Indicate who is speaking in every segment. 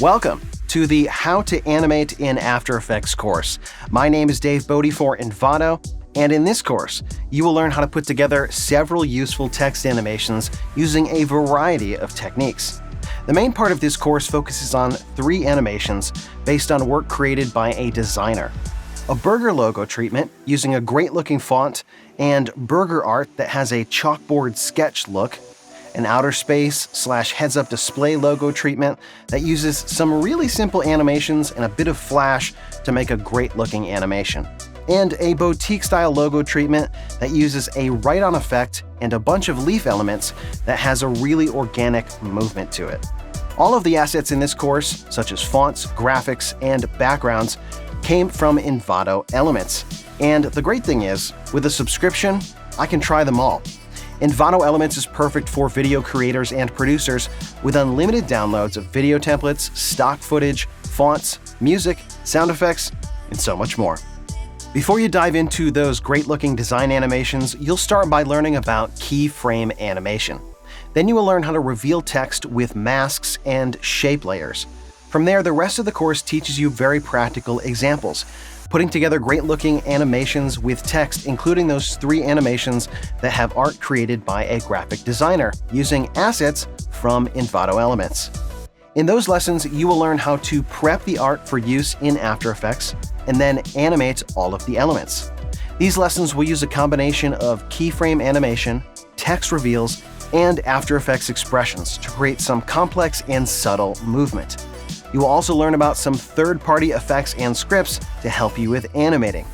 Speaker 1: Welcome to the How to Animate in After Effects course. My name is Dave Bodie for Envato, and in this course, you will learn how to put together several useful text animations using a variety of techniques. The main part of this course focuses on 3 animations based on work created by a designer. A burger logo treatment using a great-looking font and burger art that has a chalkboard sketch look, an outer space / heads-up display logo treatment that uses some really simple animations and a bit of flash to make a great-looking animation, and a boutique-style logo treatment that uses a write-on effect and a bunch of leaf elements that has a really organic movement to it. All of the assets in this course, such as fonts, graphics, and backgrounds, came from Envato Elements. And the great thing is, with a subscription, I can try them all. Envato Elements is perfect for video creators and producers with unlimited downloads of video templates, stock footage, fonts, music, sound effects, and so much more. Before you dive into those great-looking design animations, you'll start by learning about keyframe animation. Then you will learn how to reveal text with masks and shape layers. From there, the rest of the course teaches you very practical examples, putting together great-looking animations with text, including those 3 animations that have art created by a graphic designer, using assets from Envato Elements. In those lessons, you will learn how to prep the art for use in After Effects, and then animate all of the elements. These lessons will use a combination of keyframe animation, text reveals, and After Effects expressions to create some complex and subtle movement. You will also learn about some third-party effects and scripts to help you with animating.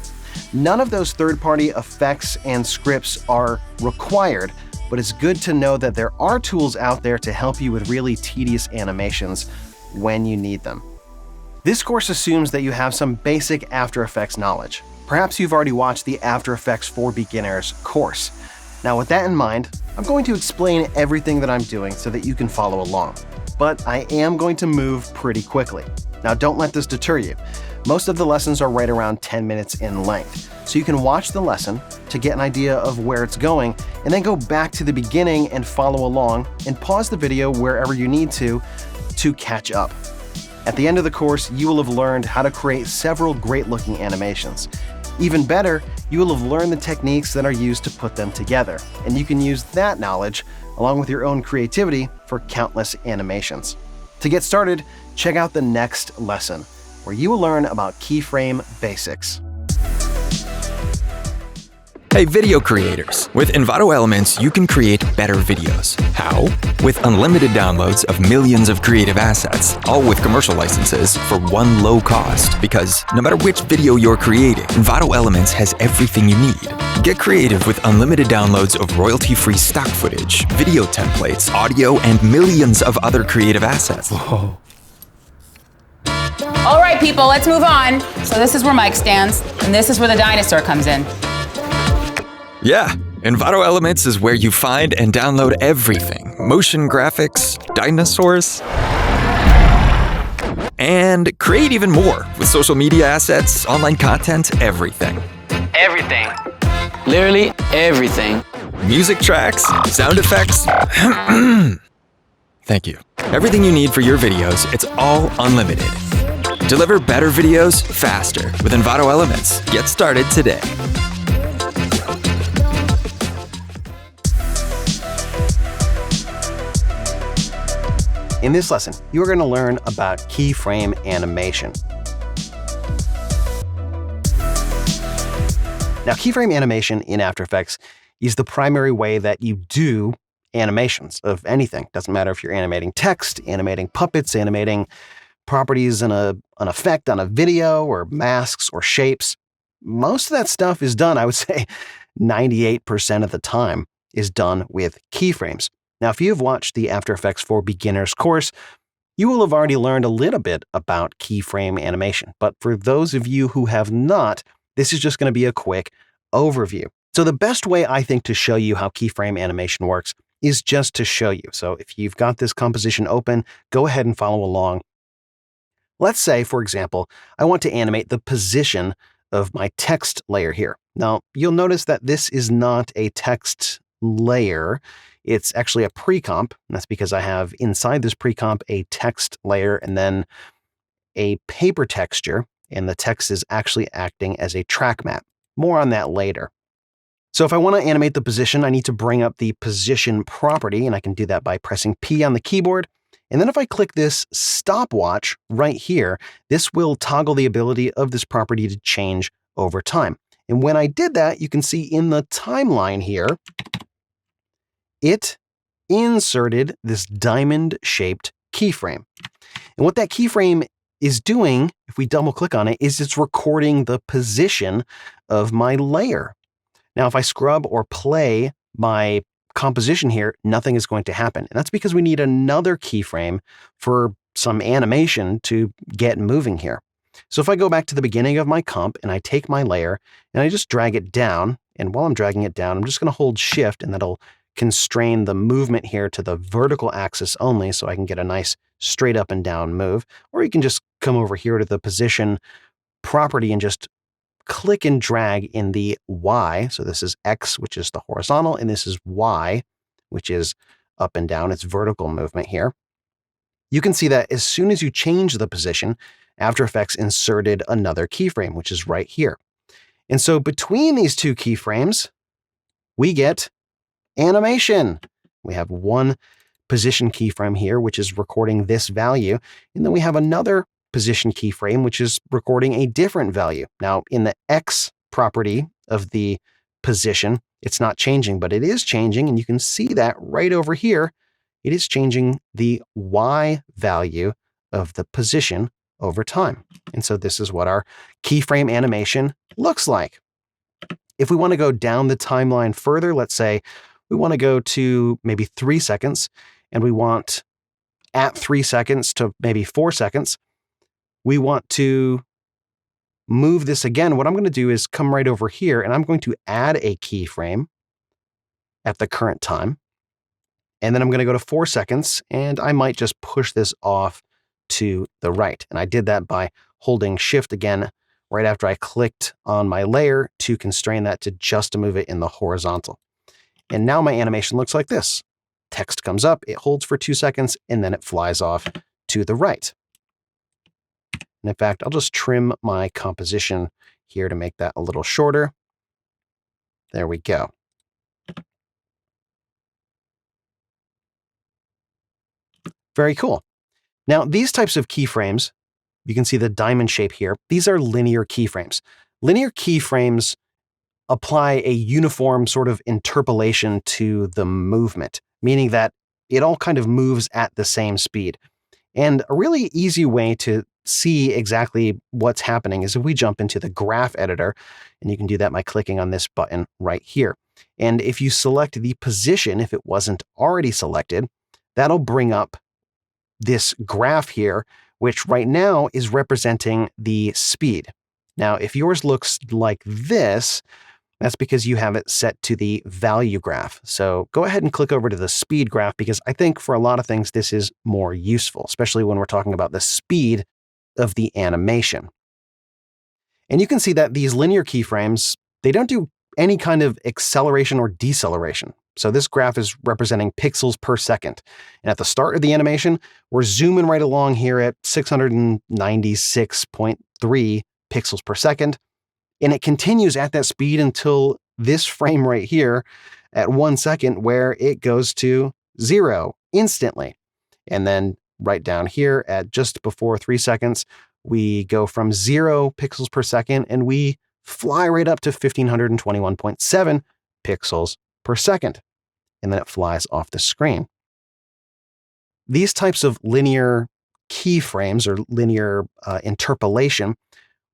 Speaker 1: None of those third-party effects and scripts are required, but it's good to know that there are tools out there to help you with really tedious animations when you need them. This course assumes that you have some basic After Effects knowledge. Perhaps you've already watched the After Effects for Beginners course. Now, with that in mind, I'm going to explain everything that I'm doing so that you can follow along. But I am going to move pretty quickly. Now, don't let this deter you. Most of the lessons are right around 10 minutes in length, so you can watch the lesson to get an idea of where it's going, and then go back to the beginning and follow along, and pause the video wherever you need to catch up. At the end of the course, you will have learned how to create several great-looking animations. Even better, you will have learned the techniques that are used to put them together, and you can use that knowledge along with your own creativity for countless animations. To get started, check out the next lesson, where you will learn about Keyframe Basics.
Speaker 2: Hey video creators! With Envato Elements, you can create better videos. How? With unlimited downloads of millions of creative assets, all with commercial licenses for one low cost. Because no matter which video you're creating, Envato Elements has everything you need. Get creative with unlimited downloads of royalty-free stock footage, video templates, audio, and millions of other creative assets.
Speaker 3: Whoa. All right, people, let's move on. So this is where Mike stands, and this is where the dinosaur comes in.
Speaker 2: Yeah, Envato Elements is where you find and download everything. Motion graphics, dinosaurs, and create even more with social media assets, online content, everything.
Speaker 4: Everything. Literally everything.
Speaker 2: Music tracks, sound effects. Thank you. Everything you need for your videos, it's all unlimited. Deliver better videos faster with Envato Elements. Get started today.
Speaker 1: In this lesson, you are going to learn about keyframe animation. Now, keyframe animation in After Effects is the primary way that you do animations of anything. Doesn't matter if you're animating text, animating puppets, animating properties in an effect on a video, or masks or shapes. Most of that stuff is done, I would say 98% of the time, is done with keyframes. Now, if you've watched the After Effects for Beginners course, you will have already learned a little bit about keyframe animation. But for those of you who have not, this is just going to be a quick overview. So the best way, I think, to show you how keyframe animation works is just to show you. So if you've got this composition open, go ahead and follow along. Let's say, for example, I want to animate the position of my text layer here. Now, you'll notice that this is not a text layer. It's actually a pre-comp, and that's because I have inside this pre-comp a text layer and then a paper texture, and the text is actually acting as a track map. More on that later. So if I want to animate the position, I need to bring up the position property, and I can do that by pressing P on the keyboard. And then if I click this stopwatch right here, this will toggle the ability of this property to change over time. And when I did that, you can see in the timeline here, it inserted this diamond-shaped keyframe. And what that keyframe is doing, if we double click on it, is it's recording the position of my layer. Now, if I scrub or play my composition here, nothing is going to happen. And that's because we need another keyframe for some animation to get moving here. So if I go back to the beginning of my comp and I take my layer and I just drag it down, and while I'm dragging it down, I'm just going to hold Shift, and that'll constrain the movement here to the vertical axis only so I can get a nice straight up and down move. Or you can just come over here to the position property and just click and drag in the Y. So this is X, which is the horizontal, and this is Y, which is up and down. It's vertical movement here. You can see that as soon as you change the position, After Effects inserted another keyframe, which is right here. And so between these two keyframes, we get animation. We have one position keyframe here, which is recording this value. And then we have another position keyframe, which is recording a different value. Now, in the X property of the position, it's not changing, but it is changing. And you can see that right over here. It is changing the Y value of the position over time. And so this is what our keyframe animation looks like. If we want to go down the timeline further, let's say we want to go to maybe 3 seconds, and we want at 3 seconds to maybe 4 seconds, we want to move this again. What I'm going to do is come right over here, and I'm going to add a keyframe at the current time. And then I'm going to go to 4 seconds, and I might just push this off to the right. And I did that by holding Shift again right after I clicked on my layer to constrain that to just to move it in the horizontal. And now my animation looks like this. Text comes up, it holds for 2 seconds, and then it flies off to the right. And in fact, I'll just trim my composition here to make that a little shorter. There we go. Very cool. Now, these types of keyframes, you can see the diamond shape here. These are linear keyframes. Linear keyframes apply a uniform sort of interpolation to the movement, meaning that it all kind of moves at the same speed. And a really easy way to see exactly what's happening is if we jump into the graph editor, and you can do that by clicking on this button right here. And if you select the position, if it wasn't already selected, that'll bring up this graph here, which right now is representing the speed. Now, if yours looks like this, that's because you have it set to the value graph. So go ahead and click over to the speed graph, because I think for a lot of things, this is more useful, especially when we're talking about the speed of the animation. And you can see that these linear keyframes, they don't do any kind of acceleration or deceleration. So this graph is representing pixels per second. And at the start of the animation, we're zooming right along here at 696.3 pixels per second. And it continues at that speed until this frame right here at 1 second, where it goes to 0 instantly. And then right down here at just before 3 seconds, we go from 0 pixels per second and we fly right up to 1521.7 pixels per second. And then it flies off the screen. These types of linear keyframes or linear interpolation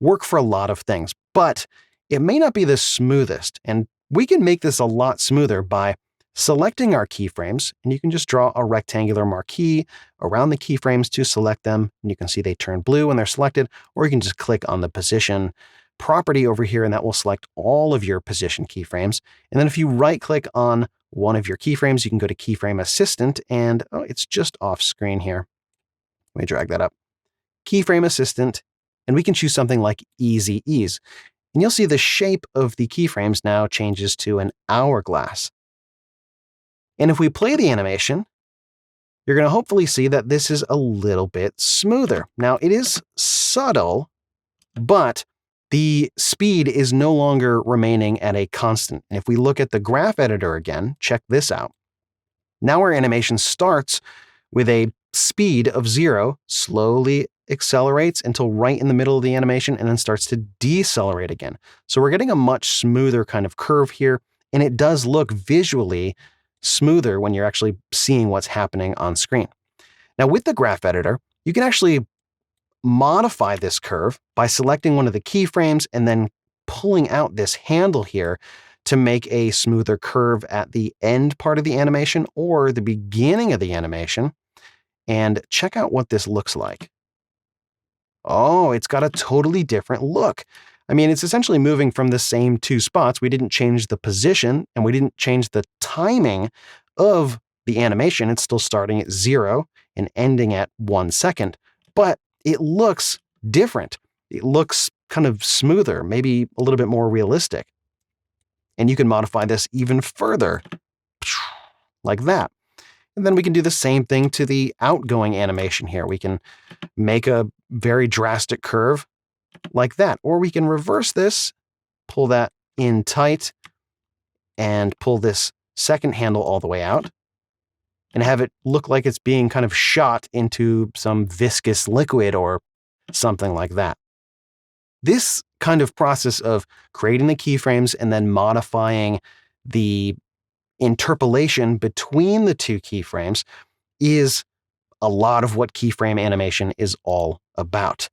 Speaker 1: work for a lot of things, but it may not be the smoothest. And we can make this a lot smoother by selecting our keyframes, and you can just draw a rectangular marquee around the keyframes to select them. And you can see they turn blue when they're selected, or you can just click on the position property over here, and that will select all of your position keyframes. And then if you right click on one of your keyframes, you can go to Keyframe Assistant, and oh, it's just off screen here. Let me drag that up. Keyframe Assistant, and we can choose something like Easy Ease. And you'll see the shape of the keyframes now changes to an hourglass. And if we play the animation, you're going to hopefully see that this is a little bit smoother. Now, it is subtle, but the speed is no longer remaining at a constant. And if we look at the graph editor again, check this out. Now our animation starts with a speed of 0, slowly accelerates until right in the middle of the animation, and then starts to decelerate again. So we're getting a much smoother kind of curve here, and it does look visually smoother when you're actually seeing what's happening on screen. Now with the graph editor, you can actually modify this curve by selecting one of the keyframes and then pulling out this handle here to make a smoother curve at the end part of the animation or the beginning of the animation. And check out what this looks like. Oh, it's got a totally different look. I mean, it's essentially moving from the same two spots. We didn't change the position and we didn't change the timing of the animation. It's still starting at 0 and ending at 1 second, but it looks different. It looks kind of smoother, maybe a little bit more realistic. And you can modify this even further, like that. And then we can do the same thing to the outgoing animation here. We can make a very drastic curve like that. Or we can reverse this, pull that in tight, and pull this second handle all the way out, and have it look like it's being kind of shot into some viscous liquid or something like that. This kind of process of creating the keyframes and then modifying the interpolation between the two keyframes is a lot of what keyframe animation is all about.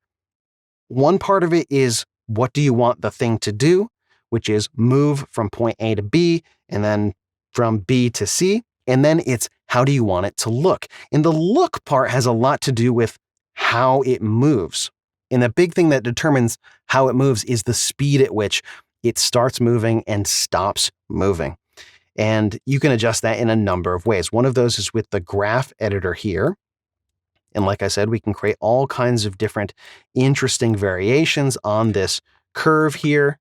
Speaker 1: One part of it is what do you want the thing to do, which is move from point A to B and then from B to C. And then it's how do you want it to look? And the look part has a lot to do with how it moves. And the big thing that determines how it moves is the speed at which it starts moving and stops moving. And you can adjust that in a number of ways. One of those is with the graph editor here. And like I said, we can create all kinds of different interesting variations on this curve here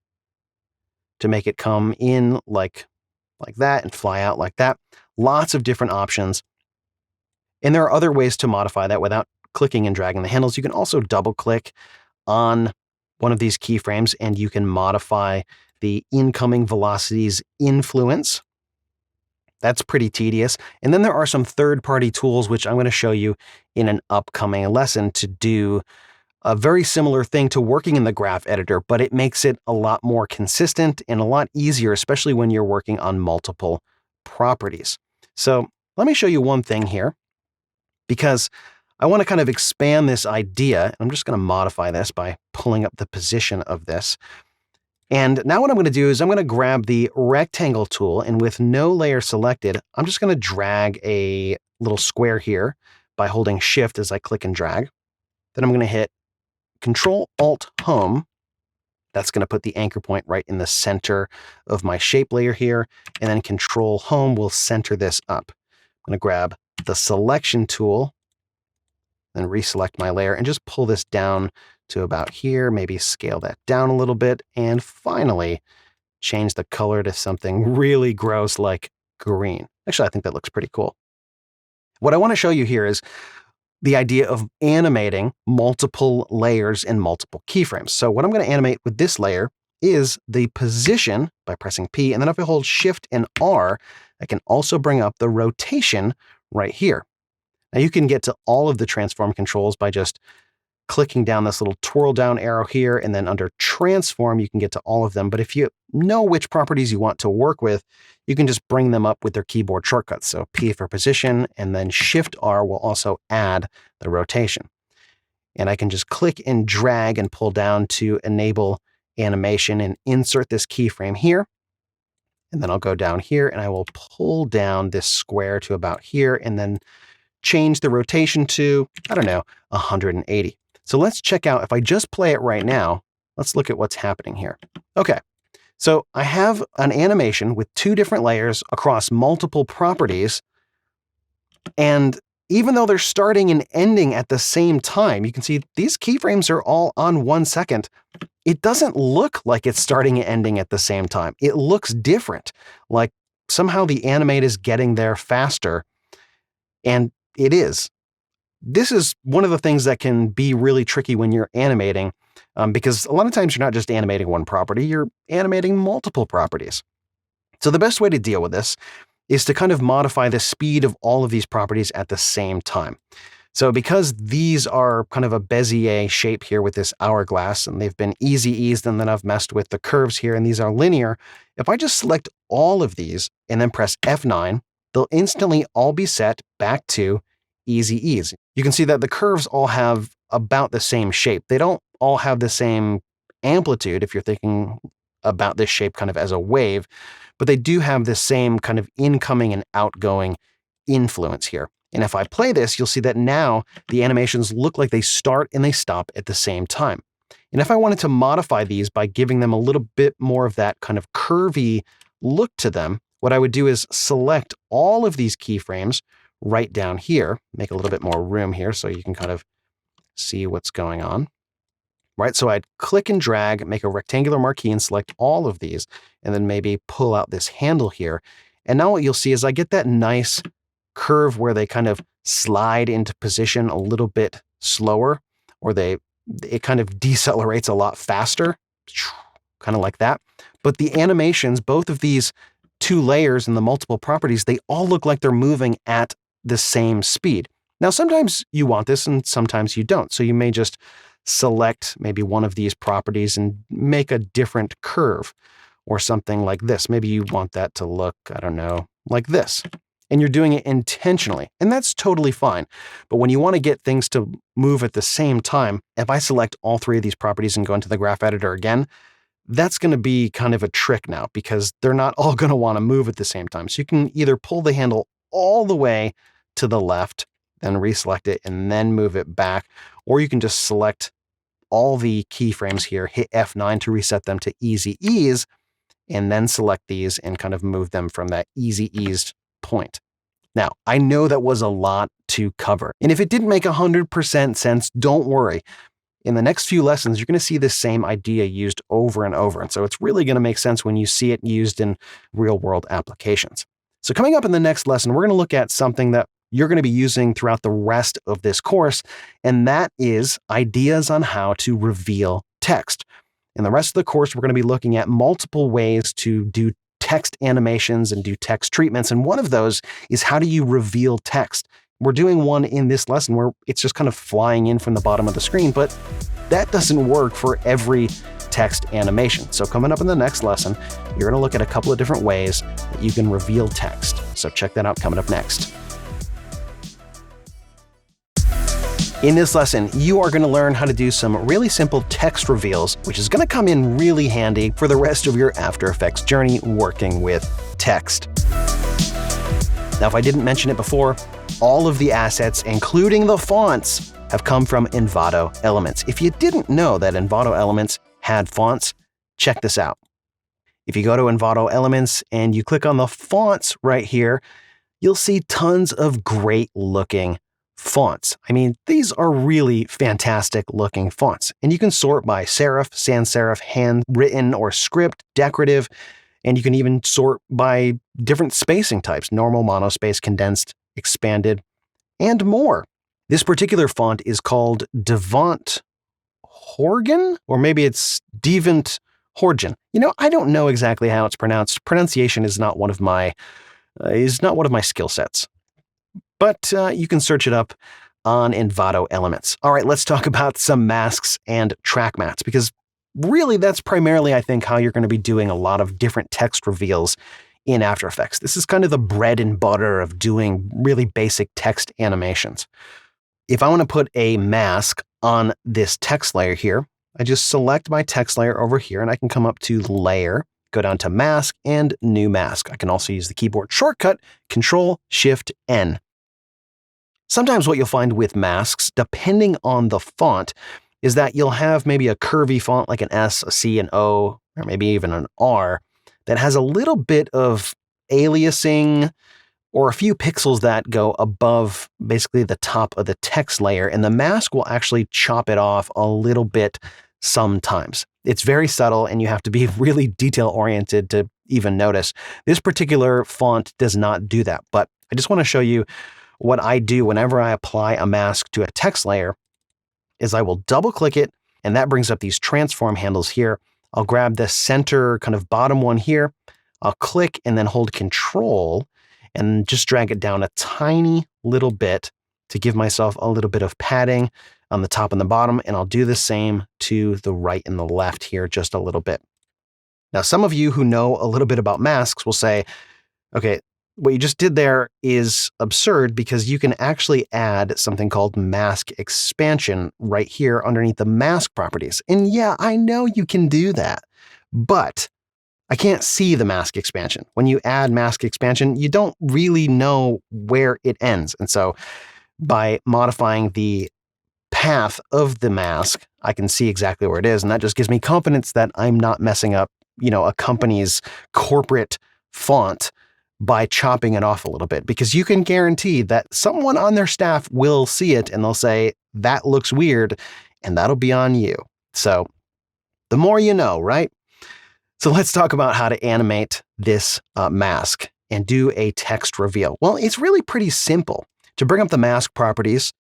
Speaker 1: to make it come in like that and fly out like that. Lots of different options. And there are other ways to modify that without clicking and dragging the handles. You can also double click on one of these keyframes and you can modify the incoming velocity's influence. That's pretty tedious. And then there are some third-party tools, which I'm going to show you in an upcoming lesson to do a very similar thing to working in the graph editor, but it makes it a lot more consistent and a lot easier, especially when you're working on multiple properties. So let me show you one thing here, because I want to kind of expand this idea. I'm just going to modify this by pulling up the position of this. And now what I'm going to do is I'm going to grab the rectangle tool, and with no layer selected, I'm just going to drag a little square here by holding Shift as I click and drag. Then I'm going to hit Control-Alt-Home. That's going to put the anchor point right in the center of my shape layer here. And then Control-Home will center this up. I'm going to grab the selection tool, then reselect my layer and just pull this down to about here, maybe scale that down a little bit, and finally change the color to something really gross like green. Actually, I think that looks pretty cool. What I want to show you here is the idea of animating multiple layers and multiple keyframes. So what I'm going to animate with this layer is the position by pressing P, and then if I hold Shift and R, I can also bring up the rotation right here. Now you can get to all of the transform controls by just clicking down this little twirl down arrow here, and then under transform, you can get to all of them. But if you know which properties you want to work with, you can just bring them up with their keyboard shortcuts. So P for position, and then Shift R will also add the rotation. And I can just click and drag and pull down to enable animation and insert this keyframe here. And then I'll go down here and I will pull down this square to about here and then change the rotation to, I don't know, 180. So let's check out, if I just play it right now, let's look at what's happening here. Okay, so I have an animation with two different layers across multiple properties. And even though they're starting and ending at the same time, you can see these keyframes are all on 1 second. It doesn't look like it's starting and ending at the same time. It looks different. Like somehow the Animate is getting there faster. And it is. This is one of the things that can be really tricky when you're animating, because a lot of times you're not just animating one property, you're animating multiple properties. So the best way to deal with this is to kind of modify the speed of all of these properties at the same time. So because these are kind of a Bezier shape here with this hourglass, and they've been easy eased, and then I've messed with the curves here, and these are linear, if I just select all of these and then press F9, they'll instantly all be set back to easy ease. You can see that the curves all have about the same shape. They don't all have the same amplitude if you're thinking about this shape kind of as a wave, but they do have the same kind of incoming and outgoing influence here. And if I play this, you'll see that now the animations look like they start and they stop at the same time. And if I wanted to modify these by giving them a little bit more of that kind of curvy look to them, what I would do is select all of these keyframes right down here, make a little bit more room here so you can kind of see what's going on. Right, so I'd click and drag, make a rectangular marquee and select all of these, and then maybe pull out this handle here. And now what you'll see is I get that nice curve where they kind of slide into position a little bit slower, or it kind of decelerates a lot faster, kind of like that. But the animations, both of these two layers and the multiple properties, they all look like they're moving at the same speed. Now, sometimes you want this and sometimes you don't. So you may just select maybe one of these properties and make a different curve or something like this. Maybe you want that to look, I don't know, like this. And you're doing it intentionally, and that's totally fine. But when you want to get things to move at the same time, if I select all three of these properties and go into the graph editor again, that's going to be kind of a trick now because they're not all going to want to move at the same time. So you can either pull the handle all the way to the left, then reselect it and then move it back, or you can just select all the keyframes here, hit F9 to reset them to easy ease, and then select these and kind of move them from that easy eased point. Now, I know that was a lot to cover, and if it didn't make 100% sense, don't worry. In the next few lessons, you're going to see this same idea used over and over, and so it's really going to make sense when you see it used in real-world applications. So coming up in the next lesson, we're going to look at something that you're going to be using throughout the rest of this course, and that is ideas on how to reveal text. In the rest of the course, we're going to be looking at multiple ways to do text animations and do text treatments, and one of those is how do you reveal text. We're doing one in this lesson where it's just kind of flying in from the bottom of the screen, but that doesn't work for every text animation. So coming up in the next lesson, you're going to look at a couple of different ways that you can reveal text. So check that out coming up next. In this lesson, you are going to learn how to do some really simple text reveals, which is going to come in really handy for the rest of your After Effects journey working with text. Now, if I didn't mention it before, all of the assets, including the fonts, have come from Envato Elements. If you didn't know that Envato Elements had fonts, check this out. If you go to Envato Elements and you click on the fonts right here, you'll see tons of great looking fonts. I mean, these are really fantastic looking fonts, and you can sort by serif, sans serif, handwritten, or script, decorative, and you can even sort by different spacing types, normal, monospace, condensed, expanded, and more. This particular font is called Devant Horgen, or maybe it's Devant Horgen. You know, I don't know exactly how it's pronounced. Pronunciation is not one of my skill sets. But you can search it up on Envato Elements. All right, let's talk about some masks and track mats, because really that's primarily, I think, how you're going to be doing a lot of different text reveals in After Effects. This is kind of the bread and butter of doing really basic text animations. If I want to put a mask on this text layer here, I just select my text layer over here, and I can come up to Layer, go down to Mask, and New Mask. I can also use the keyboard shortcut, Control-Shift-N. Sometimes what you'll find with masks, depending on the font, is that you'll have maybe a curvy font like an S, a C, an O, or maybe even an R that has a little bit of aliasing or a few pixels that go above basically the top of the text layer, and the mask will actually chop it off a little bit sometimes. It's very subtle, and you have to be really detail-oriented to even notice. This particular font does not do that, but I just want to show you what I do whenever I apply a mask to a text layer is I will double click it, and that brings up these transform handles here. I'll grab the center kind of bottom one here. I'll click and then hold Control and just drag it down a tiny little bit to give myself a little bit of padding on the top and the bottom. And I'll do the same to the right and the left here just a little bit. Now, some of you who know a little bit about masks will say, okay, what you just did there is absurd because you can actually add something called mask expansion right here underneath the mask properties. And yeah, I know you can do that, but I can't see the mask expansion. When you add mask expansion, you don't really know where it ends. And so by modifying the path of the mask, I can see exactly where it is. And that just gives me confidence that I'm not messing up, a company's corporate font by chopping it off a little bit, because you can guarantee that someone on their staff will see it and they'll say, that looks weird, and that'll be on you. So the more you know, right? So let's talk about how to animate this mask and do a text reveal. Well, it's really pretty simple. To bring up the mask properties,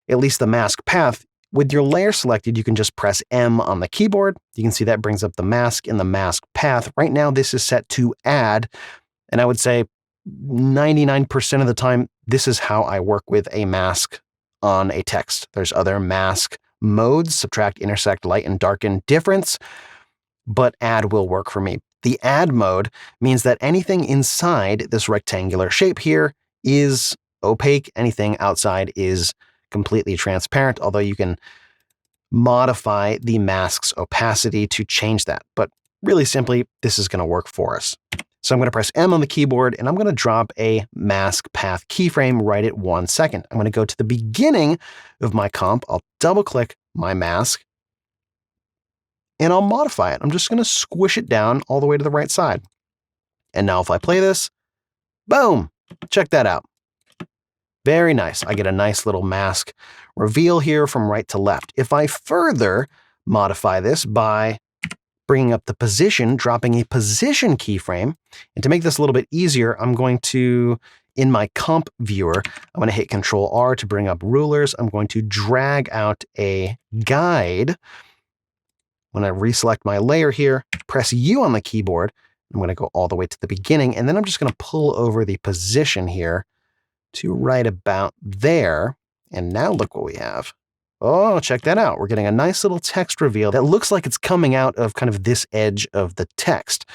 Speaker 1: at least the mask path, with your layer selected, you can just press M on the keyboard. You can see that brings up the mask and the mask path. Right now, this is set to add. And I would say 99% of the time, this is how I work with a mask on a text. There's other mask modes, subtract, intersect, lighten, darken, difference, but add will work for me. The add mode means that anything inside this rectangular shape here is opaque. Anything outside is completely transparent, although you can modify the mask's opacity to change that. But really simply, this is going to work for us. So I'm going to press M on the keyboard and I'm going to drop a mask path keyframe right at 1 second. I'm going to go to the beginning of my comp. I'll double click my mask and I'll modify it. I'm just going to squish it down all the way to the right side. And now if I play this, boom, check that out. Very nice. I get a nice little mask reveal here from right to left. If I further modify this by bringing up the position, dropping a position keyframe. And to make this a little bit easier, I'm going to, in my comp viewer, I'm going to hit Control R to bring up rulers. I'm going to drag out a guide. When I reselect my layer here, press U on the keyboard, I'm going to go all the way to the beginning, and then I'm just going to pull over the position here to right about there. And now look what we have. Oh, check that out. We're getting a nice little text reveal that looks like it's coming out of kind of this edge of the text.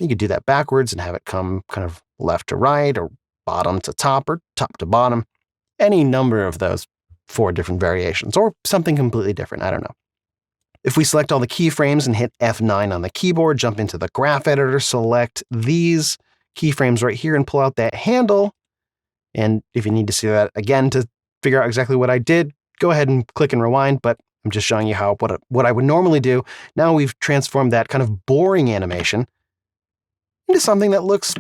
Speaker 1: You could do that backwards and have it come kind of left to right or bottom to top or top to bottom. Any number of those 4 different variations or something completely different. I don't know. If we select all the keyframes and hit F9 on the keyboard, jump into the graph editor, select these keyframes right here and pull out that handle. And if you need to see that again to figure out exactly what I did, go ahead and click and rewind, but I'm just showing you how what I would normally do. Now we've transformed that kind of boring animation into something that looks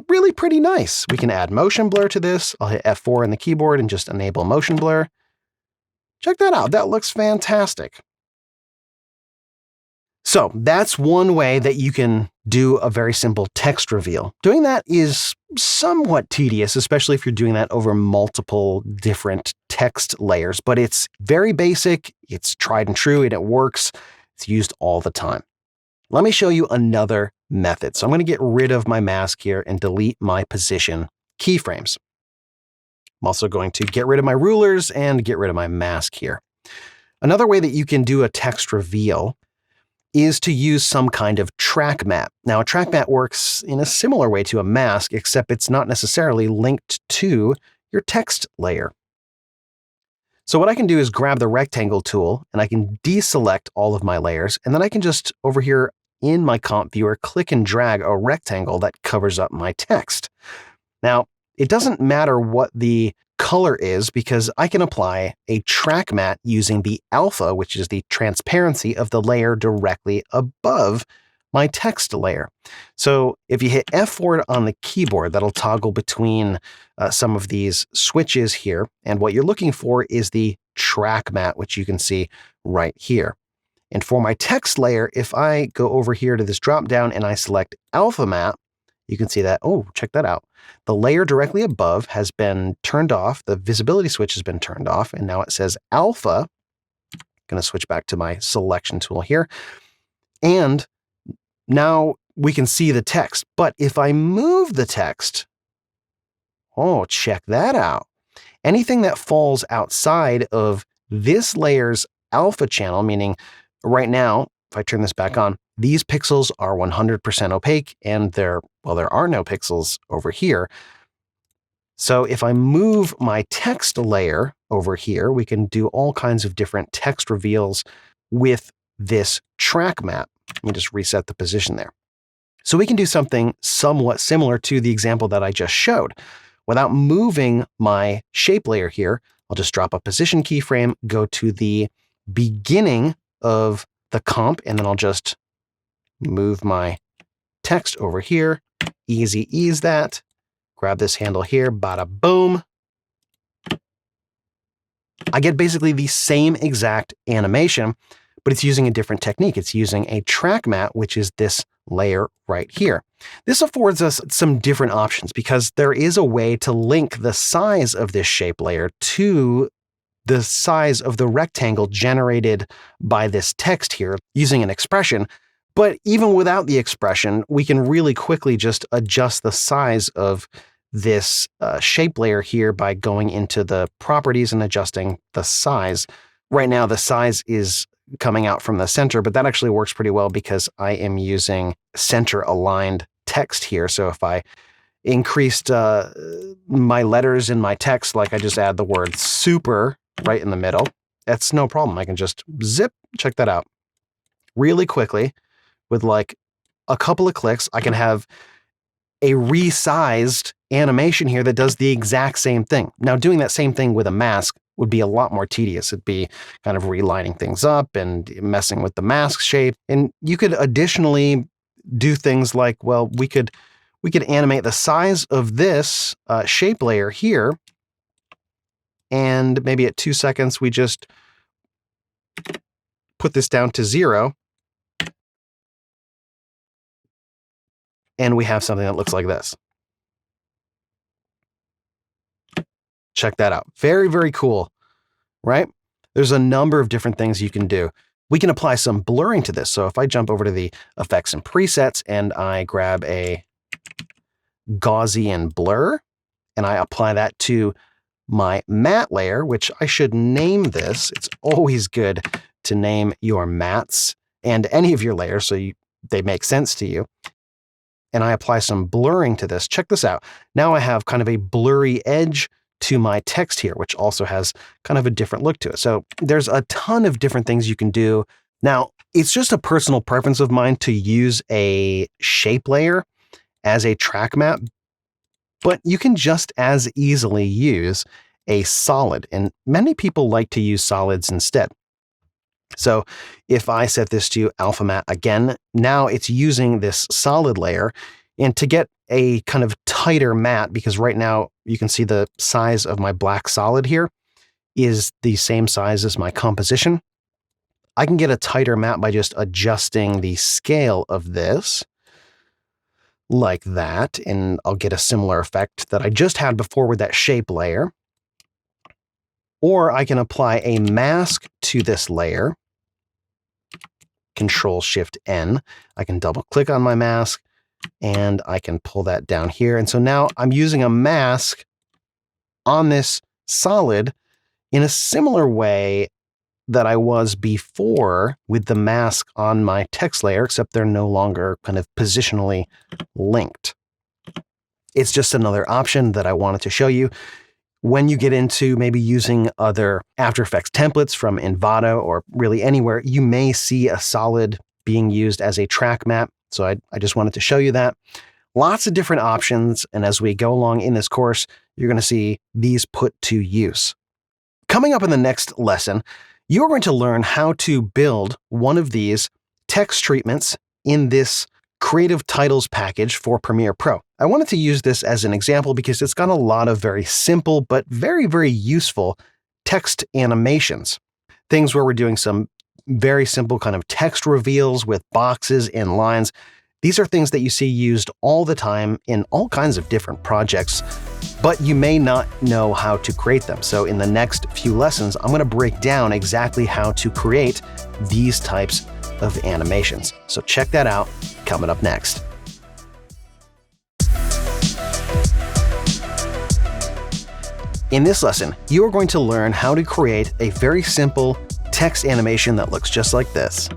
Speaker 1: really pretty nice. We can add motion blur to this. I'll hit F4 on the keyboard and just enable motion blur. Check that out. That looks fantastic. So that's one way that you can do a very simple text reveal. Doing that is somewhat tedious, especially if you're doing that over multiple different text layers, but it's very basic, it's tried and true, and it works. It's used all the time. Let me show you another method. So I'm going to get rid of my mask here and delete my position keyframes. I'm also going to get rid of my rulers and get rid of my mask here. Another way that you can do a text reveal is to use some kind of track map. Now, a track map works in a similar way to a mask, except it's not necessarily linked to your text layer. So what I can do is grab the rectangle tool and I can deselect all of my layers, and then I can just over here in my comp viewer, click and drag a rectangle that covers up my text. Now, it doesn't matter what the color is because I can apply a track matte using the alpha, which is the transparency of the layer directly above my text layer. So if you hit F4 on the keyboard, that'll toggle between some of these switches here. And what you're looking for is the track matte, which you can see right here. And for my text layer, if I go over here to this drop down and I select Alpha Matte, you can see that, oh, check that out. The layer directly above has been turned off. The visibility switch has been turned off. And now it says Alpha. I'm going to switch back to my selection tool here. And now we can see the text. But if I move the text, oh, check that out. Anything that falls outside of this layer's alpha channel, meaning right now, if I turn this back on, these pixels are 100% opaque, and there are no pixels over here. So if I move my text layer over here, we can do all kinds of different text reveals with this track map. Let me just reset the position there. So we can do something somewhat similar to the example that I just showed. Without moving my shape layer here, I'll just drop a position keyframe, go to the beginning of the comp, and then I'll just move my text over here. Easy ease that. Grab this handle here, bada boom. I get basically the same exact animation, but it's using a different technique. It's using a track matte, which is this layer right here. This affords us some different options because there is a way to link the size of this shape layer to the size of the rectangle generated by this text here using an expression. But even without the expression, we can really quickly just adjust the size of this shape layer here by going into the properties and adjusting the size. Right now, the size is coming out from the center, but that actually works pretty well because I am using center aligned text here. So if I increased my letters in my text, like I just add the word super right in the middle, that's no problem. I can just zip, check that out. Really quickly, with like a couple of clicks, I can have a resized animation here that does the exact same thing. Now, doing that same thing with a mask would be a lot more tedious. It'd be kind of relining things up and messing with the mask shape. And you could additionally do things like, well, we could animate the size of this shape layer here. And maybe at 2 seconds, we just put this down to 0. And we have something that looks like this. Check that out. Very, very cool, right? There's a number of different things you can do. We can apply some blurring to this. So if I jump over to the effects and presets and I grab a Gaussian blur and I apply that to my matte layer, which I should name this. It's always good to name your mattes and any of your layers so they make sense to you. And I apply some blurring to this. Check this out. Now I have kind of a blurry edge to my text here, which also has kind of a different look to it. So there's a ton of different things you can do. Now, it's just a personal preference of mine to use a shape layer as a track map, but you can just as easily use a solid, and many people like to use solids instead. So if I set this to alpha matte again, now it's using this solid layer. And to get a kind of tighter matte, because right now you can see the size of my black solid here is the same size as my composition. I can get a tighter matte by just adjusting the scale of this like that, and I'll get a similar effect that I just had before with that shape layer. Or I can apply a mask to this layer, Control-Shift-N. I can double click on my mask and I can pull that down here. And so now I'm using a mask on this solid in a similar way that I was before with the mask on my text layer, except they're no longer kind of positionally linked. It's just another option that I wanted to show you. When you get into maybe using other After Effects templates from Envato or really anywhere, you may see a solid being used as a track map. So I just wanted to show you that. Lots of different options, and as we go along in this course, you're going to see these put to use. Coming up in the next lesson, you're going to learn how to build one of these text treatments in this Creative Titles package for Premiere Pro. I wanted to use this as an example because it's got a lot of very simple but very, very useful text animations. Things where we're doing some very simple kind of text reveals with boxes and lines. These are things that you see used all the time in all kinds of different projects, but you may not know how to create them. So in the next few lessons, I'm going to break down exactly how to create these types of animations. So check that out coming up next. In this lesson, you are going to learn how to create a very simple text animation that looks just like this.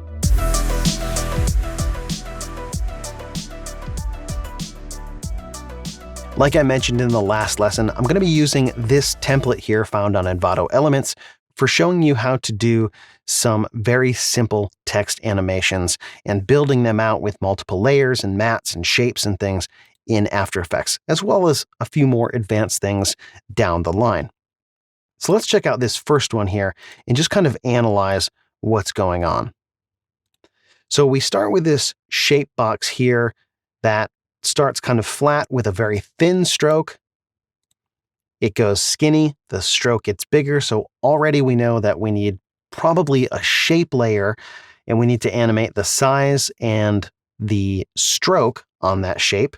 Speaker 1: Like I mentioned in the last lesson, I'm going to be using this template here found on Envato Elements for showing you how to do some very simple text animations and building them out with multiple layers and mats and shapes and things in After Effects, as well as a few more advanced things down the line. So let's check out this first one here and just kind of analyze what's going on. So we start with this shape box here that starts kind of flat with a very thin stroke. It goes skinny, the stroke gets bigger, so already we know that we need probably a shape layer, and we need to animate the size and the stroke on that shape.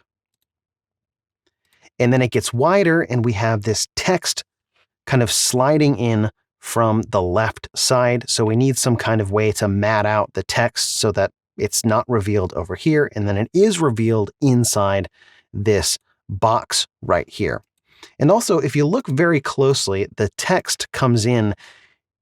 Speaker 1: And then it gets wider, and we have this text kind of sliding in from the left side, so we need some kind of way to mat out the text so that it's not revealed over here, and then it is revealed inside this box right here. And also, if you look very closely, the text comes in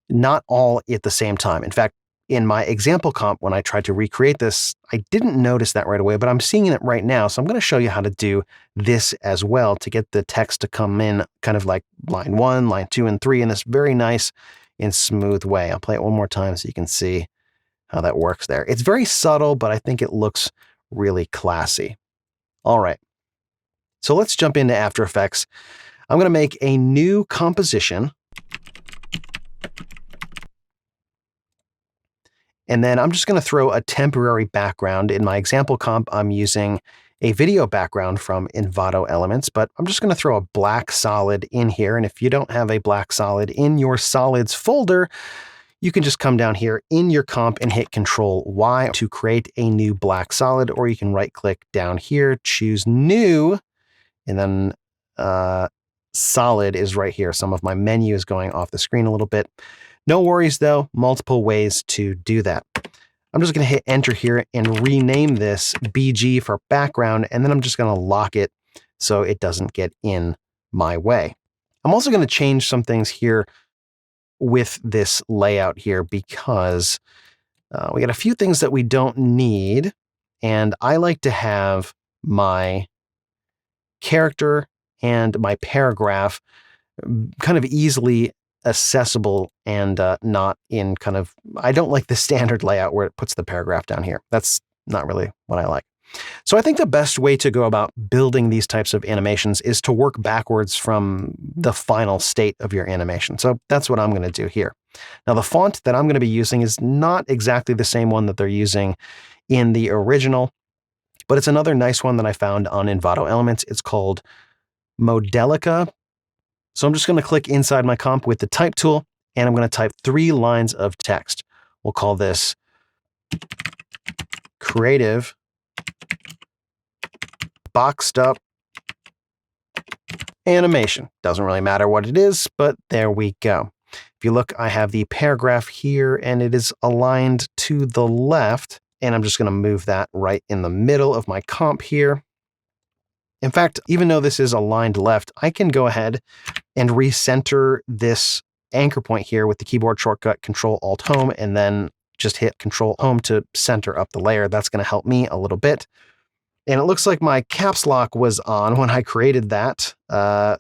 Speaker 1: not all at the same time. In fact, in my example comp, when I tried to recreate this, I didn't notice that right away, but I'm seeing it right now. So I'm going to show you how to do this as well to get the text to come in kind of like line 1, line 2, and 3 in this very nice and smooth way. I'll play it one more time so you can see how that works there. It's very subtle, but I think it looks really classy. All right. So let's jump into After Effects. I'm going to make a new composition. And then I'm just going to throw a temporary background. In my example comp, I'm using a video background from Envato Elements, but I'm just going to throw a black solid in here. And if you don't have a black solid in your solids folder, you can just come down here in your comp and hit Control Y to create a new black solid, or you can right click down here, choose new, and then solid is right here. Some of my menu is going off the screen a little bit. No worries though, multiple ways to do that. I'm just going to hit enter here and rename this BG for background, and then I'm just going to lock it so it doesn't get in my way. I'm also going to change some things here with this layout here because we got a few things that we don't need, and I like to have my character and my paragraph kind of easily accessible and not in kind of, I don't like the standard layout where it puts the paragraph down here. That's not really what I like. So I think the best way to go about building these types of animations is to work backwards from the final state of your animation. So that's what I'm going to do here. Now the font that I'm going to be using is not exactly the same one that they're using in the original, but it's another nice one that I found on Envato Elements. It's called Modelica. So I'm just going to click inside my comp with the type tool, and I'm going to type 3 lines of text. We'll call this creative boxed up animation. Doesn't really matter what it is, but there we go. If you look, I have the paragraph here and it is aligned to the left, and I'm just going to move that right in the middle of my comp here. In fact, even though this is aligned left, I can go ahead and recenter this anchor point here with the keyboard shortcut Control-Alt-Home, and then just hit Control-Home to center up the layer. That's going to help me a little bit. And it looks like my caps lock was on when I created that.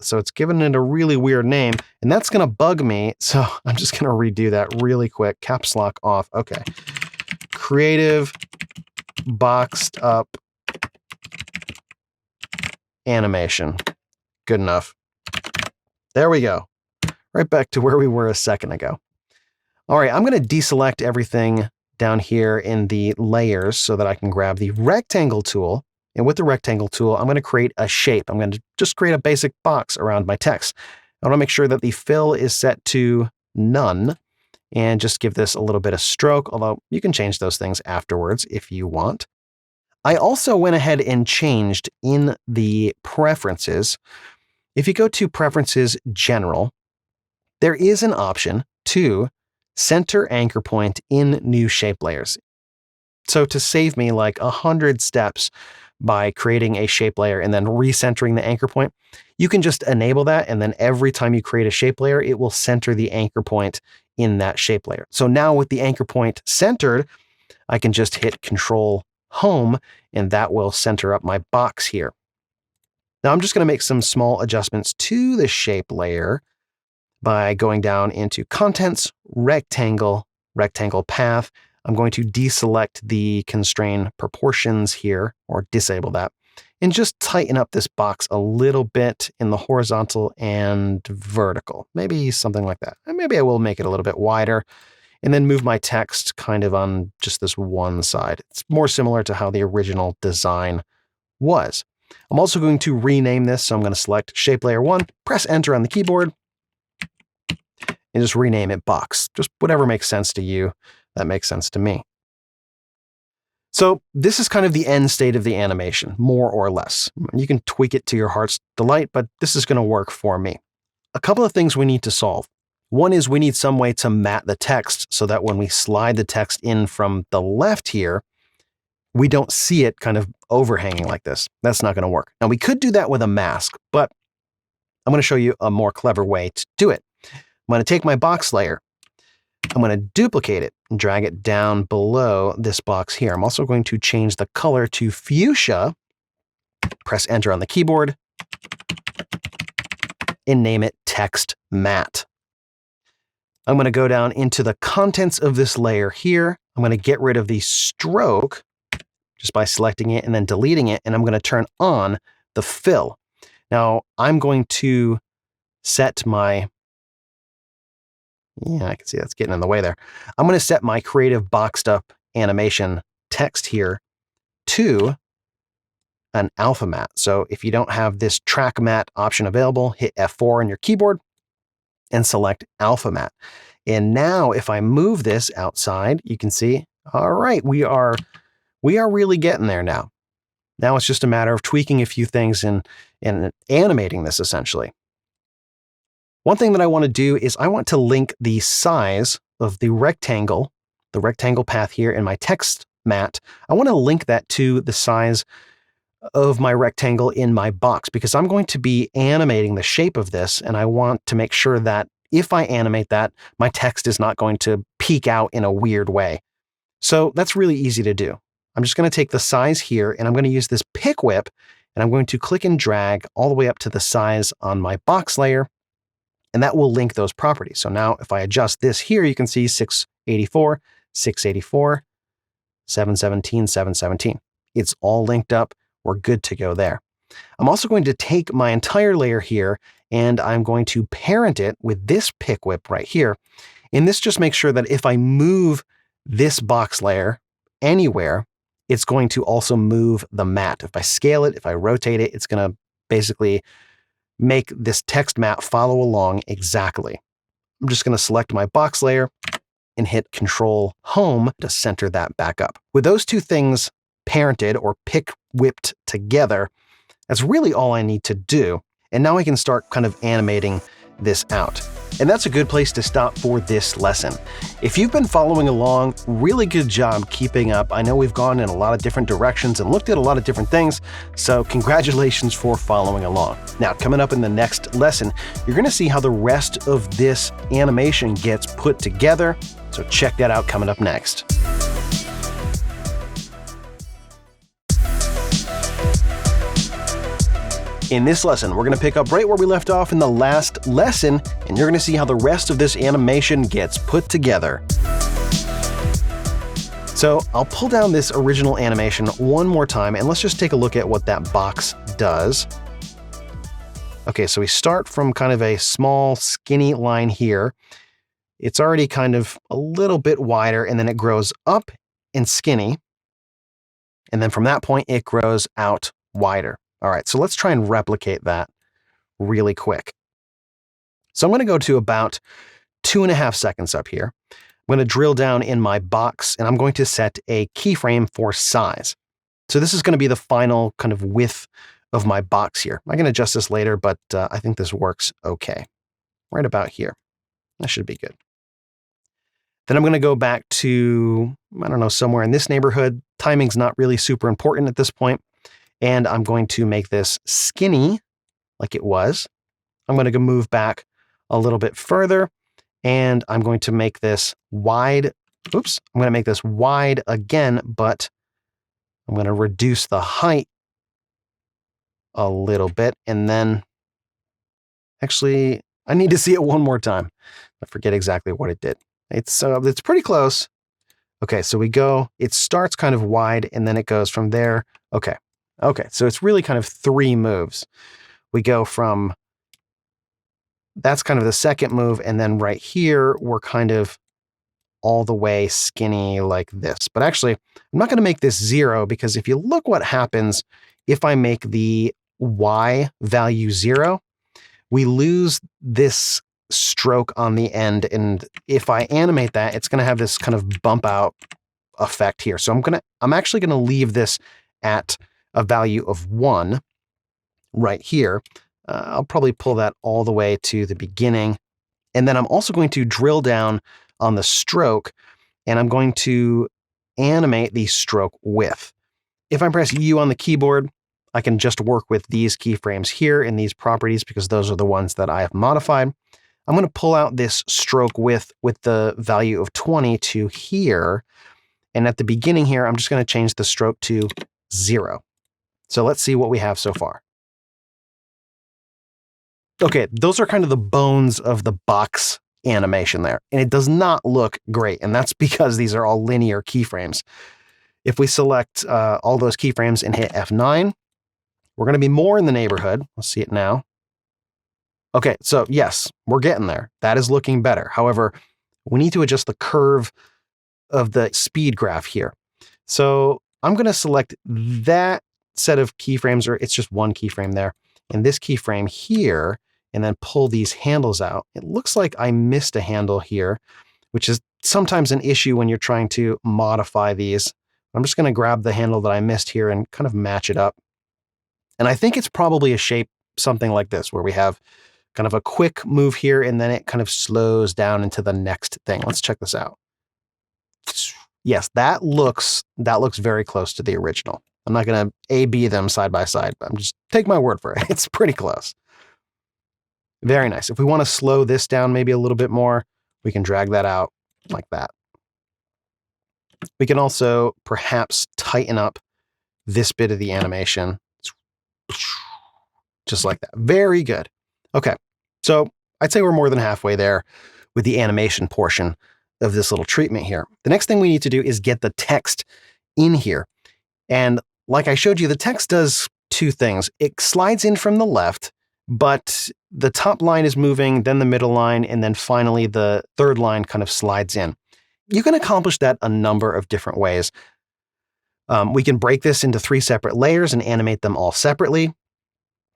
Speaker 1: So it's given it a really weird name, and that's going to bug me. So I'm just going to redo that really quick. Caps lock off. Okay. Creative boxed up animation. Good enough. There we go. Right back to where we were a second ago. All right, I'm going to deselect everything down here in the layers so that I can grab the rectangle tool. And with the rectangle tool, I'm going to create a shape. I'm going to just create a basic box around my text. I want to make sure that the fill is set to none. and just give this a little bit of stroke, although you can change those things afterwards if you want. I also went ahead and changed in the preferences. If you go to Preferences General, there is an option to center anchor point in new shape layers. So to save me like 100 steps by creating a shape layer and then recentering the anchor point, you can just enable that, and then every time you create a shape layer, it will center the anchor point in that shape layer. So now with the anchor point centered, I can just hit Control Home, and that will center up my box here. Now I'm just going to make some small adjustments to the shape layer by going down into Contents, Rectangle, Rectangle Path. I'm going to deselect the Constrain Proportions here, or disable that, and just tighten up this box a little bit in the horizontal and vertical. Maybe something like that. And maybe I will make it a little bit wider, and then move my text kind of on just this one side. It's more similar to how the original design was. I'm also going to rename this, so I'm going to select Shape Layer 1, press Enter on the keyboard, and just rename it Box. Just whatever makes sense to you, that makes sense to me. So this is kind of the end state of the animation, more or less. You can tweak it to your heart's delight, but this is going to work for me. A couple of things we need to solve. One is we need some way to mat the text so that when we slide the text in from the left here, we don't see it kind of overhanging like this. That's not going to work. Now we could do that with a mask, but I'm going to show you a more clever way to do it. I'm going to take my box layer. I'm going to duplicate it and drag it down below this box here. I'm also going to change the color to fuchsia, press Enter on the keyboard, and name it Text Matte. I'm going to go down into the contents of this layer here. I'm going to get rid of the stroke just by selecting it and then deleting it, and I'm going to turn on the fill. Now I'm going to set my, I can see that's getting in the way there. I'm going to set my creative boxed up animation text here to an alpha matte. So if you don't have this track matte option available, hit F4 on your keyboard and select alpha matte. And now if I move this outside, you can see, all right, we are really getting there now. Now it's just a matter of tweaking a few things and animating this essentially. One thing that I want to do is I want to link the size of the rectangle path here in my text matte. I want to link that to the size of my rectangle in my box, because I'm going to be animating the shape of this, and I want to make sure that if I animate that, my text is not going to peek out in a weird way. So that's really easy to do. I'm just going to take the size here, and I'm going to use this pick whip, and I'm going to click and drag all the way up to the size on my box layer, and that will link those properties. So now if I adjust this here, you can see 684, 684, 717, 717. It's all linked up. We're good to go there. I'm also going to take my entire layer here, and I'm going to parent it with this pick whip right here. And this just makes sure that if I move this box layer anywhere, it's going to also move the matte. If I scale it, if I rotate it, it's going to basically make this text matte follow along exactly. I'm just going to select my box layer and hit Control Home to center that back up. With those two things parented or pick whipped together, that's really all I need to do. And now I can start kind of animating this out. And that's a good place to stop for this lesson. If you've been following along, really good job keeping up. I know we've gone in a lot of different directions and looked at a lot of different things, so congratulations for following along. Now, coming up in the next lesson, you're going to see how the rest of this animation gets put together, so check that out coming up next. In this lesson, we're going to pick up right where we left off in the last lesson, and you're going to see how the rest of this animation gets put together. So I'll pull down this original animation one more time, and let's just take a look at what that box does. Okay, so we start from kind of a small, skinny line here. It's already kind of a little bit wider, and then it grows up and skinny. And then from that point, it grows out wider. All right, so let's try and replicate that really quick. So I'm going to go to about 2.5 seconds up here. I'm going to drill down in my box and I'm going to set a keyframe for size. So this is going to be the final kind of width of my box here. I can adjust this later, but I think this works okay. Right about here. That should be good. Then I'm going to go back to, I don't know, somewhere in this neighborhood. Timing's not really super important at this point. And I'm going to make this skinny like it was. I'm going to move back a little bit further and I'm going to make this wide. Oops, I'm going to make this wide again, but I'm going to reduce the height a little bit. And then actually, I need to see it one more time. I forget exactly what it did. It's pretty close. Okay, so we go, it starts kind of wide and then it goes from there. Okay, so it's really kind of 3 moves. We go from, that's kind of the second move, and then right here, we're kind of all the way skinny like this. But actually, I'm not going to make this 0 because if you look what happens if I make the Y value 0, we lose this stroke on the end. And if I animate that, it's going to have this kind of bump out effect here. So I'm actually going to leave this at a value of 1 right here. I'll probably pull that all the way to the beginning. And then I'm also going to drill down on the stroke and I'm going to animate the stroke width. If I press U on the keyboard, I can just work with these keyframes here in these properties because those are the ones that I have modified. I'm going to pull out this stroke width with the value of 20 to here. And at the beginning here, I'm just going to change the stroke to 0. So let's see what we have so far. Okay, those are kind of the bones of the box animation there. And it does not look great. And that's because these are all linear keyframes. If we select all those keyframes and hit F9, we're going to be more in the neighborhood. Let's see it now. Okay, so yes, we're getting there. That is looking better. However, we need to adjust the curve of the speed graph here. So I'm going to select that set of keyframes, or it's just one keyframe there, and this keyframe here, and then pull these handles out. It looks like I missed a handle here, which is sometimes an issue when you're trying to modify these. I'm just going to grab the handle that I missed here and kind of match it up. And I think it's probably a shape something like this, where we have kind of a quick move here, and then it kind of slows down into the next thing. Let's check this out. Yes, that looks very close to the original. I'm not going to A/B them side by side, but I'm just take my word for it. It's pretty close. Very nice. If we want to slow this down maybe a little bit more, we can drag that out like that. We can also perhaps tighten up this bit of the animation. Just like that. Very good. Okay, so I'd say we're more than halfway there with the animation portion of this little treatment here. The next thing we need to do is get the text in here. And like I showed you, the text does 2 things. It slides in from the left, but the top line is moving, then the middle line, and then finally the third line kind of slides in. You can accomplish that a number of different ways. We can break this into 3 separate layers and animate them all separately.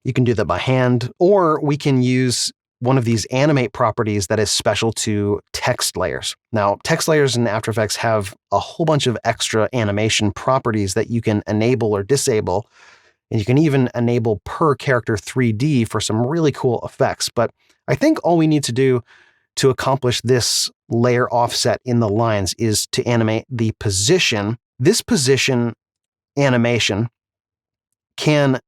Speaker 1: You can do that by hand, or we can use one of these animate properties that is special to text layers. Now, text layers in After Effects have a whole bunch of extra animation properties that you can enable or disable, and you can even enable per character 3D for some really cool effects. But I think all we need to do to accomplish this layer offset in the lines is to animate the position. This position animation can,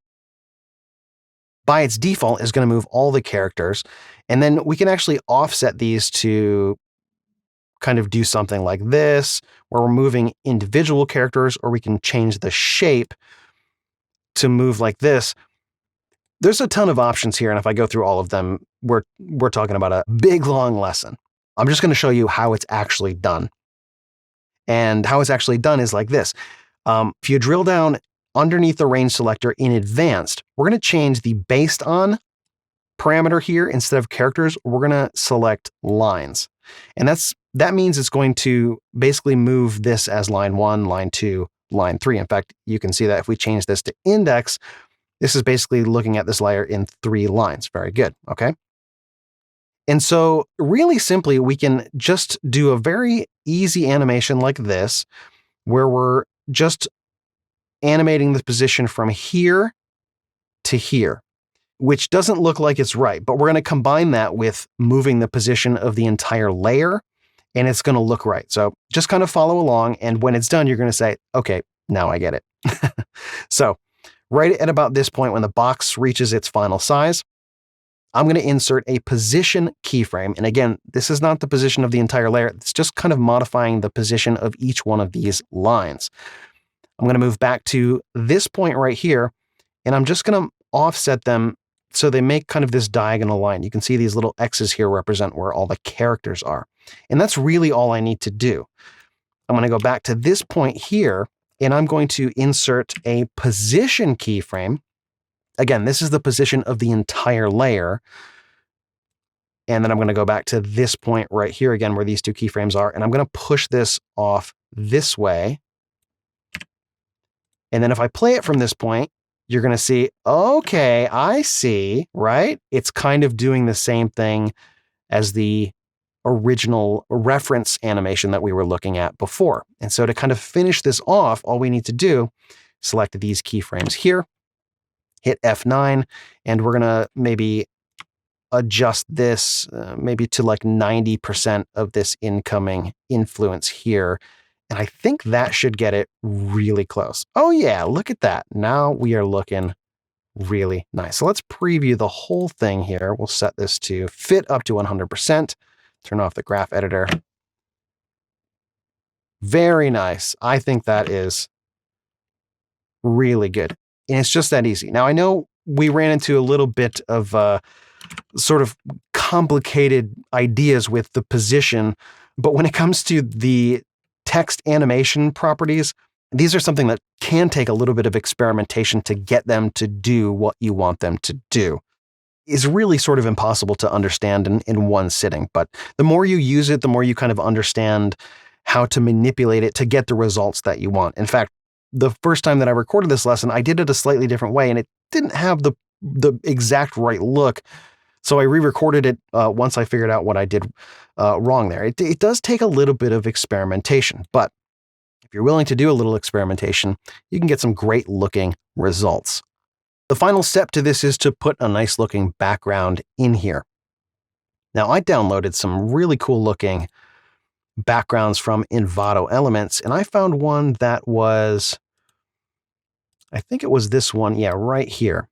Speaker 1: by its default, is going to move all the characters. And then we can actually offset these to kind of do something like this, where we're moving individual characters, or we can change the shape to move like this. There's a ton of options here, and if I go through all of them, we're talking about a big, long lesson. I'm just going to show you how it's actually done. And how it's actually done is like this. If you drill down underneath the range selector in advanced, we're going to change the based on parameter here. Instead of characters, we're going to select lines. And that means it's going to basically move this as line 1, line 2, line 3. In fact, you can see that if we change this to index, this is basically looking at this layer in 3 lines. Very good. Okay. And so really simply, we can just do a very easy animation like this, where we're just animating the position from here to here, which doesn't look like it's right, but we're going to combine that with moving the position of the entire layer, and it's going to look right. So just kind of follow along, and when it's done, you're going to say, okay, now I get it. So right at about this point, when the box reaches its final size, I'm going to insert a position keyframe. And again, this is not the position of the entire layer. It's just kind of modifying the position of each one of these lines. I'm going to move back to this point right here, and I'm just going to offset them so they make kind of this diagonal line. You can see these little X's here represent where all the characters are. And that's really all I need to do. I'm going to go back to this point here, and I'm going to insert a position keyframe. Again, this is the position of the entire layer. And then I'm going to go back to this point right here again, where these two keyframes are, and I'm going to push this off this way. And then if I play it from this point, you're going to see, okay, I see, right? It's kind of doing the same thing as the original reference animation that we were looking at before. And so to kind of finish this off, all we need to do, select these keyframes here, hit F9, and we're going to maybe adjust this maybe to like 90% of this incoming influence here. And I think that should get it really close. Oh yeah, look at that. Now we are looking really nice. So let's preview the whole thing here. We'll set this to fit up to 100%. Turn off the graph editor. Very nice. I think that is really good. And it's just that easy. Now I know we ran into a little bit of sort of complicated ideas with the position, but when it comes to the text animation properties, these are something that can take a little bit of experimentation to get them to do what you want them to do. It's really sort of impossible to understand in one sitting, but the more you use it, the more you kind of understand how to manipulate it to get the results that you want. In fact, the first time that I recorded this lesson, I did it a slightly different way, and it didn't have the exact right look. So I re-recorded it once I figured out what I did wrong there. It does take a little bit of experimentation, but if you're willing to do a little experimentation, you can get some great looking results. The final step to this is to put a nice looking background in here. Now I downloaded some really cool looking backgrounds from Envato Elements, and I found one that was, I think it was this one, yeah, right here.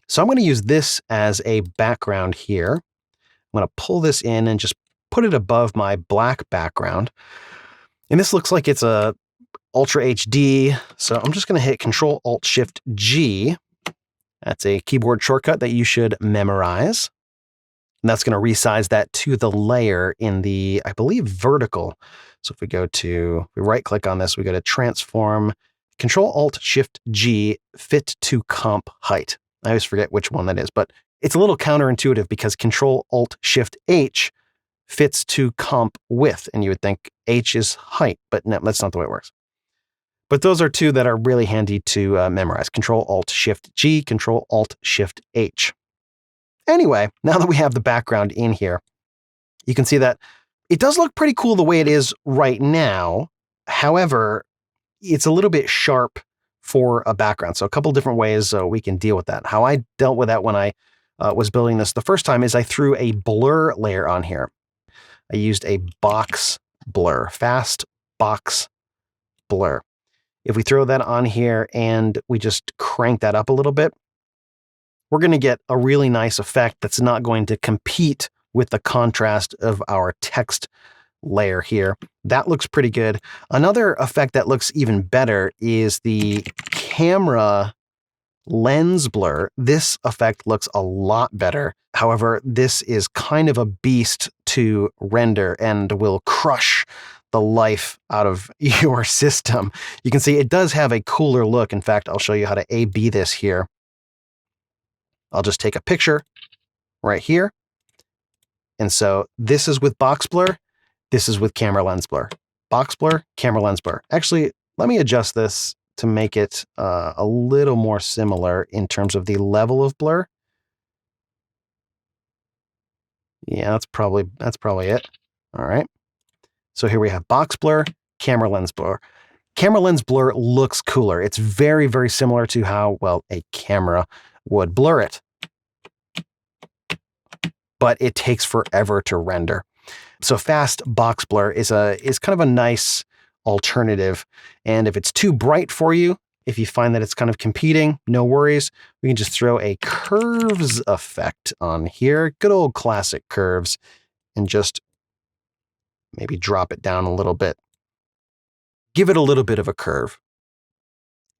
Speaker 1: So I'm going to use this as a background here. I'm going to pull this in and just put it above my black background. And this looks like it's a Ultra HD. So I'm just going to hit Control-Alt-Shift-G. That's a keyboard shortcut that you should memorize. And that's going to resize that to the layer in the, I believe, vertical. So if we go to, we right click on this, we go to Transform, Control-Alt-Shift-G, Fit to Comp Height. I always forget which one that is, but it's a little counterintuitive because Control-Alt-Shift-H fits to comp width, and you would think H is height, but no, that's not the way it works. But those are two that are really handy to memorize. Control-Alt-Shift-G, Control-Alt-Shift-H. Anyway, now that we have the background in here, you can see that it does look pretty cool the way it is right now. However, it's a little bit sharp for a background. So a couple different ways we can deal with that. How I dealt with that when I was building this the first time is I threw a blur layer on here. I used a box blur, fast box blur. If we throw that on here and we just crank that up a little bit, we're going to get a really nice effect that's not going to compete with the contrast of our text layer here. That looks pretty good. Another effect that looks even better is the camera lens blur. This effect looks a lot better. However, this is kind of a beast to render and will crush the life out of your system. You can see it does have a cooler look. In fact, I'll show you how to A/B this here. I'll just take a picture right here. And so this is with box blur. This is with camera lens blur. Box blur, camera lens blur. Actually, let me adjust this to make it a little more similar in terms of the level of blur. Yeah, that's probably it. All right. So here we have box blur, camera lens blur. Camera lens blur looks cooler. It's very, very similar to how, well, a camera would blur it. But it takes forever to render. So fast box blur is kind of a nice alternative. And if it's too bright for you, if you find that it's kind of competing, no worries. We can just throw a curves effect on here. Good old classic curves. And just maybe drop it down a little bit. Give it a little bit of a curve.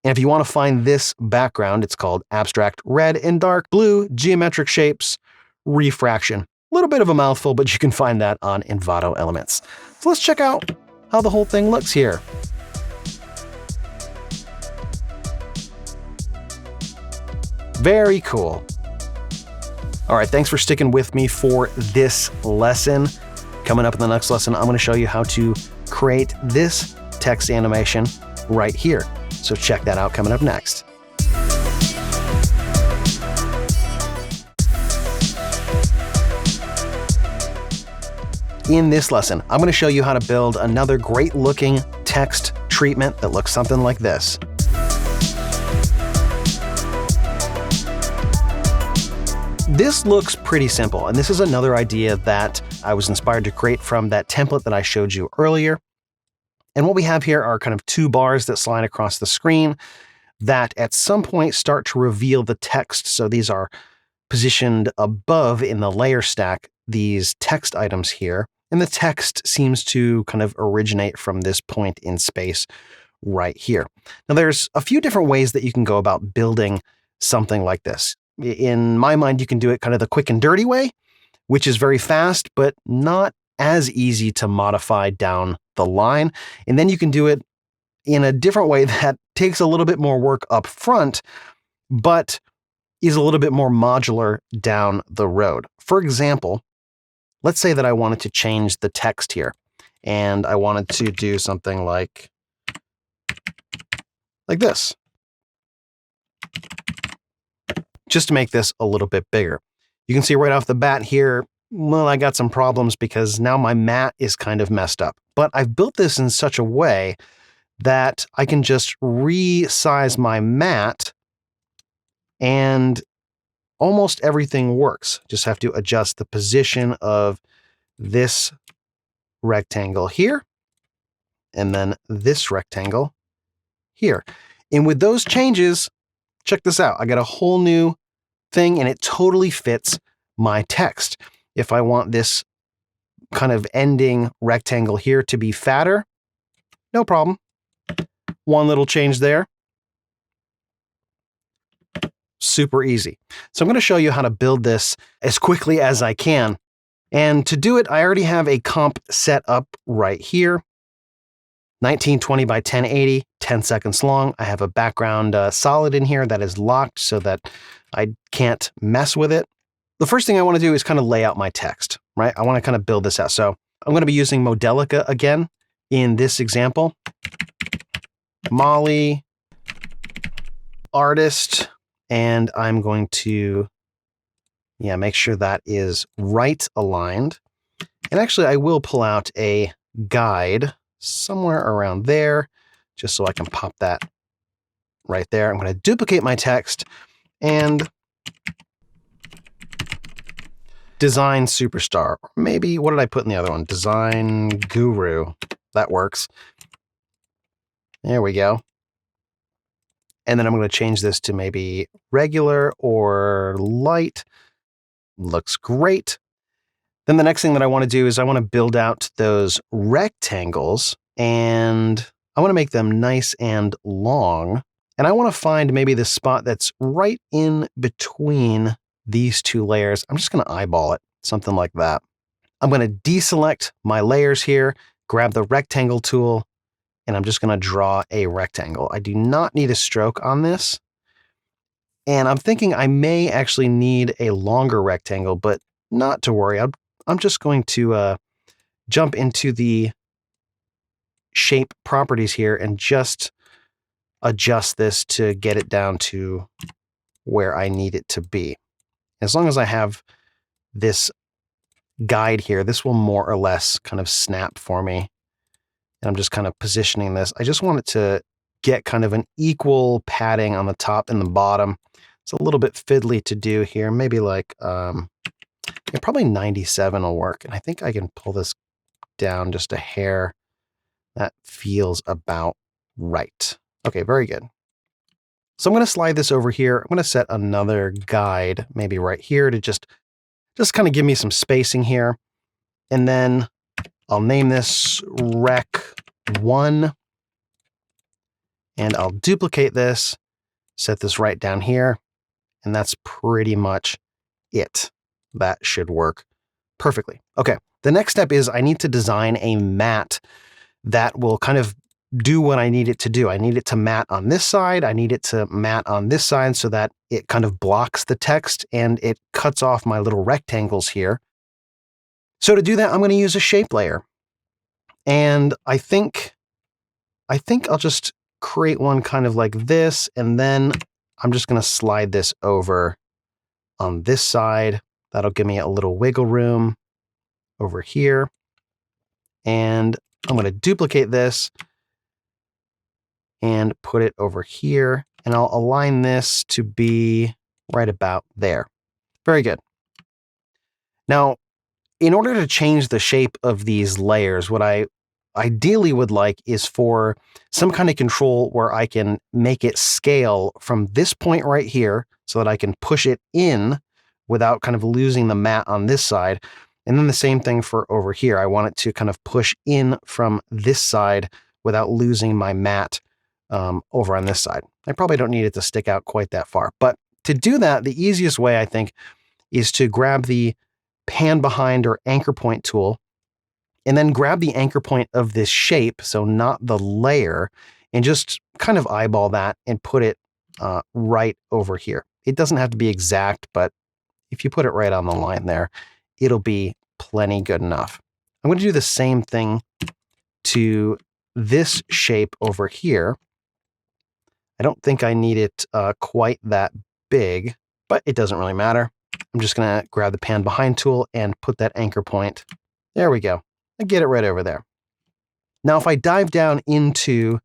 Speaker 1: And if you want to find this background, it's called abstract red and dark blue geometric shapes refraction. A little bit of a mouthful, but you can find that on Envato Elements. So let's check out how the whole thing looks here. Very cool. All right, thanks for sticking with me for this lesson. Coming up in the next lesson, I'm going to show you how to create this text animation right here. So check that out coming up next. In this lesson, I'm going to show you how to build another great looking text treatment that looks something like this. This looks pretty simple, and this is another idea that I was inspired to create from that template that I showed you earlier. And what we have here are kind of two bars that slide across the screen that at some point start to reveal the text. So these are positioned above in the layer stack, these text items here. And the text seems to kind of originate from this point in space right here. Now, there's a few different ways that you can go about building something like this. In my mind, you can do it kind of the quick and dirty way, which is very fast, but not as easy to modify down the line. And then you can do it in a different way that takes a little bit more work up front, but is a little bit more modular down the road. For example, let's say that I wanted to change the text here, and I wanted to do something like this, just to make this a little bit bigger. You can see right off the bat here, well, I got some problems because now my mat is kind of messed up. But I've built this in such a way that I can just resize my mat and almost everything works. Just have to adjust the position of this rectangle here and then this rectangle here. And with those changes, check this out. I got a whole new thing and it totally fits my text. If I want this kind of ending rectangle here to be fatter, no problem. One little change there. Super easy. So I'm going to show you how to build this as quickly as I can. And to do it, I already have a comp set up right here. 1920 by 1080, 10 seconds long. I have a background solid in here that is locked so that I can't mess with it. The first thing I want to do is kind of lay out my text, right? I want to kind of build this out. So I'm going to be using Modelica again in this example. Molly, artist, and I'm going to, make sure that is right aligned. And actually, I will pull out a guide somewhere around there, just so I can pop that right there. I'm going to duplicate my text and Design Superstar. Or maybe, what did I put in the other one? Design Guru. That works. There we go. And then I'm going to change this to maybe regular or light. Looks great. Then the next thing that I want to do is I want to build out those rectangles and I want to make them nice and long. And I want to find maybe the spot that's right in between these two layers. I'm just going to eyeball it, something like that. I'm going to deselect my layers here, grab the rectangle tool, and I'm just going to draw a rectangle. I do not need a stroke on this. And I'm thinking I may actually need a longer rectangle, but not to worry. I'm just going to jump into the shape properties here and just adjust this to get it down to where I need it to be. As long as I have this guide here, this will more or less kind of snap for me. And I'm just kind of positioning this. I just want it to get kind of an equal padding on the top and the bottom. It's a little bit fiddly to do here. Maybe like, yeah, probably 97 will work. And I think I can pull this down just a hair. That feels about right. Okay, very good. So I'm going to slide this over here. I'm going to set another guide, maybe right here, to just kind of give me some spacing here. And then I'll name this Rec 1. And I'll duplicate this, set this right down here. And that's pretty much it. That should work perfectly. Okay, the next step is I need to design a mat that will kind of do what I need it to do. I need it to mat on this side. I need it to mat on this side so that it kind of blocks the text and it cuts off my little rectangles here. So to do that, I'm going to use a shape layer. And I think I'll just create one kind of like this, and then I'm just going to slide this over on this side. That'll give me a little wiggle room over here. And I'm going to duplicate this and put it over here. And I'll align this to be right about there. Very good. Now, in order to change the shape of these layers, what I ideally would like is for some kind of control where I can make it scale from this point right here so that I can push it in without kind of losing the mat on this side. And then the same thing for over here. I want it to kind of push in from this side without losing my mat over on this side. I probably don't need it to stick out quite that far. But to do that, the easiest way, I think, is to grab the pan behind or anchor point tool and then grab the anchor point of this shape, so not the layer, and just kind of eyeball that and put it right over here. It doesn't have to be exact, but if you put it right on the line there, it'll be plenty good enough. I'm going to do the same thing to this shape over here. I don't think I need it quite that big, but it doesn't really matter. I'm just going to grab the pan behind tool and put that anchor point. There we go. I get it right over there. Now, if I dive down into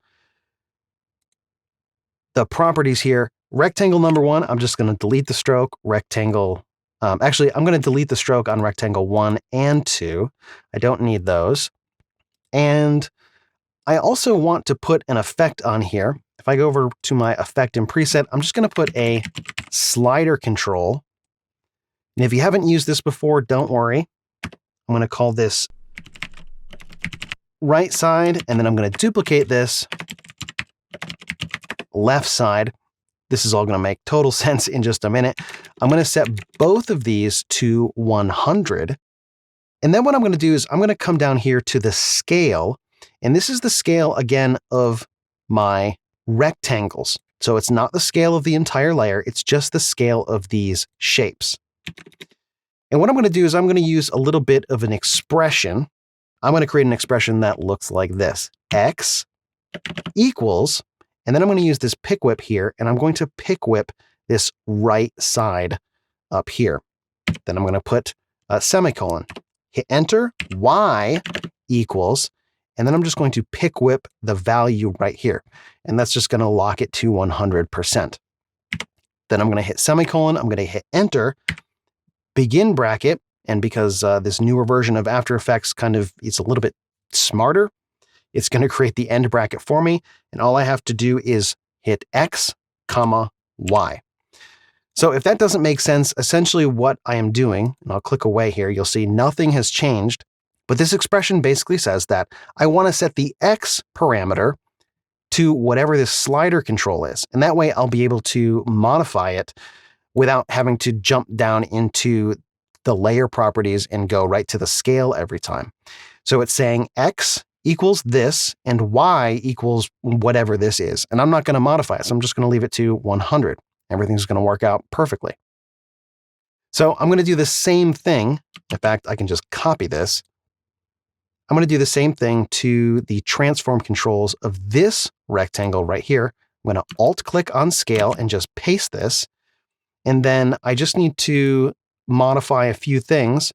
Speaker 1: the properties here, rectangle number 1, I'm just going to delete the stroke. Rectangle, actually, I'm going to delete the stroke on rectangle 1 and 2. I don't need those. And I also want to put an effect on here. If I go over to my effect and preset, I'm just going to put a slider control. And if you haven't used this before, don't worry. I'm going to call this right side, and then I'm going to duplicate this left side. This is all going to make total sense in just a minute. I'm going to set both of these to 100. And then what I'm going to do is I'm going to come down here to the scale. And this is the scale, again, of my rectangles. So it's not the scale of the entire layer. It's just the scale of these shapes. And what I'm going to do is I'm going to use a little bit of an expression. I'm going to create an expression that looks like this. X equals, and then I'm going to use this pick whip here, and I'm going to pick whip this right side up here. Then I'm going to put a semicolon. Hit enter, Y equals, and then I'm just going to pick whip the value right here. And that's just going to lock it to 100%. Then I'm going to hit semicolon, I'm going to hit enter, begin bracket, and because this newer version of After Effects it's a little bit smarter, it's going to create the end bracket for me, and all I have to do is hit X, comma, Y. So if that doesn't make sense, essentially what I am doing, and I'll click away here, you'll see nothing has changed, but this expression basically says that I want to set the X parameter to whatever this slider control is, and that way I'll be able to modify it without having to jump down into the layer properties and go right to the scale every time. So it's saying X equals this and Y equals whatever this is. And I'm not going to modify it. So I'm just going to leave it to 100. Everything's going to work out perfectly. So I'm going to do the same thing. In fact, I can just copy this. I'm going to do the same thing to the transform controls of this rectangle right here. I'm going to alt click on scale and just paste this. And then I just need to modify a few things.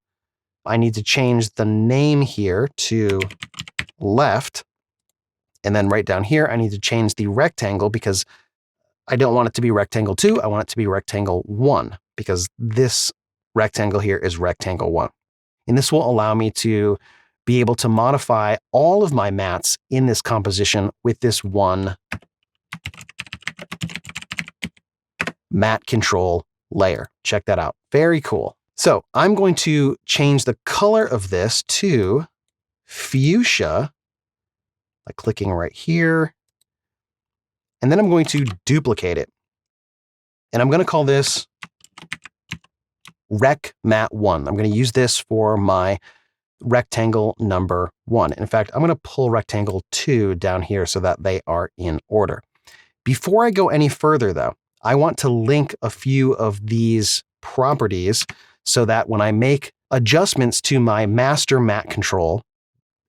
Speaker 1: I need to change the name here to left. And then right down here, I need to change the rectangle because I don't want it to be rectangle 2. I want it to be rectangle 1 because this rectangle here is rectangle 1. And this will allow me to be able to modify all of my mats in this composition with this one mat control layer. Check that out. Very cool. So I'm going to change the color of this to fuchsia by clicking right here. And then I'm going to duplicate it. And I'm going to call this Rec Mat 1. I'm going to use this for my rectangle number 1. In fact, I'm going to pull rectangle 2 down here so that they are in order. Before I go any further, though, I want to link a few of these properties so that when I make adjustments to my master mat control,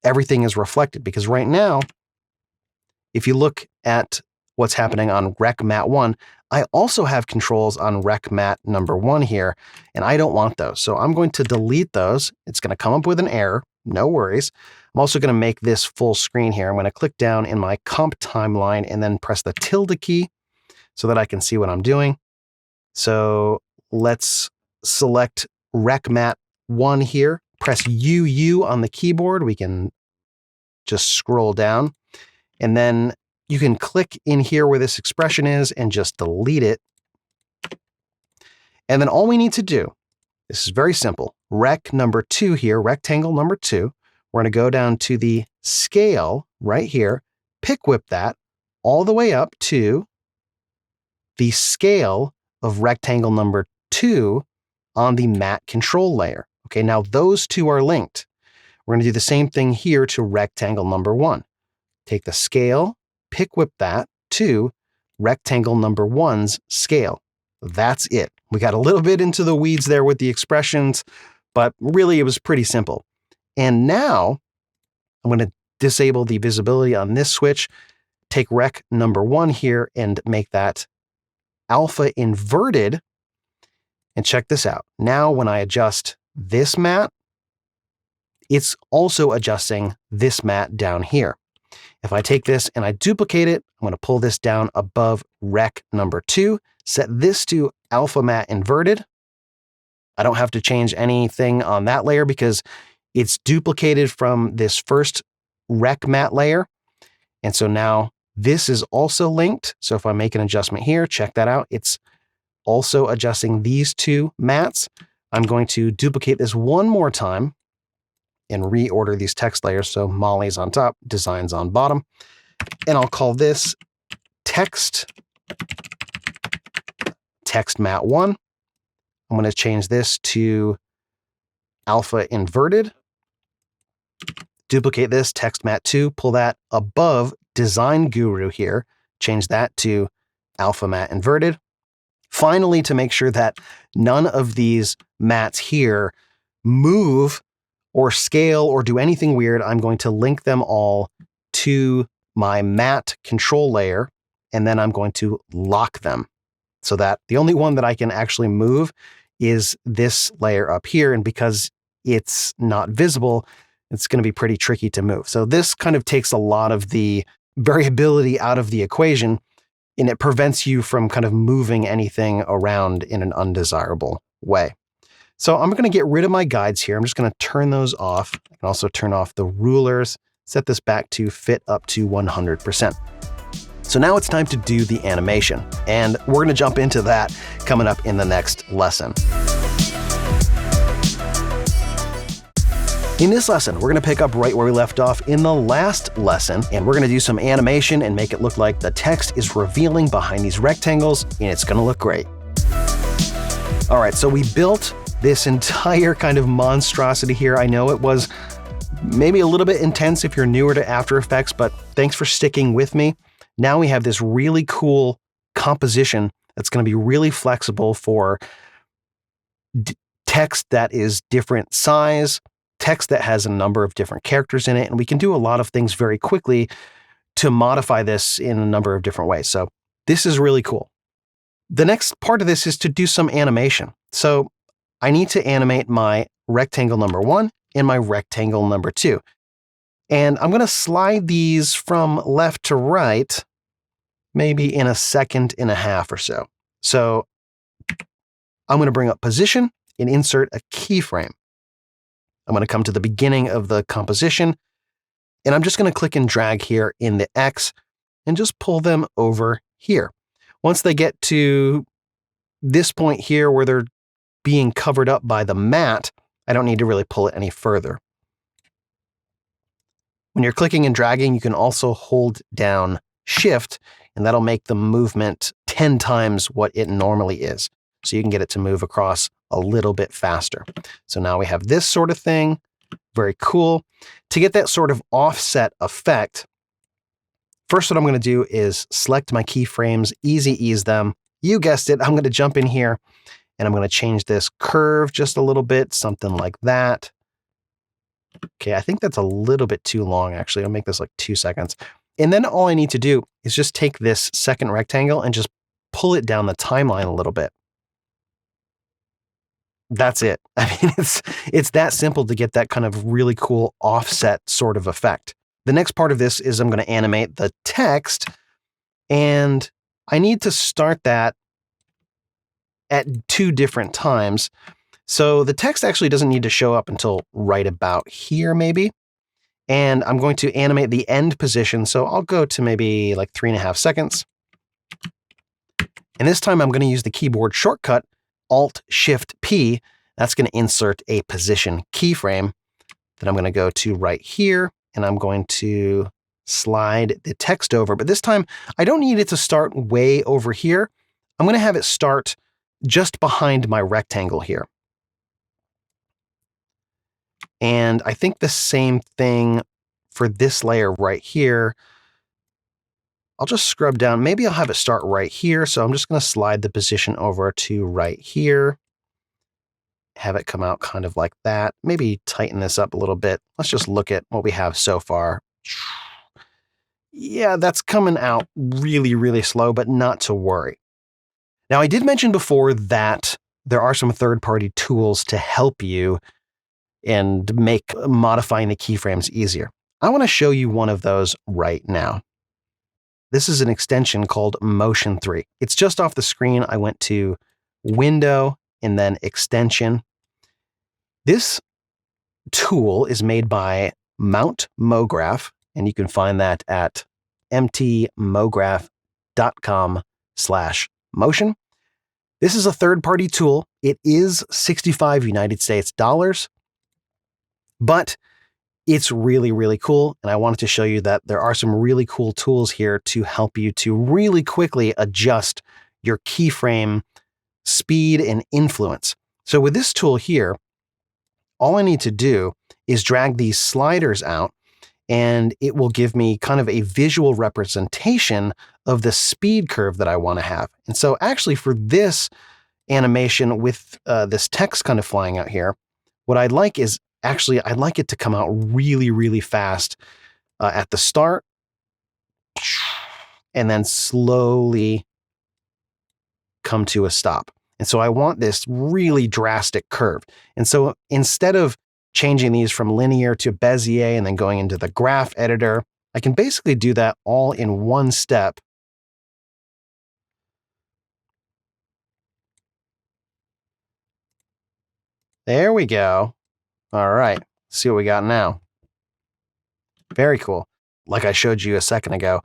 Speaker 1: everything is reflected. Because right now, if you look at what's happening on Rec Mat 1, I also have controls on Rec Mat number 1 here, and I don't want those. So I'm going to delete those. It's going to come up with an error. No worries. I'm also going to make this full screen here. I'm going to click down in my comp timeline and then press the tilde key so that I can see what I'm doing. So let's select Rec Mat 1 here. Press UU on the keyboard. We can just scroll down. And then you can click in here where this expression is and just delete it. And then all we need to do, this is very simple, rec number 2 here, rectangle number 2, we're going to go down to the scale right here, pick whip that all the way up to the scale of rectangle number 2 on the mat control layer. Okay, now those two are linked. We're going to do the same thing here to rectangle number 1. Take the scale, pick whip that to rectangle number 1's scale. That's it. We got a little bit into the weeds there with the expressions, but really it was pretty simple. And now I'm going to disable the visibility on this switch, take rec number 1 here and make that alpha inverted. And check this out. Now when I adjust this mat, it's also adjusting this mat down here. If I take this and I duplicate it, I'm going to pull this down above rec number 2, set this to alpha mat inverted. I don't have to change anything on that layer because it's duplicated from this first rec mat layer. And so now this is also linked. So if I make an adjustment here, check that out. It's also adjusting these two mats. I'm going to duplicate this one more time and reorder these text layers. So Molly's on top, Design's on bottom. And I'll call this text mat 1. I'm going to change this to alpha inverted. Duplicate this, text mat 2, pull that above Design Guru here, change that to alpha mat inverted. Finally, to make sure that none of these mats here move or scale or do anything weird, I'm going to link them all to my mat control layer, and then I'm going to lock them so that the only one that I can actually move is this layer up here. And because it's not visible, it's going to be pretty tricky to move. So this kind of takes a lot of the variability out of the equation, and it prevents you from kind of moving anything around in an undesirable way. So I'm going to get rid of my guides here. I'm just going to turn those off. I can also turn off the rulers, set this back to fit up to 100%. So now it's time to do the animation, and we're going to jump into that coming up in the next lesson. In this lesson, we're going to pick up right where we left off in the last lesson, and we're going to do some animation and make it look like the text is revealing behind these rectangles, and it's going to look great. All right, so we built this entire kind of monstrosity here. I know it was maybe a little bit intense if you're newer to After Effects, but thanks for sticking with me. Now we have this really cool composition that's going to be really flexible for text that is different size, text that has a number of different characters in it, and we can do a lot of things very quickly to modify this in a number of different ways. So this is really cool. The next part of this is to do some animation. So I need to animate my rectangle number 1 and my rectangle number 2. And I'm going to slide these from left to right, maybe in 1.5 seconds or so. So I'm going to bring up position and insert a keyframe. I'm going to come to the beginning of the composition, and I'm just going to click and drag here in the X and just pull them over here. Once they get to this point here where they're being covered up by the mat, I don't need to really pull it any further. When you're clicking and dragging, you can also hold down Shift, and that'll make the movement 10 times what it normally is. So you can get it to move across a little bit faster. So now we have this sort of thing. Very cool. To get that sort of offset effect, first what I'm going to do is select my keyframes, easy ease them. You guessed it, I'm going to jump in here and I'm going to change this curve just a little bit, something like that. Okay, I think that's a little bit too long, actually. I'll make this like 2 seconds. And then all I need to do is just take this second rectangle and just pull it down the timeline a little bit. That's it. I mean, it's that simple to get that kind of really cool offset sort of effect. The next part of this is I'm going to animate the text, and I need to start that at 2 different times. So the text actually doesn't need to show up until right about here, maybe. And I'm going to animate the end position. So I'll go to maybe like 3.5 seconds. And this time I'm going to use the keyboard shortcut, Alt-Shift-P. That's going to insert a position keyframe. Then I'm going to go to right here, and I'm going to slide the text over. But this time, I don't need it to start way over here. I'm going to have it start just behind my rectangle here. And I think the same thing for this layer right here. I'll just scrub down. Maybe I'll have it start right here. So I'm just going to slide the position over to right here. Have it come out kind of like that. Maybe tighten this up a little bit. Let's just look at what we have so far. Yeah, that's coming out really, really slow, but not to worry. Now, I did mention before that there are some third-party tools to help you and make modifying the keyframes easier. I want to show you one of those right now. This is an extension called Motion 3. It's just off the screen. I went to Window and then Extension. This tool is made by Mount MoGraph, and you can find that at mtmograph.com/motion. This is a third-party tool. It is 65 United States dollars, but it's really, really cool. And I wanted to show you that there are some really cool tools here to help you to really quickly adjust your keyframe speed and influence. So with this tool here, all I need to do is drag these sliders out, and it will give me kind of a visual representation of the speed curve that I want to have. And so actually for this animation with this text kind of flying out here, what I'd like is actually, I'd like it to come out really, really fast at the start, and then slowly come to a stop. And so I want this really drastic curve. And so instead of changing these from linear to Bezier and then going into the graph editor, I can basically do that all in one step. There we go. All right, let's see what we got now. Very cool. Like I showed you a second ago,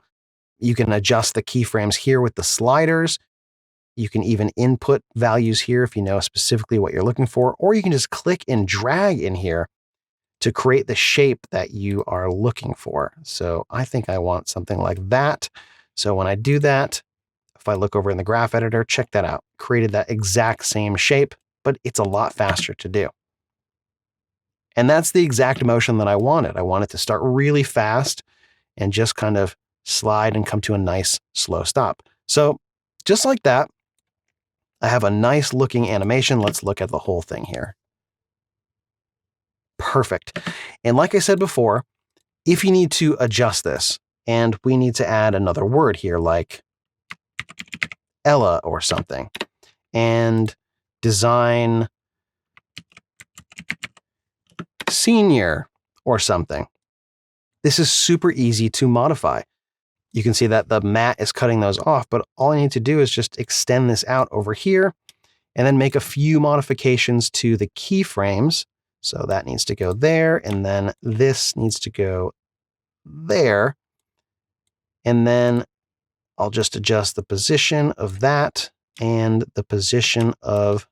Speaker 1: you can adjust the keyframes here with the sliders. You can even input values here if you know specifically what you're looking for, or you can just click and drag in here to create the shape that you are looking for. So I think I want something like that. So when I do that, if I look over in the graph editor, check that out. Created that exact same shape, but it's a lot faster to do. And that's the exact motion that I wanted. I want it to start really fast and just kind of slide and come to a nice slow stop. So just like that, I have a nice looking animation. Let's look at the whole thing here. Perfect. And like I said before, if you need to adjust this, and we need to add another word here like Ella or something, and design senior or something. This is super easy to modify. You can see that the mat is cutting those off, but all I need to do is just extend this out over here and then make a few modifications to the keyframes. So that needs to go there, and then this needs to go there. And then I'll just adjust the position of that and the position of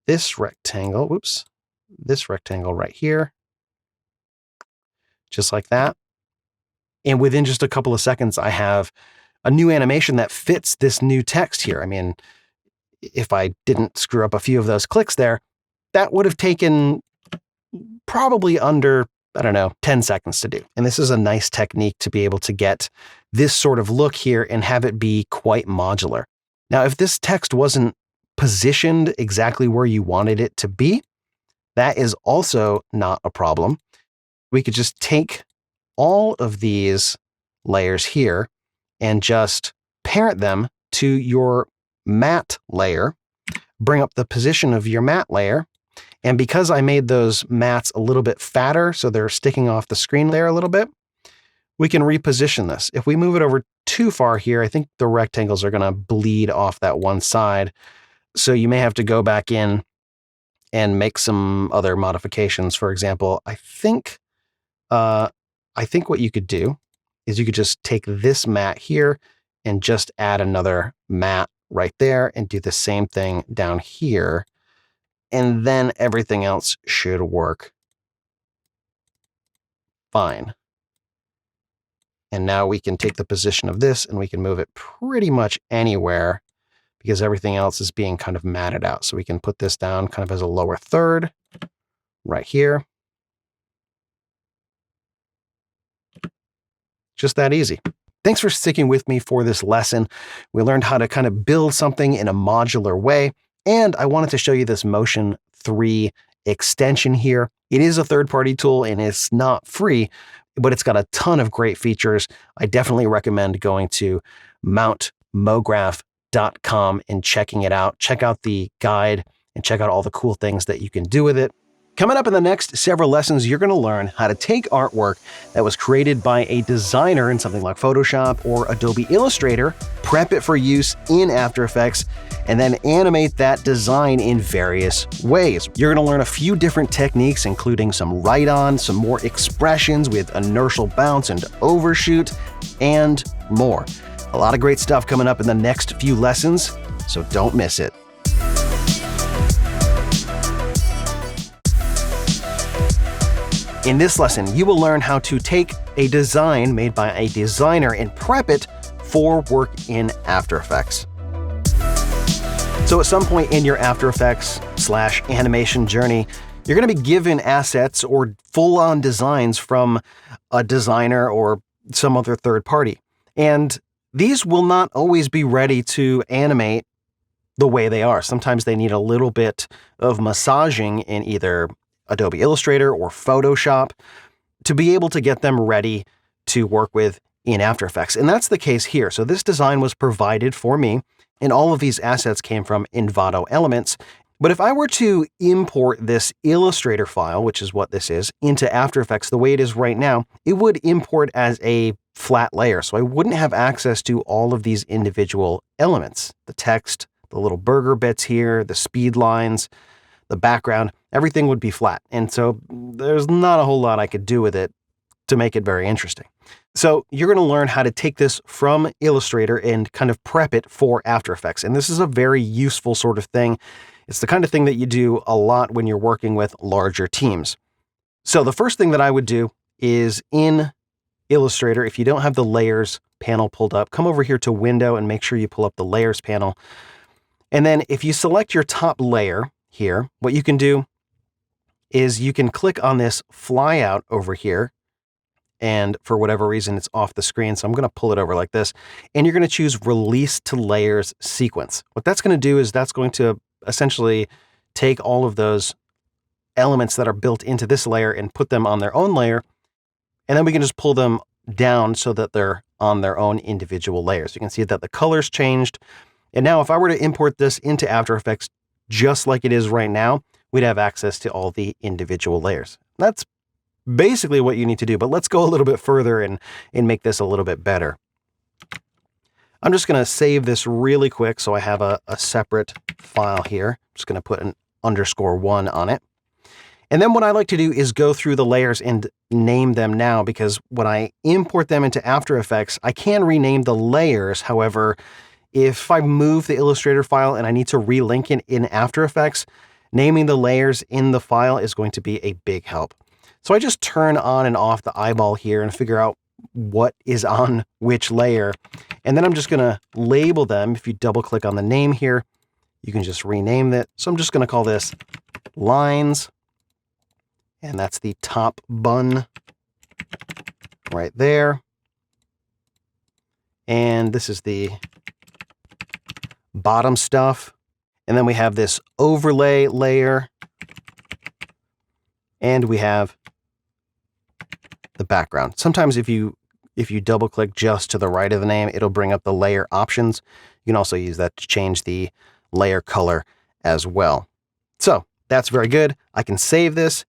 Speaker 1: this rectangle. Whoops, this rectangle right here. Just like that. And within just a couple of seconds, I have a new animation that fits this new text here. I mean, if I didn't screw up a few of those clicks there, that would have taken probably under, I don't know, 10 seconds to do. And this is a nice technique to be able to get this sort of look here and have it be quite modular. Now, if this text wasn't positioned exactly where you wanted it to be, that is also not a problem. We could just take all of these layers here and just parent them to your matte layer, bring up the position of your matte layer. And because I made those mats a little bit fatter, so they're sticking off the screen there a little bit, we can reposition this. If we move it over too far here, I think the rectangles are going to bleed off that one side. So you may have to go back in and make some other modifications. For example, I think what you could do is you could just take this mat here and just add another mat right there and do the same thing down here. And then everything else should work fine. And now we can take the position of this and we can move it pretty much anywhere because everything else is being kind of matted out. So we can put this down kind of as a lower third right here. Just that easy. Thanks for sticking with me for this lesson. We learned how to kind of build something in a modular way, and I wanted to show you this Motion 3 extension here. It is a third-party tool and it's not free, but it's got a ton of great features. I definitely recommend going to mountmograph.com and checking it out. Check out the guide and check out all the cool things that you can do with it. Coming up in the next several lessons, you're going to learn how to take artwork that was created by a designer in something like Photoshop or Adobe Illustrator, prep it for use in After Effects, and then animate that design in various ways. You're going to learn a few different techniques, including some write-on, some more expressions with inertial bounce and overshoot, and more. A lot of great stuff coming up in the next few lessons, so don't miss it. In this lesson, you will learn how to take a design made by a designer and prep it for work in After Effects. So at some point in your After Effects / animation journey, you're going to be given assets or full-on designs from a designer or some other third party. And these will not always be ready to animate the way they are. Sometimes they need a little bit of massaging in either Adobe Illustrator or Photoshop to be able to get them ready to work with in After Effects. And that's the case here. So this design was provided for me, and all of these assets came from Envato Elements. But if I were to import this Illustrator file, which is what this is, into After Effects the way it is right now, it would import as a flat layer. So I wouldn't have access to all of these individual elements, the text, the little burger bits here, the speed lines, the background, everything would be flat. And so there's not a whole lot I could do with it to make it very interesting. So you're going to learn how to take this from Illustrator and kind of prep it for After Effects. And this is a very useful sort of thing. It's the kind of thing that you do a lot when you're working with larger teams. So the first thing that I would do is in Illustrator, if you don't have the Layers panel pulled up, come over here to Window and make sure you pull up the Layers panel. And then if you select your top layer here, what you can do is you can click on this flyout over here, and for whatever reason it's off the screen, so I'm going to pull it over like this, and you're going to choose Release to Layers Sequence. What that's going to do is that's going to essentially take all of those elements that are built into this layer and put them on their own layer, and then we can just pull them down so that they're on their own individual layers. You can see that the colors changed, and now if I were to import this into After Effects just like it is right now, we'd have access to all the individual layers. That's basically what you need to do, but let's go a little bit further and make this a little bit better. I'm just going to save this really quick so I have a separate file here. I'm just going to put an _1 on it. And then what I like to do is go through the layers and name them now, because when I import them into After Effects, I can rename the layers. However, if I move the Illustrator file and I need to relink it in After Effects, naming the layers in the file is going to be a big help. So I just turn on and off the eyeball here and figure out what is on which layer. And then I'm just going to label them. If you double click on the name here, you can just rename it. So I'm just going to call this lines. And that's the top bun right there. And this is the bottom stuff. And then we have this overlay layer. And we have the background. Sometimes if you double click just to the right of the name, it'll bring up the layer options. You can also use that to change the layer color as well. So that's very good. I can save this.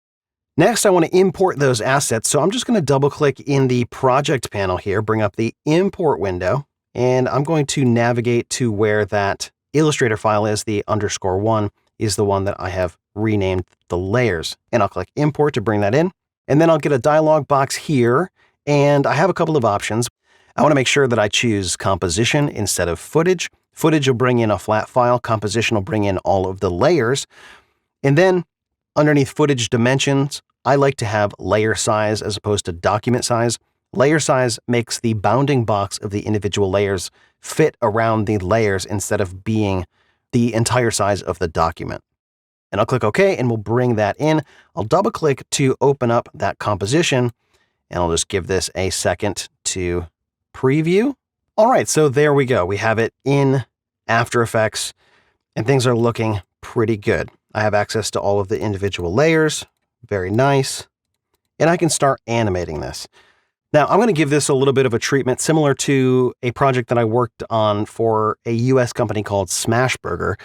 Speaker 1: Next, I want to import those assets. So I'm just going to double click in the project panel here, bring up the import window, and I'm going to navigate to where that Illustrator file is. The _1 is the one that I have renamed the layers. And I'll click import to bring that in. And then I'll get a dialog box here. And I have a couple of options. I want to make sure that I choose composition instead of footage. Footage will bring in a flat file. Composition will bring in all of the layers. And then underneath footage dimensions, I like to have layer size as opposed to document size. Layer size makes the bounding box of the individual layers fit around the layers instead of being the entire size of the document. And I'll click OK, and we'll bring that in. I'll double click to open up that composition, and I'll just give this a second to preview. All right, so there we go. We have it in After Effects, and things are looking pretty good. I have access to all of the individual layers. Very nice. And I can start animating this. Now, I'm going to give this a little bit of a treatment similar to a project that I worked on for a US company called Smashburger.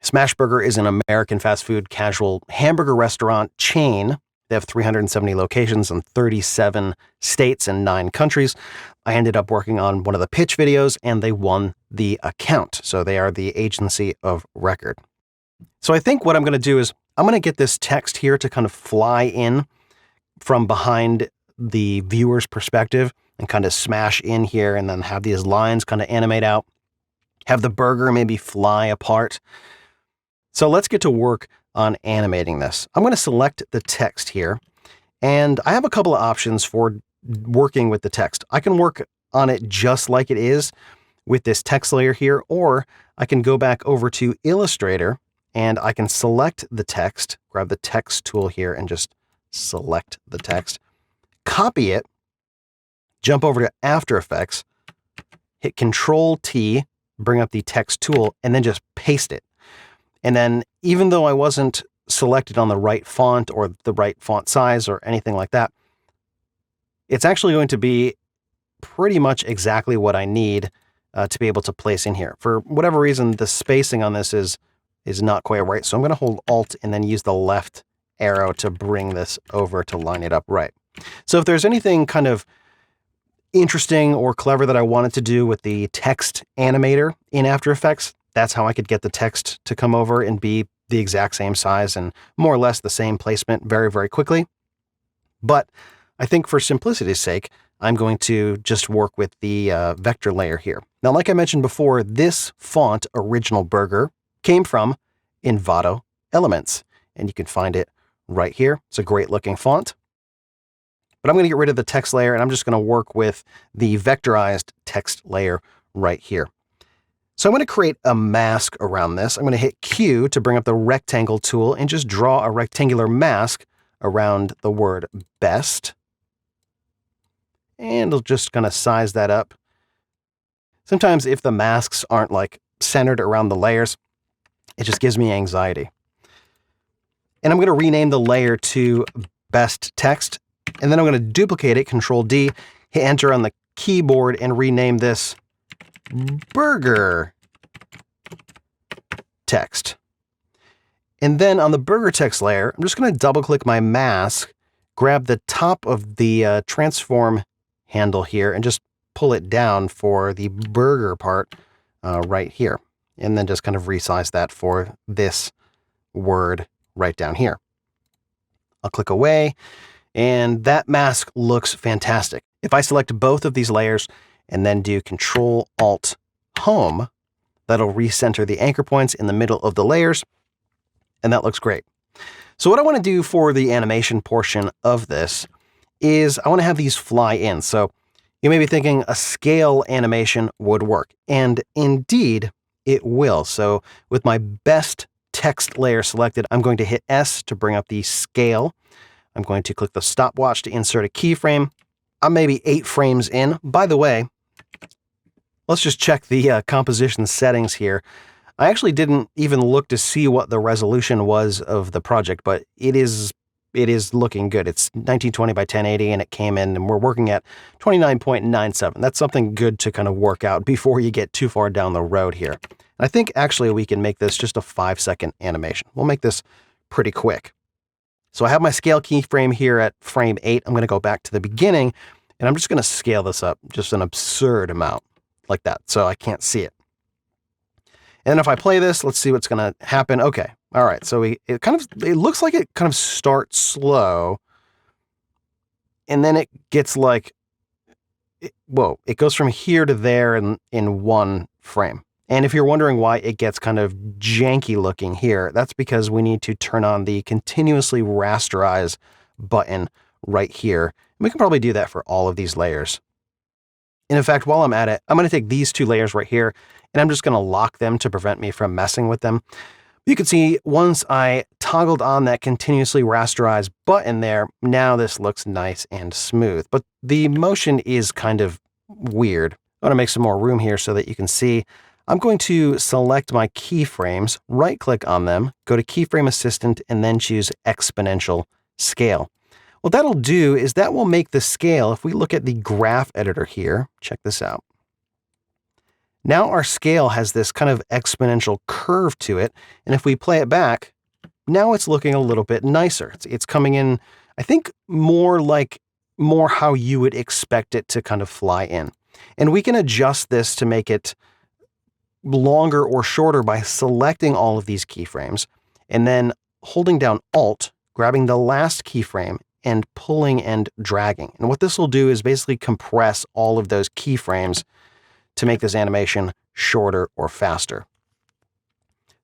Speaker 1: Smashburger is an American fast food casual hamburger restaurant chain. They have 370 locations in 37 states and 9 countries. I ended up working on one of the pitch videos, and they won the account. So they are the agency of record. So I think what I'm going to do is I'm going to get this text here to kind of fly in from behind the viewer's perspective and kind of smash in here, and then have these lines kind of animate out, have the burger maybe fly apart. So let's get to work on animating this. I'm going to select the text here, and I have a couple of options for working with the text. I can work on it just like it is with this text layer here, or I can go back over to Illustrator and I can select the text, grab the text tool here and just select the text, copy it, jump over to After Effects, hit Control-T, bring up the text tool, and then just paste it. And then even though I wasn't selected on the right font or the right font size or anything like that, it's actually going to be pretty much exactly what I need to be able to place in here. For whatever reason, the spacing on this is not quite right. So I'm going to hold Alt and then use the left arrow to bring this over to line it up right. So if there's anything kind of interesting or clever that I wanted to do with the text animator in After Effects, that's how I could get the text to come over and be the exact same size and more or less the same placement very, very quickly. But I think for simplicity's sake, I'm going to just work with the vector layer here. Now, like I mentioned before, this font, Original Burger, came from Envato Elements, and you can find it right here. It's a great looking font. But I'm going to get rid of the text layer, and I'm just going to work with the vectorized text layer right here. So I'm going to create a mask around this. I'm going to hit Q to bring up the rectangle tool and just draw a rectangular mask around the word best. And I'm just going to size that up. Sometimes if the masks aren't like centered around the layers, it just gives me anxiety. And I'm going to rename the layer to best text. And then I'm going to duplicate it, Control D, hit enter on the keyboard and rename this burger text. And then on the burger text layer, I'm just going to double click my mask, grab the top of the transform handle here and just pull it down for the burger part right here. And then just kind of resize that for this word right down here. I'll click away, and that mask looks fantastic. If I select both of these layers and then do Control-Alt-Home, that'll recenter the anchor points in the middle of the layers, and that looks great. So what I want to do for the animation portion of this is I want to have these fly in. So you may be thinking a scale animation would work, and indeed it will. So with my best text layer selected, I'm going to hit S to bring up the scale. I'm going to click the stopwatch to insert a keyframe. I'm maybe 8 frames in. By the way, let's just check the composition settings here. I actually didn't even look to see what the resolution was of the project, but it is looking good. It's 1920 by 1080, and it came in, and we're working at 29.97. That's something good to kind of work out before you get too far down the road here. And I think actually we can make this just a 5-second animation. We'll make this pretty quick. So I have my scale keyframe here at frame 8. I'm going to go back to the beginning, and I'm just going to scale this up just an absurd amount like that, so I can't see it. And if I play this, let's see what's going to happen. Okay. All right. So it looks like it kind of starts slow, and then it gets like, whoa, it goes from here to there in one frame. And if you're wondering why it gets kind of janky looking here, that's because we need to turn on the continuously rasterize button right here. And we can probably do that for all of these layers. And in fact, while I'm at it, I'm going to take these 2 layers right here, and I'm just going to lock them to prevent me from messing with them. You can see once I toggled on that continuously rasterize button there, now this looks nice and smooth. But the motion is kind of weird. I want to make some more room here so that you can see. I'm going to select my keyframes, right-click on them, go to Keyframe Assistant, and then choose Exponential Scale. What that'll do is that will make the scale, if we look at the graph editor here, check this out. Now our scale has this kind of exponential curve to it, and if we play it back, now it's looking a little bit nicer. It's coming in, I think, more how you would expect it to kind of fly in. And we can adjust this to make it longer or shorter by selecting all of these keyframes and then holding down Alt, grabbing the last keyframe, and pulling and dragging. And what this will do is basically compress all of those keyframes to make this animation shorter or faster.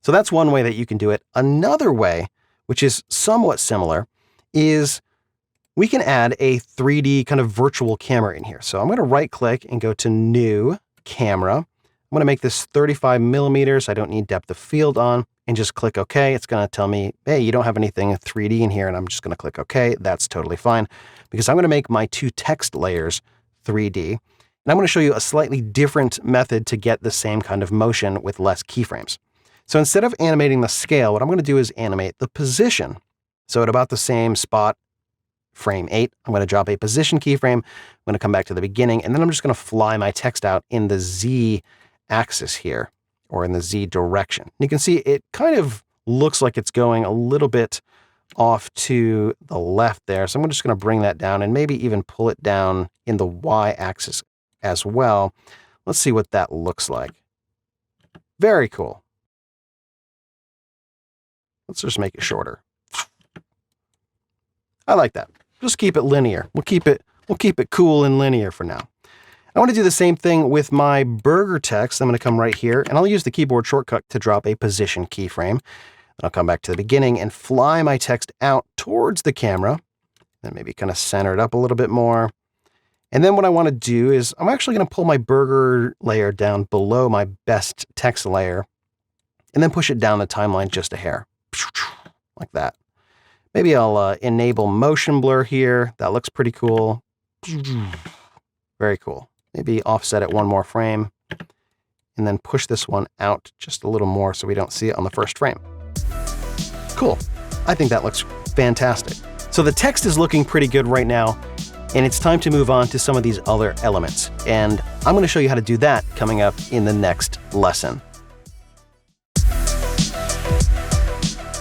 Speaker 1: So that's one way that you can do it. Another way, which is somewhat similar, is we can add a 3D kind of virtual camera in here. So I'm going to right-click and go to New Camera. I'm going to make this 35 millimeters. I don't need depth of field on, and just click OK. It's going to tell me, hey, you don't have anything 3D in here, and I'm just going to click OK. That's totally fine, because I'm going to make my 2 text layers 3D. And I'm going to show you a slightly different method to get the same kind of motion with less keyframes. So instead of animating the scale, what I'm going to do is animate the position. So at about the same spot, frame 8, I'm going to drop a position keyframe. I'm going to come back to the beginning, and then I'm just going to fly my text out in the Z axis here, or in the Z direction. And you can see it kind of looks like it's going a little bit off to the left there. So I'm just going to bring that down and maybe even pull it down in the Y axis as well. Let's see what that looks like. Very cool. Let's just make it shorter. I like that. Just keep it linear. We'll keep it cool and linear for now. I want to do the same thing with my burger text. I'm going to come right here, and I'll use the keyboard shortcut to drop a position keyframe. Then I'll come back to the beginning and fly my text out towards the camera, then maybe kind of center it up a little bit more. And then what I want to do is I'm actually going to pull my burger layer down below my best text layer, and then push it down the timeline just a hair, like that. Maybe I'll enable motion blur here. That looks pretty cool. Very cool. Maybe offset it 1 more frame, and then push this one out just a little more so we don't see it on the first frame. Cool. I think that looks fantastic. So the text is looking pretty good right now, and it's time to move on to some of these other elements. And I'm going to show you how to do that coming up in the next lesson.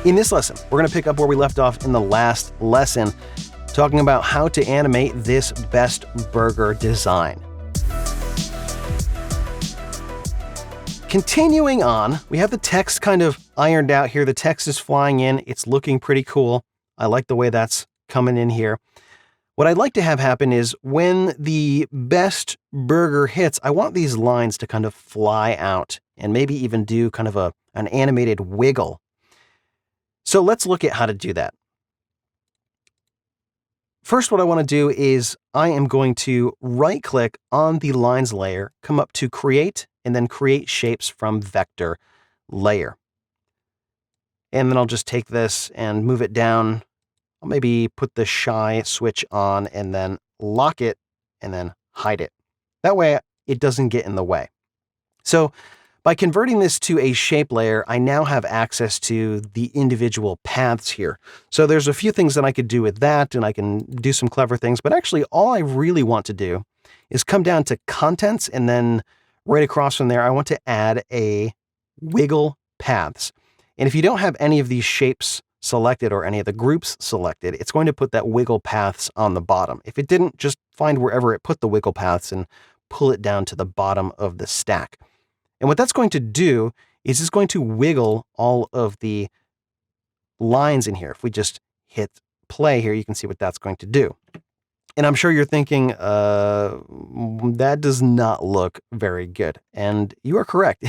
Speaker 1: In this lesson, we're going to pick up where we left off in the last lesson, talking about how to animate this best burger design. Continuing on, we have the text kind of ironed out here. The text is flying in. It's looking pretty cool. I like the way that's coming in here. What I'd like to have happen is when the best burger hits, I want these lines to kind of fly out and maybe even do kind of an animated wiggle. So let's look at how to do that. First, what I want to do is I am going to right-click on the lines layer, come up to Create, and then Create Shapes from Vector Layer. And then I'll just take this and move it down. I'll maybe put the shy switch on and then lock it and then hide it. That way it doesn't get in the way. So by converting this to a shape layer, I now have access to the individual paths here. So there's a few things that I could do with that, and I can do some clever things, but actually all I really want to do is come down to Contents, and then right across from there, I want to add a Wiggle Paths. And if you don't have any of these shapes selected or any of the groups selected, it's going to put that Wiggle Paths on the bottom. If it didn't, just find wherever it put the Wiggle Paths and pull it down to the bottom of the stack. And what that's going to do is it's going to wiggle all of the lines in here. If we just hit play here, you can see what that's going to do. And I'm sure you're thinking, that does not look very good. And you are correct.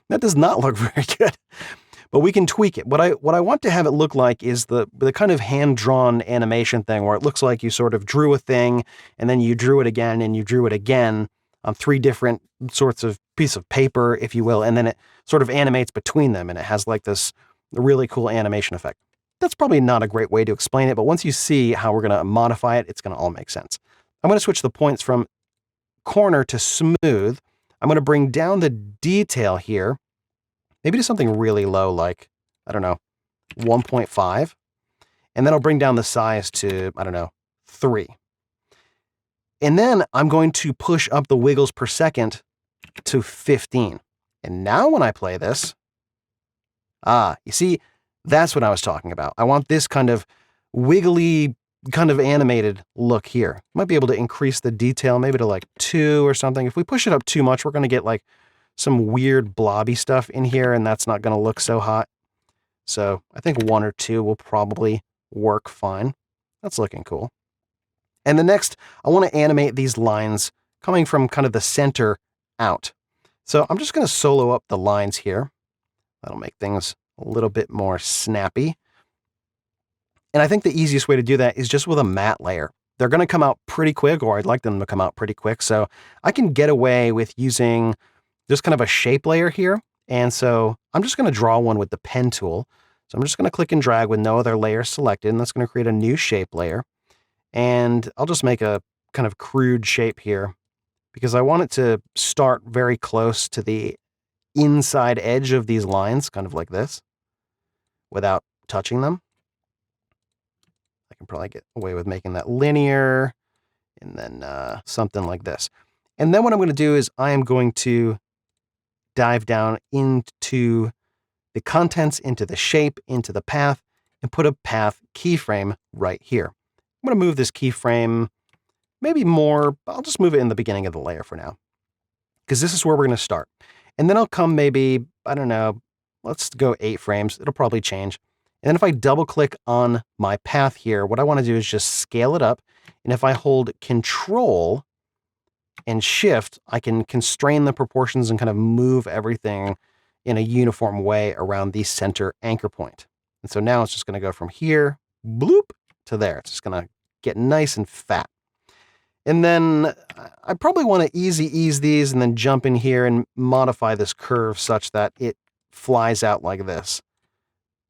Speaker 1: That does not look very good. But we can tweak it. What I want to have it look like is the kind of hand-drawn animation thing where it looks like you sort of drew a thing, and then you drew it again, and you drew it again on three different sorts of piece of paper, if you will, and then it sort of animates between them, and it has like this really cool animation effect. That's probably not a great way to explain it, but once you see how we're going to modify it, it's going to all make sense. I'm going to switch the points from corner to smooth. I'm going to bring down the detail here, maybe to something really low, like, I don't know, 1.5. And then I'll bring down the size to, I don't know, 3. And then I'm going to push up the wiggles per second to 15. And now when I play this, you see, that's what I was talking about. I want this kind of wiggly, kind of animated look here. Might be able to increase the detail maybe to like 2 or something. If we push it up too much, we're going to get like some weird blobby stuff in here, and that's not going to look so hot. So I think 1 or 2 will probably work fine. That's looking cool. And the next, I want to animate these lines coming from kind of the center out. So I'm just going to solo up the lines here. That'll make things a little bit more snappy. And I think the easiest way to do that is just with a matte layer. They're going to come out pretty quick, or I'd like them to come out pretty quick. So I can get away with using just kind of a shape layer here. And so I'm just going to draw one with the pen tool. So I'm just going to click and drag with no other layers selected, and that's going to create a new shape layer. And I'll just make a kind of crude shape here because I want it to start very close to the inside edge of these lines, kind of like this, without touching them. I can probably get away with making that linear, and then something like this. And then what I'm going to do is I am going to dive down into the contents, into the shape, into the path, and put a path keyframe right here. I'm going to move this keyframe maybe more. I'll just move it in the beginning of the layer for now, because this is where we're going to start. And then I'll come maybe, I don't know, let's go 8 frames. It'll probably change. And then if I double click on my path here, what I want to do is just scale it up. And if I hold Control and Shift, I can constrain the proportions and kind of move everything in a uniform way around the center anchor point. And so now it's just going to go from here, bloop, to there. It's just going to get nice and fat. And then I probably want to ease these and then jump in here and modify this curve such that it flies out like this.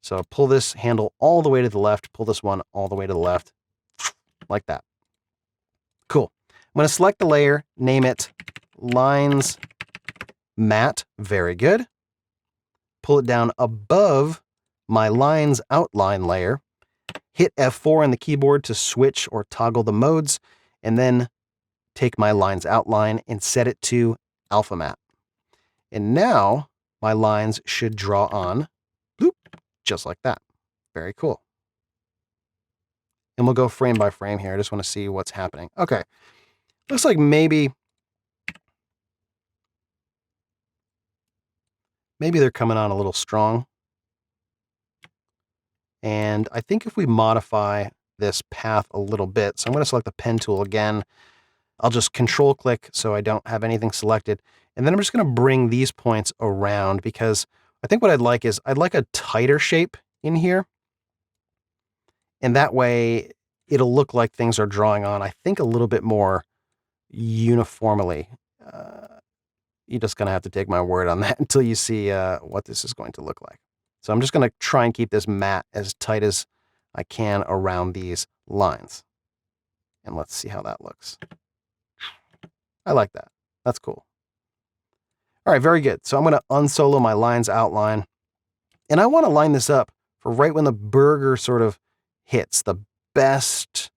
Speaker 1: So pull this handle all the way to the left, pull this one all the way to the left, like that. Cool. I'm going to select the layer, name it Lines Matte. Very good. Pull it down above my Lines Outline layer. Hit F4 on the keyboard to switch or toggle the modes, and then take my Lines Outline and set it to Alpha Matte. And now my lines should draw on, bloop, just like that. Very cool. And we'll go frame by frame here. I just want to see what's happening. Okay. Looks like maybe they're coming on a little strong. And I think if we modify this path a little bit, so I'm going to select the pen tool again. I'll just control click so I don't have anything selected. And then I'm just going to bring these points around because I think what I'd like is I'd like a tighter shape in here. And that way it'll look like things are drawing on, I think, a little bit more uniformly. You're just going to have to take my word on that until you see what this is going to look like. So I'm just going to try and keep this mat as tight as I can around these lines. And let's see how that looks. I like that. That's cool. All right, very good. So I'm going to unsolo my lines outline. And I want to line this up for right when the burger sort of hits, the best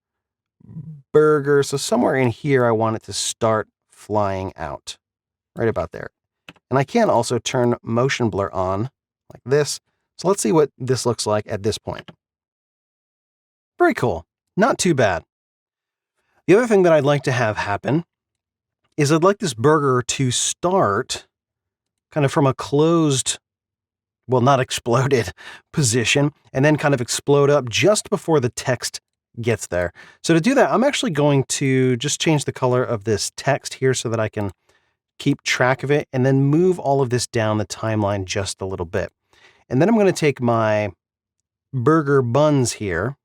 Speaker 1: burger. So somewhere in here, I want it to start flying out. Right about there. And I can also turn motion blur on like this. So let's see what this looks like at this point. Very cool. Not too bad. The other thing that I'd like to have happen is I'd like this burger to start kind of from a closed, well, not exploded position, and then kind of explode up just before the text gets there. So to do that, I'm actually going to just change the color of this text here so that I can keep track of it and then move all of this down the timeline just a little bit. And then I'm going to take my burger buns here,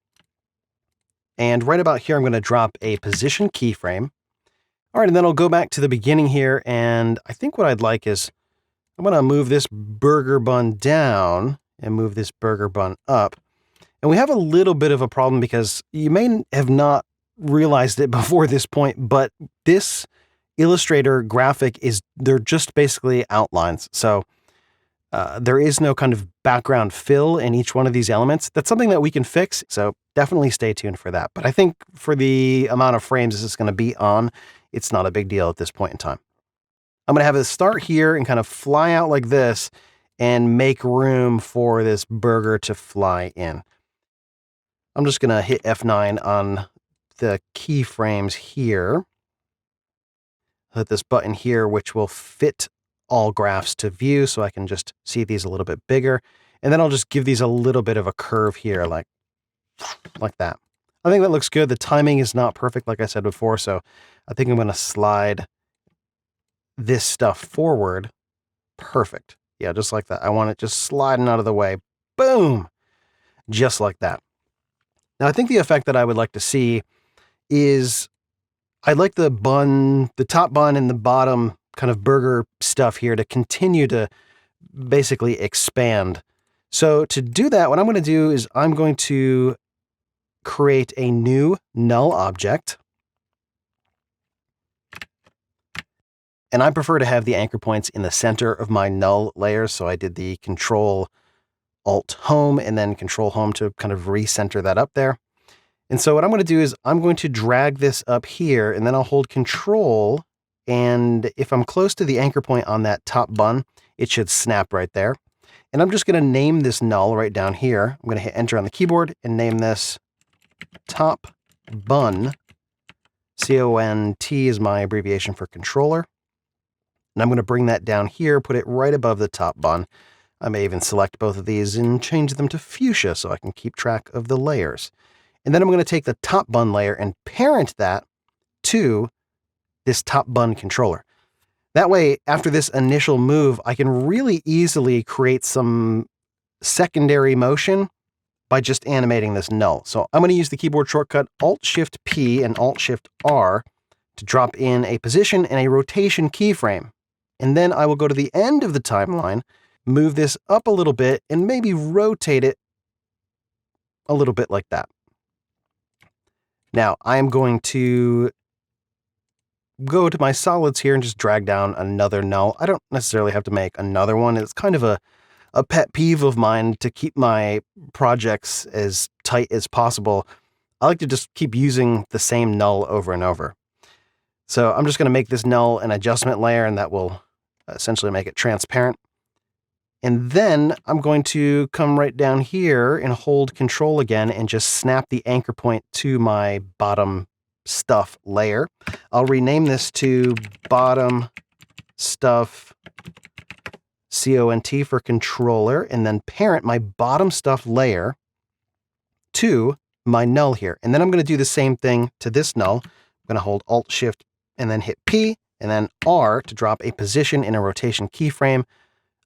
Speaker 1: and right about here, I'm going to drop a position keyframe. All right, and then I'll go back to the beginning here, and I think what I'd like is I'm going to move this burger bun down and move this burger bun up. And we have a little bit of a problem because you may have not realized it before this point, but this Illustrator graphic they're just basically outlines. So there is no kind of background fill in each one of these elements. That's something that we can fix, so definitely stay tuned for that. But I think for the amount of frames this is going to be on, it's not a big deal at this point in time. I'm going to have it start here and kind of fly out like this and make room for this burger to fly in. I'm just going to hit F9 on the keyframes here. Hit this button here, which will fit all graphs to view, so I can just see these a little bit bigger. And then I'll just give these a little bit of a curve here, like that. I think that looks good. The timing is not perfect, like I said before, so I think I'm going to slide this stuff forward. Perfect. Yeah, just like that. I want it just sliding out of the way. Boom! Just like that. Now, I think the effect that I would like to see is I'd like the top bun and the bottom kind of burger stuff here to continue to basically expand. So to do that, what I'm going to do is I'm going to create a new null object. And I prefer to have the anchor points in the center of my null layers. So I did the Control Alt Home and then Control Home to kind of recenter that up there. And so what I'm going to do is I'm going to drag this up here and then I'll hold Control. And if I'm close to the anchor point on that top bun, it should snap right there. And I'm just going to name this null right down here. I'm going to hit Enter on the keyboard and name this top bun. CONT is my abbreviation for controller. And I'm going to bring that down here, put it right above the top bun. I may even select both of these and change them to fuchsia so I can keep track of the layers. And then I'm going to take the top bun layer and parent that to this top bun controller. That way, after this initial move, I can really easily create some secondary motion by just animating this null. So I'm going to use the keyboard shortcut Alt-Shift-P and Alt-Shift-R to drop in a position and a rotation keyframe. And then I will go to the end of the timeline, move this up a little bit, and maybe rotate it a little bit like that. Now, I'm going to go to my solids here and just drag down another null. I don't necessarily have to make another one. It's kind of a pet peeve of mine to keep my projects as tight as possible. I like to just keep using the same null over and over. So I'm just going to make this null an adjustment layer, and that will essentially make it transparent. And then I'm going to come right down here and hold Control again and just snap the anchor point to my bottom stuff layer. I'll rename this to bottom stuff CONT for controller, and then parent my bottom stuff layer to my null here. And then I'm going to do the same thing to this null. I'm going to hold Alt Shift and then hit P and then R to drop a position in a rotation keyframe.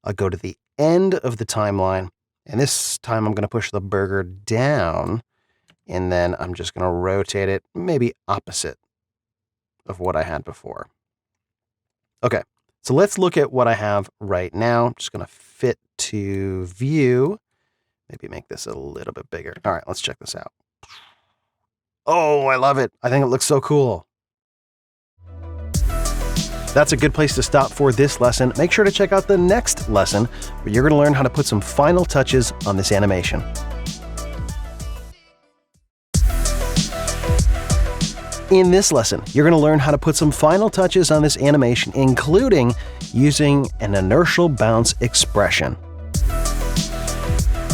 Speaker 1: I'll go to the end of the timeline, and this time I'm going to push the burger down, and then I'm just going to rotate it maybe opposite of what I had before. Okay, so let's look at what I have right now. I'm just going to fit to view. Maybe make this a little bit bigger. All right, let's check this out. Oh, I love it. I think it looks so cool. That's a good place to stop for this lesson. Make sure to check out the next lesson where you're going to learn how to put some final touches on this animation. In this lesson, you're going to learn how to put some final touches on this animation, including using an inertial bounce expression.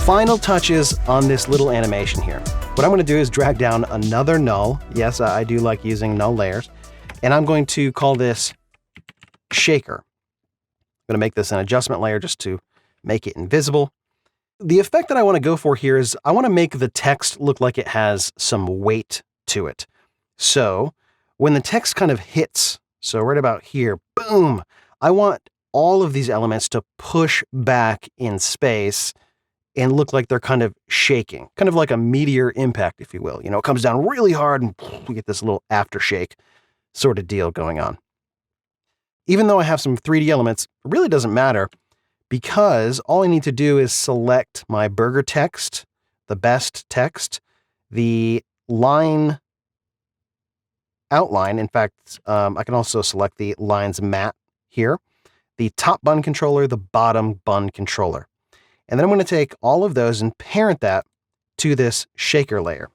Speaker 1: Final touches on this little animation here. What I'm going to do is drag down another null. Yes, I do like using null layers. And I'm going to call this shaker. I'm going to make this an adjustment layer just to make it invisible. The effect that I want to go for here is I want to make the text look like it has some weight to it. So when the text kind of hits, so right about here, boom, I want all of these elements to push back in space and look like they're kind of shaking, kind of like a meteor impact, if you will. You know, it comes down really hard and we get this little aftershake sort of deal going on. Even though I have some 3D elements, it really doesn't matter because all I need to do is select my burger text, the best text, the line outline. In fact, I can also select the lines matte here, the top bun controller, the bottom bun controller. And then I'm going to take all of those and parent that to this shaker layer.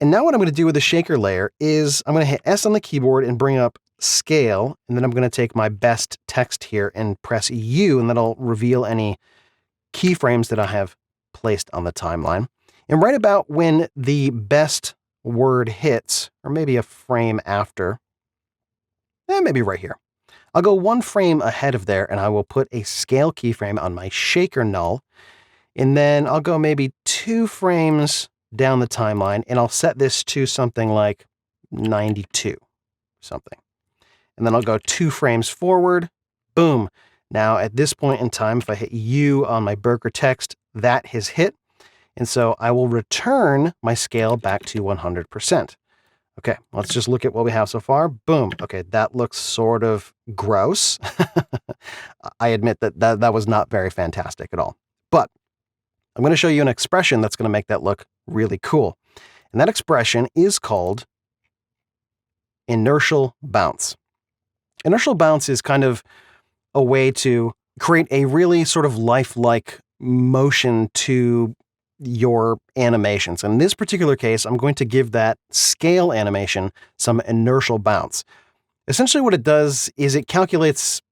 Speaker 1: And now what I'm going to do with the shaker layer is I'm going to hit S on the keyboard and bring up scale. And then I'm going to take my best text here and press U, and that'll reveal any keyframes that I have placed on the timeline. And right about when the best word hits, or maybe a frame after, maybe right here, I'll go one frame ahead of there and I will put a scale keyframe on my shaker null. And then I'll go maybe 2 frames down the timeline and I'll set this to something like 92 something. And then I'll go 2 frames forward. Boom. Now at this point in time, if I hit U on my burger text, that has hit. And so I will return my scale back to 100%. Okay, let's just look at what we have so far. Boom. Okay, that looks sort of gross. I admit that was not very fantastic at all. But I'm going to show you an expression that's going to make that look really cool. And that expression is called inertial bounce. Inertial bounce is kind of a way to create a really sort of lifelike motion to your animations. In this particular case, I'm going to give that scale animation some inertial bounce. Essentially what it does is it calculates,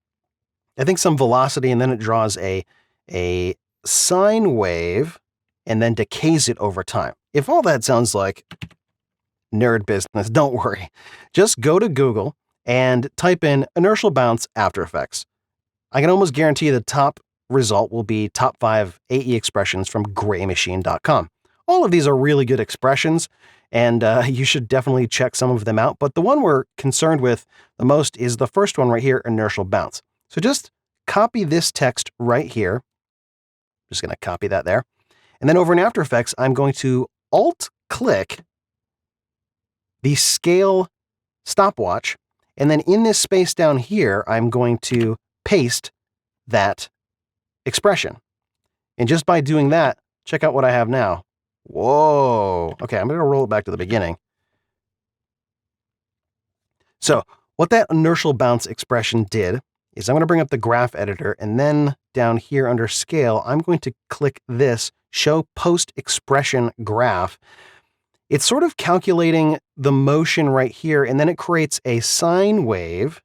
Speaker 1: I think, some velocity, and then it draws a sine wave and then decays it over time. If all that sounds like nerd business, don't worry. Just go to Google and type in inertial bounce After Effects. I can almost guarantee the top result will be top 5 AE expressions from graymachine.com. All of these are really good expressions, and you should definitely check some of them out. But the one we're concerned with the most is the first one right here, inertial bounce. So just copy this text right here. Just going to copy that there. And then over in After Effects, I'm going to Alt-click the scale stopwatch. And then in this space down here, I'm going to paste that expression. And just by doing that, check out what I have now. Whoa. Okay, I'm going to roll it back to the beginning. So what that inertial bounce expression did is I'm going to bring up the graph editor, and then down here under scale, I'm going to click this show post expression graph. It's sort of calculating the motion right here, and then it creates a sine wave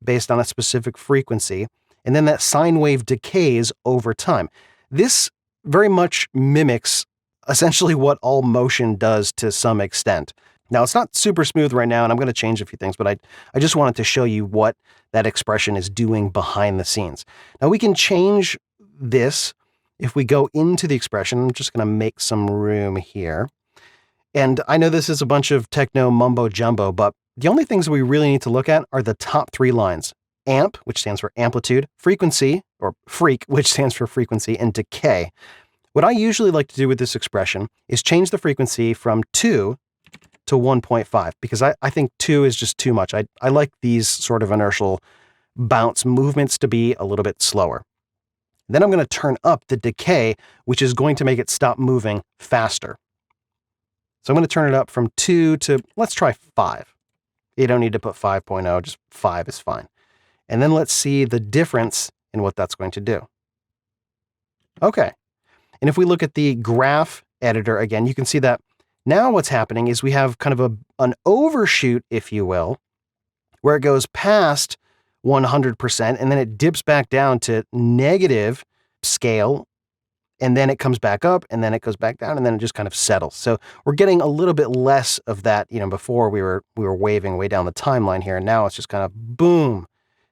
Speaker 1: based on a specific frequency. and then that sine wave decays over time. This very much mimics essentially what all motion does to some extent. Now, it's not super smooth right now, and I'm going to change a few things, but I just wanted to show you what that expression is doing behind the scenes. Now, we can change this if we go into the expression. I'm just going to make some room here. And I know this is a bunch of techno mumbo jumbo, but the only things we really need to look at are the top three lines. Amp, which stands for amplitude, frequency, or freak, which stands for frequency, and decay. What I usually like to do with this expression is change the frequency from 2 to 1.5, because I think 2 is just too much. I like these sort of inertial bounce movements to be a little bit slower. Then I'm going to turn up the decay, which is going to make it stop moving faster. So I'm going to turn it up from 2 to, let's try 5. You don't need to put 5.0, just 5 is fine. And then let's see the difference in what that's going to do. Okay. And if we look at the graph editor again, you can see that now what's happening is we have kind of an overshoot, if you will, where it goes past 100% and then it dips back down to negative scale, and then it comes back up, and then it goes back down, and then it just kind of settles. So we're getting a little bit less of that. Before we were waving way down the timeline here, and now it's just kind of boom,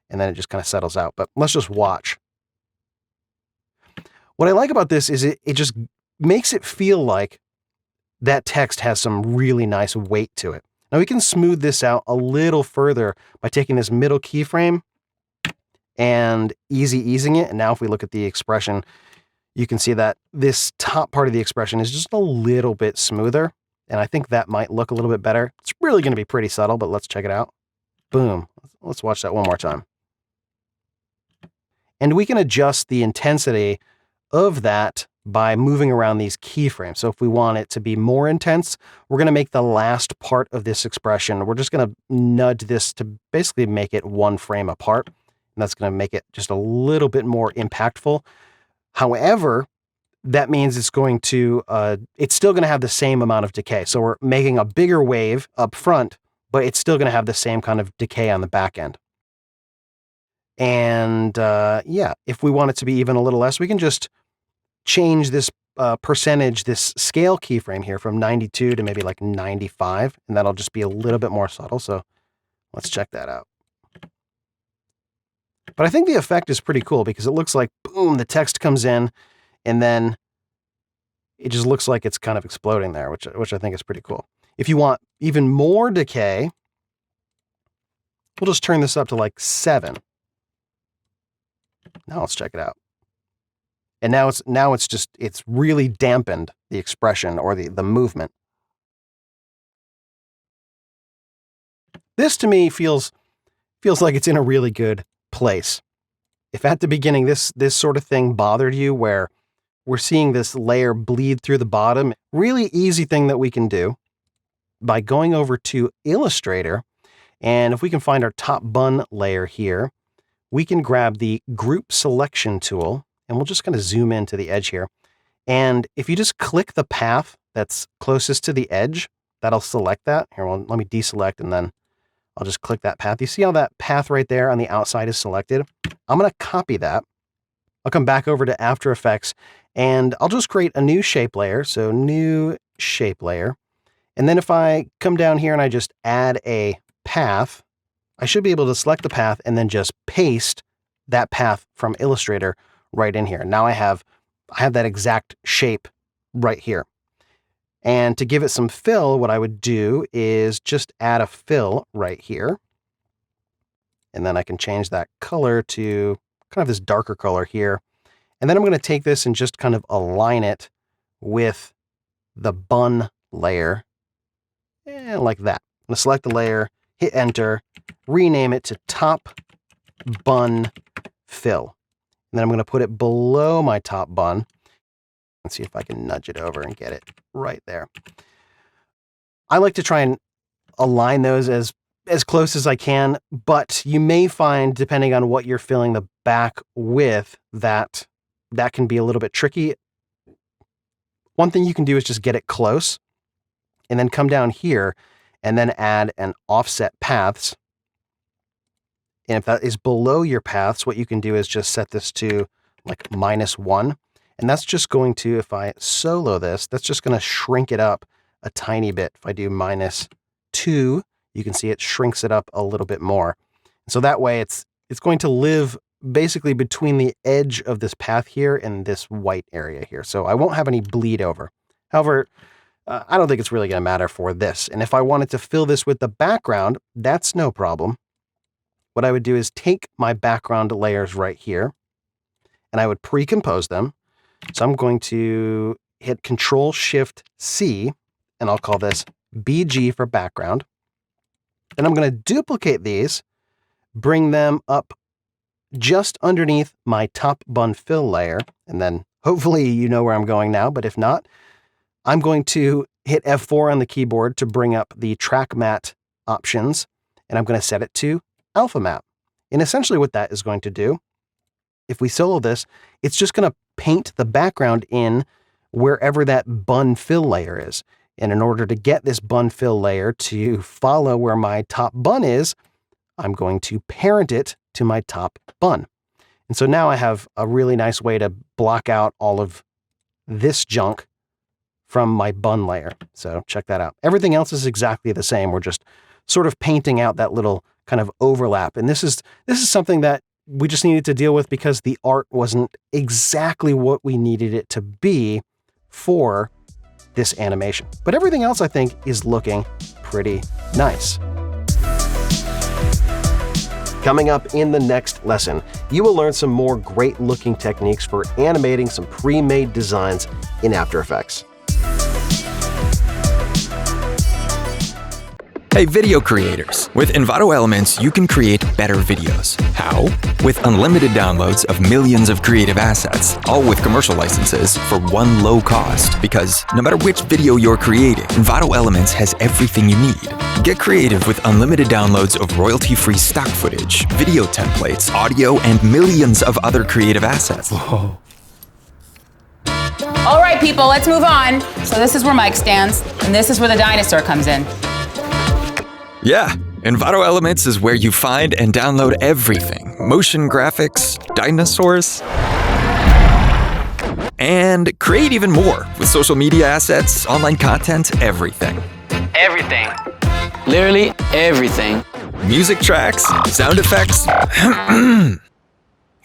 Speaker 1: and then it just kind of settles out. But let's just watch. What I like about this is it just makes it feel like that text has some really nice weight to it. Now we can smooth this out a little further by taking this middle keyframe and easing it. And now if we look at the expression, you can see that this top part of the expression is just a little bit smoother. And I think that might look a little bit better. It's really going to be pretty subtle, but let's check it out. Boom. Let's watch that one more time. And we can adjust the intensity of that by moving around these keyframes. So if we want it to be more intense, we're going to make the last part of this expression. We're just going to nudge this to basically make it one frame apart. And that's going to make it just a little bit more impactful. However, that means it's going to, it's still going to have the same amount of decay. So we're making a bigger wave up front, but it's still going to have the same kind of decay on the back end. And yeah, if we want it to be even a little less, we can just change this percentage, this scale keyframe here from 92 to maybe like 95, and that'll just be a little bit more subtle. So let's check that out. But I think the effect is pretty cool because it looks like, boom, the text comes in, and then it just looks like it's kind of exploding there, which I think is pretty cool. If you want even more decay, we'll just turn this up to like 7. Now let's check it out. And now it's really dampened the expression or the movement. This to me feels like it's in a really good place. If at the beginning this sort of thing bothered you, where we're seeing this layer bleed through the bottom, really easy thing that we can do by going over to Illustrator, and if we can find our top bun layer here, we can grab the group selection tool, and we'll just kind of zoom into the edge here. And if you just click the path that's closest to the edge, that'll select that. Here, well, let me deselect, and then I'll just click that path. You see how that path right there on the outside is selected? I'm going to copy that. I'll come back over to After Effects, and I'll just create a new shape layer. So new shape layer. And then if I come down here and I just add a path, I should be able to select the path and then just paste that path from Illustrator right in here. Now I have that exact shape right here. And to give it some fill, what I would do is just add a fill right here. And then I can change that color to kind of this darker color here. And then I'm going to take this and just kind of align it with the bun layer. And like that. I'm going to select the layer, hit enter, rename it to top bun fill. And then I'm going to put it below my top bun. Let's see if I can nudge it over and get it right there. I like to try and align those as close as I can, but you may find, depending on what you're filling the back with, that can be a little bit tricky. One thing you can do is just get it close and then come down here and then add an offset paths. And if that is below your paths, what you can do is just set this to like -1. And that's just going to, if I solo this, that's just going to shrink it up a tiny bit. If I do -2, you can see it shrinks it up a little bit more. So that way it's going to live basically between the edge of this path here and this white area here. So I won't have any bleed over. However, I don't think it's really going to matter for this. And if I wanted to fill this with the background, that's no problem. What I would do is take my background layers right here, and I would pre-compose them. So I'm going to hit Control-Shift-C, and I'll call this BG for background. And I'm going to duplicate these, bring them up just underneath my top bun fill layer, and then hopefully you know where I'm going now, but if not, I'm going to hit F4 on the keyboard to bring up the track matte options, and I'm going to set it to alpha matte. And essentially what that is going to do, if we solo this, it's just going to paint the background in wherever that bun fill layer is. And in order to get this bun fill layer to follow where my top bun is, I'm going to parent it to my top bun. And so now I have a really nice way to block out all of this junk from my bun layer. So check that out. Everything else is exactly the same. We're just sort of painting out that little kind of overlap. And this is something that we just needed to deal with because the art wasn't exactly what we needed it to be for this animation. But everything else I think is looking pretty nice. Coming up in the next lesson, you will learn some more great looking techniques for animating some pre-made designs in After Effects.
Speaker 2: Hey video creators, with Envato Elements you can create better videos. How? With unlimited downloads of millions of creative assets, all with commercial licenses for one low cost. Because no matter which video you're creating, Envato Elements has everything you need. Get creative with unlimited downloads of royalty-free stock footage, video templates, audio, and millions of other creative assets.
Speaker 3: All right, people, let's move on. So this is where Mike stands, and this is where the dinosaur comes in.
Speaker 2: Yeah, Envato Elements is where you find and download everything. Motion graphics, dinosaurs, and create even more with social media assets, online content, everything.
Speaker 4: Everything. Literally everything.
Speaker 2: Music tracks, sound effects.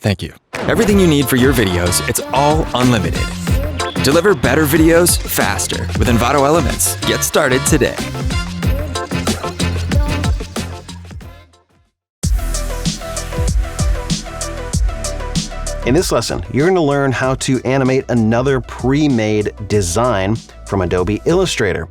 Speaker 2: Thank you. Everything you need for your videos, it's all unlimited. Deliver better videos faster with Envato Elements. Get started today.
Speaker 1: In this lesson, you're going to learn how to animate another pre-made design from Adobe Illustrator.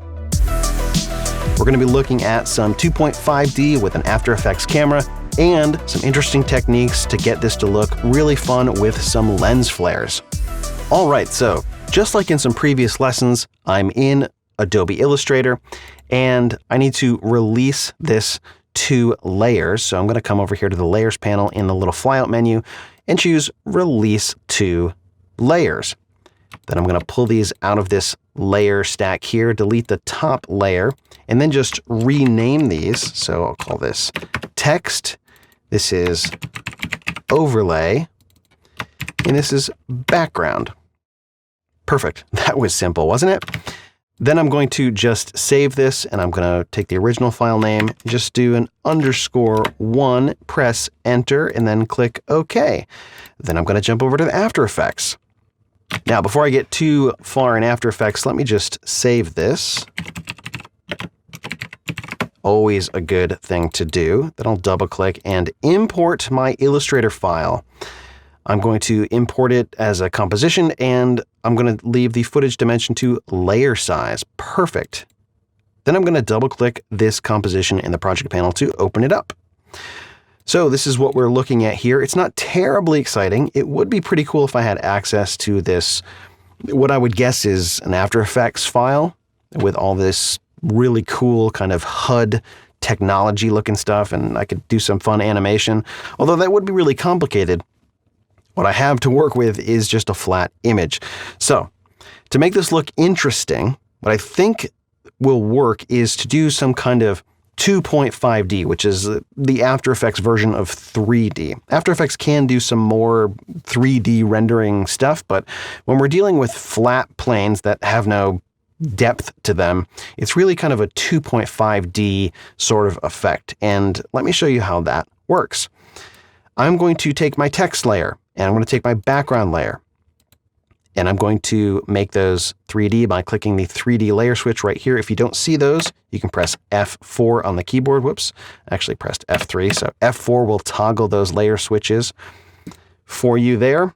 Speaker 1: We're going to be looking at some 2.5D with an After Effects camera and some interesting techniques to get this to look really fun with some lens flares. All right, so just like in some previous lessons, I'm in Adobe Illustrator and I need to release this to layers. So I'm going to come over here to the layers panel in the little flyout menu and choose Release to Layers. Then I'm going to pull these out of this layer stack here, delete the top layer, and then just rename these. So I'll call this Text, this is Overlay, and this is Background. Perfect. That was simple, wasn't it? Then I'm going to just save this, and I'm going to take the original file name, just do an _1, press Enter, and then click OK. Then I'm going to jump over to the After Effects. Now, before I get too far in After Effects, let me just save this. Always a good thing to do. Then I'll double-click and import my Illustrator file. I'm going to import it as a composition, and I'm going to leave the footage dimension to layer size. Perfect. Then I'm going to double-click this composition in the project panel to open it up. So this is what we're looking at here. It's not terribly exciting. It would be pretty cool if I had access to this, what I would guess is an After Effects file with all this really cool kind of HUD technology looking stuff, and I could do some fun animation, although that would be really complicated. What I have to work with is just a flat image. So to make this look interesting, what I think will work is to do some kind of 2.5D, which is the After Effects version of 3D. After Effects can do some more 3D rendering stuff, but when we're dealing with flat planes that have no depth to them, it's really kind of a 2.5D sort of effect. And let me show you how that works. I'm going to take my text layer, and I'm going to take my background layer, and I'm going to make those 3D by clicking the 3D layer switch right here. If you don't see those, you can press F4 on the keyboard. Whoops, I actually pressed F3. So F4 will toggle those layer switches for you there.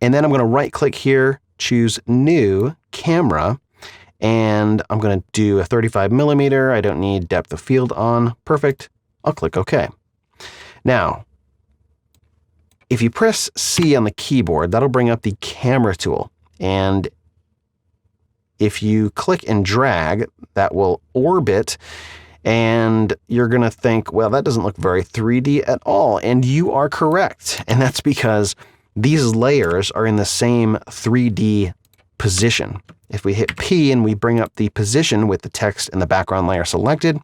Speaker 1: And then I'm going to right click here, choose New Camera, and I'm going to do a 35 millimeter. I don't need depth of field on. Perfect. I'll click OK. Now, if you press C on the keyboard, that'll bring up the camera tool. And if you click and drag, that will orbit. And you're going to think, well, that doesn't look very 3D at all. And you are correct. And that's because these layers are in the same 3D position. If we hit P and we bring up the position with the text and the background layer selected,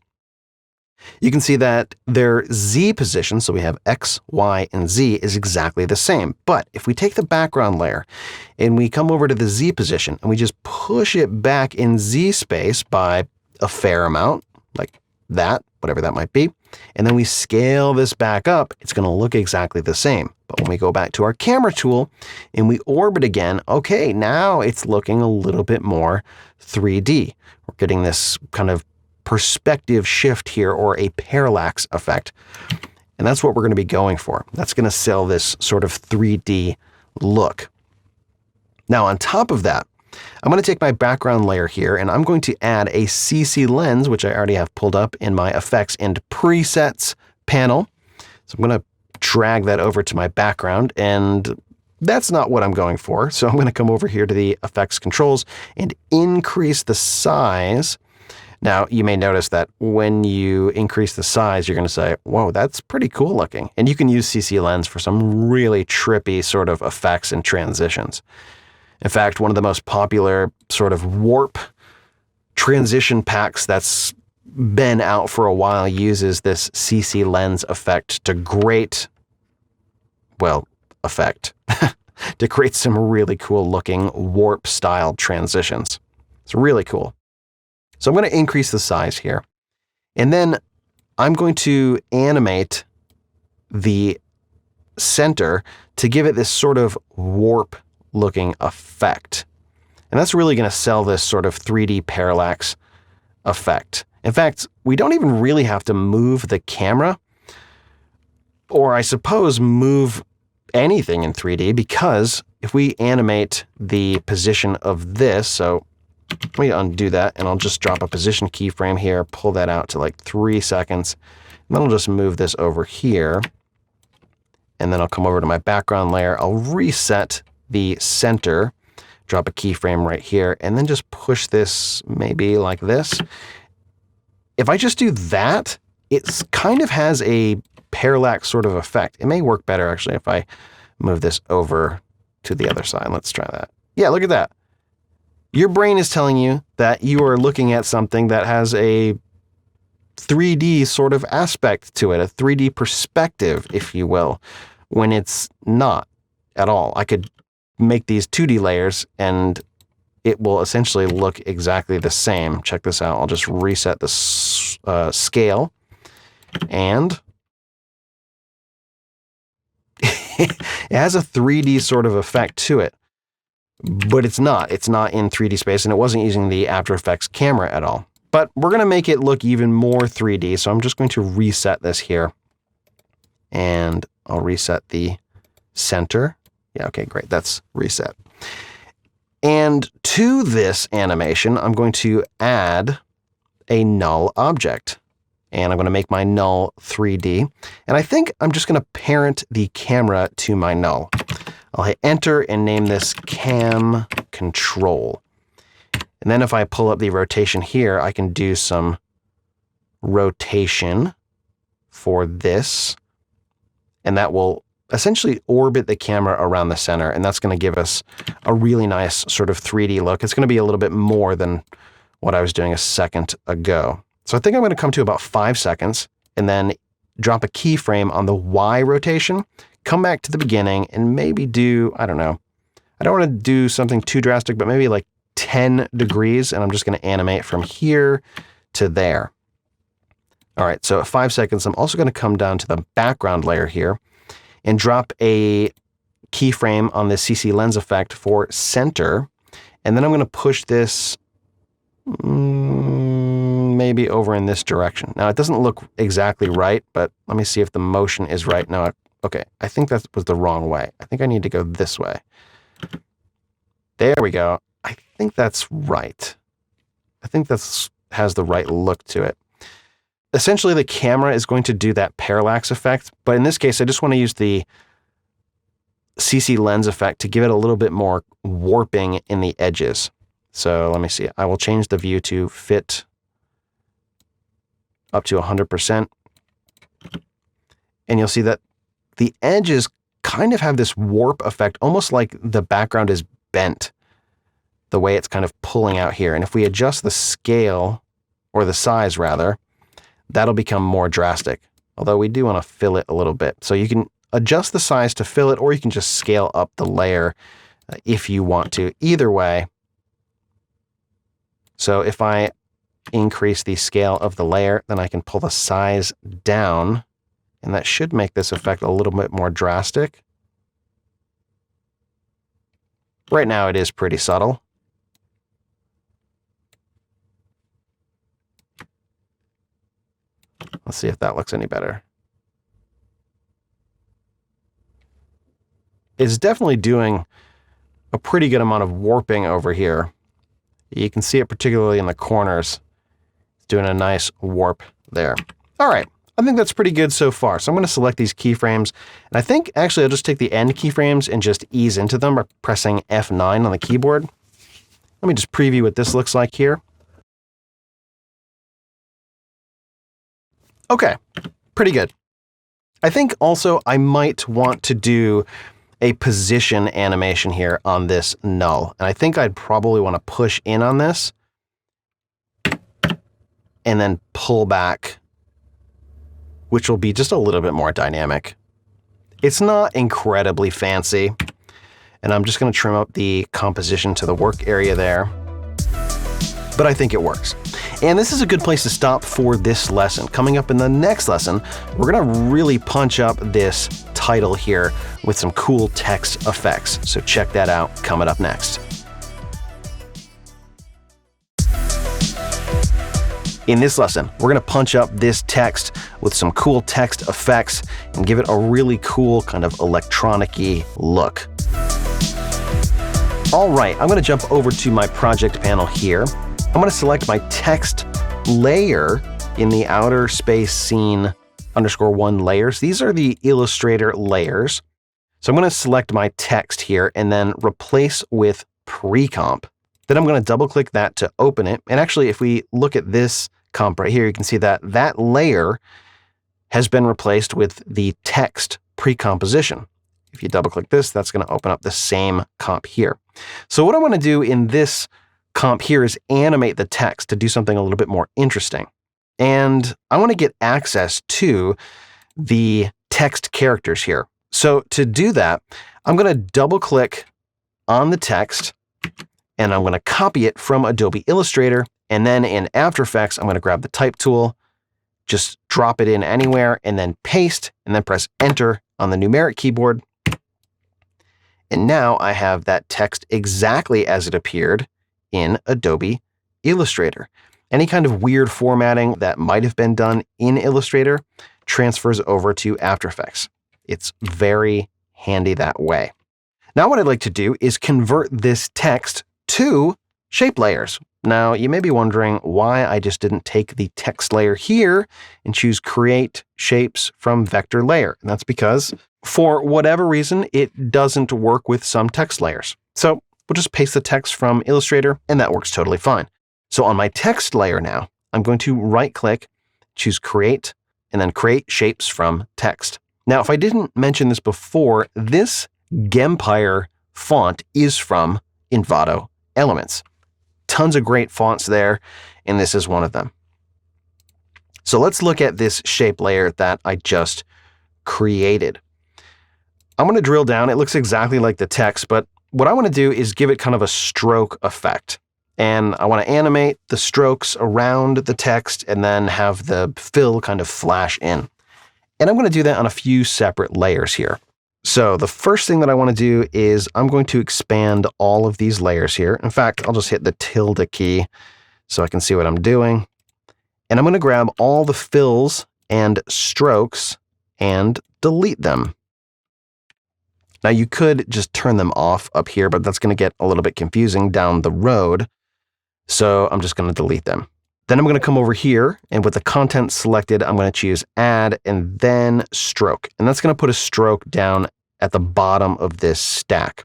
Speaker 1: you can see that their Z position, so we have X, Y, and Z, is exactly the same. But if we take the background layer and we come over to the Z position and we just push it back in Z space by a fair amount, like that, whatever that might be, and then we scale this back up, it's going to look exactly the same. But when we go back to our camera tool and we orbit again, okay, now it's looking a little bit more 3D. We're getting this kind of perspective shift here, or a parallax effect. And that's what we're going to be going for. That's going to sell this sort of 3D look. Now, on top of that, I'm going to take my background layer here and I'm going to add a CC lens, which I already have pulled up in my effects and presets panel. So I'm going to drag that over to my background, and that's not what I'm going for. So I'm going to come over here to the effects controls and increase the size. Now, you may notice that when you increase the size, you're going to say, whoa, that's pretty cool looking. And you can use CC Lens for some really trippy sort of effects and transitions. In fact, one of the most popular sort of warp transition packs that's been out for a while uses this CC Lens effect to great, well, effect, to create some really cool looking warp style transitions. It's really cool. So I'm going to increase the size here, and then I'm going to animate the center to give it this sort of warp looking effect. And that's really going to sell this sort of 3D parallax effect. In fact, we don't even really have to move the camera, or I suppose move anything in 3D, because if we animate the position of this, so let me undo that, and I'll just drop a position keyframe here, pull that out to like 3 seconds, and then I'll just move this over here, and then I'll come over to my background layer, I'll reset the center, drop a keyframe right here, and then just push this maybe like this. If I just do that, it kind of has a parallax sort of effect. It may work better actually if I move this over to the other side. Let's try that. Yeah, look at that. Your brain is telling you that you are looking at something that has a 3D sort of aspect to it, a 3D perspective, if you will, when it's not at all. I could make these 2D layers and it will essentially look exactly the same. Check this out. I'll just reset the scale, and it has a 3D sort of effect to it. But it's not. It's not in 3D space, and it wasn't using the After Effects camera at all. But we're going to make it look even more 3D, so I'm just going to reset this here. And I'll reset the center. Yeah, okay, great. That's reset. And to this animation, I'm going to add a null object. And I'm going to make my null 3D. And I think I'm just going to parent the camera to my null. I'll hit enter and name this cam control. And then if I pull up the rotation here, I can do some rotation for this. And that will essentially orbit the camera around the center. And that's going to give us a really nice sort of 3D look. It's going to be a little bit more than what I was doing a second ago. So I think I'm going to come to about 5 seconds and then drop a keyframe on the Y rotation, come back to the beginning and maybe do, I don't know, I don't want to do something too drastic, but maybe like 10 degrees, and I'm just going to animate from here to there. All right, so at 5 seconds, I'm also going to come down to the background layer here and drop a keyframe on this CC lens effect for center. And then I'm going to push this maybe over in this direction. Now, it doesn't look exactly right, but let me see if the motion is right. No, okay, I think that was the wrong way. I think I need to go this way. There we go. I think that's right. I think that's has the right look to it. Essentially, the camera is going to do that parallax effect, but in this case, I just want to use the CC lens effect to give it a little bit more warping in the edges. So let me see. I will change the view to fit up to 100%. And you'll see that the edges kind of have this warp effect, almost like the background is bent, the way it's kind of pulling out here. And if we adjust the scale, or the size rather, that'll become more drastic. Although we do want to fill it a little bit. So you can adjust the size to fill it, or you can just scale up the layer if you want to. Either way. So if I increase the scale of the layer, then I can pull the size down, and that should make this effect a little bit more drastic. Right now it is pretty subtle. Let's see if that looks any better. It's definitely doing a pretty good amount of warping over here. You can see it particularly in the corners. It's doing a nice warp there. All right, I think that's pretty good so far. So I'm going to select these keyframes, and I think actually I'll just take the end keyframes and just ease into them by pressing F9 on the keyboard. Let me just preview what this looks like here. Okay, pretty good. I think also I might want to do a position animation here on this null. And I think I'd probably want to push in on this and then pull back, which will be just a little bit more dynamic. It's not incredibly fancy. And I'm just going to trim up the composition to the work area there. But I think it works. And this is a good place to stop for this lesson. Coming up in the next lesson, we're going to really punch up this title here with some cool text effects. So check that out coming up next. In this lesson, we're going to punch up this text with some cool text effects and give it a really cool kind of electronic-y look. All right, I'm going to jump over to my project panel here. I'm going to select my text layer in the outer space scene _1 layers. These are the Illustrator layers. So I'm going to select my text here and then replace with pre-comp. Then I'm going to double click that to open it. And actually, if we look at this comp right here, you can see that that layer has been replaced with the text pre-composition. If you double click this, that's going to open up the same comp here. So what I want to do in this comp here is animate the text to do something a little bit more interesting. And I want to get access to the text characters here. So to do that, I'm going to double click on the text and I'm going to copy it from Adobe Illustrator. And then in After Effects, I'm going to grab the type tool, just drop it in anywhere and then paste and then press Enter on the numeric keyboard. And now I have that text exactly as it appeared in Adobe Illustrator. Any kind of weird formatting that might have been done in Illustrator transfers over to After Effects. It's very handy that way. Now what I'd like to do is convert this text to shape layers. Now you may be wondering why I just didn't take the text layer here and choose Create Shapes from Vector Layer. And that's because for whatever reason, it doesn't work with some text layers. So we'll just paste the text from Illustrator and that works totally fine. So on my text layer now, I'm going to right click, choose Create, and then Create Shapes from Text. Now, if I didn't mention this before, this Gempire font is from Envato Elements. Tons of great fonts there, and this is one of them. So let's look at this shape layer that I just created. I'm going to drill down. It looks exactly like the text, but what I want to do is give it kind of a stroke effect. And I want to animate the strokes around the text and then have the fill kind of flash in. And I'm going to do that on a few separate layers here. So the first thing that I want to do is I'm going to expand all of these layers here. In fact, I'll just hit the tilde key so I can see what I'm doing. And I'm going to grab all the fills and strokes and delete them. Now you could just turn them off up here, but that's going to get a little bit confusing down the road. So I'm just going to delete them. Then I'm going to come over here, and with the content selected, I'm going to choose Add and then Stroke. And that's going to put a stroke down at the bottom of this stack.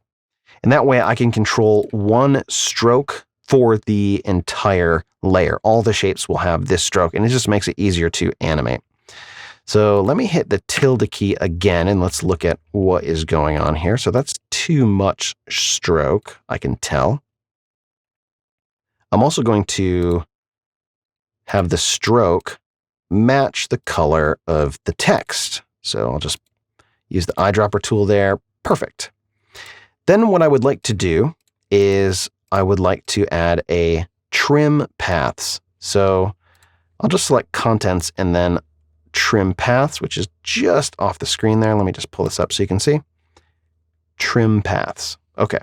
Speaker 1: And that way I can control one stroke for the entire layer. All the shapes will have this stroke, and it just makes it easier to animate. So let me hit the tilde key again, and let's look at what is going on here. So that's too much stroke, I can tell. I'm also going to have the stroke match the color of the text. So I'll just use the eyedropper tool there. Perfect. Then what I would like to do is I would like to add a trim paths. So I'll just select contents and then trim paths, which is just off the screen there. Let me just pull this up so you can see. Trim paths. Okay.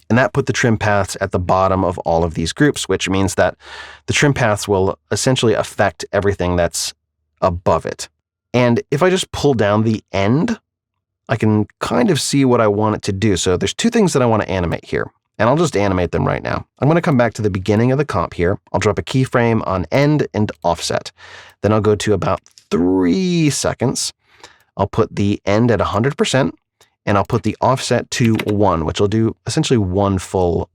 Speaker 1: And that put the trim paths at the bottom of all of these groups, which means that the trim paths will essentially affect everything that's above it. And if I just pull down the end, I can kind of see what I want it to do. So there's two things that I want to animate here, and I'll just animate them right now. I'm going to come back to the beginning of the comp here. I'll drop a keyframe on end and offset. Then I'll go to about 3 seconds. I'll put the end at 100%. And I'll put the offset to 1, which will do essentially 1 full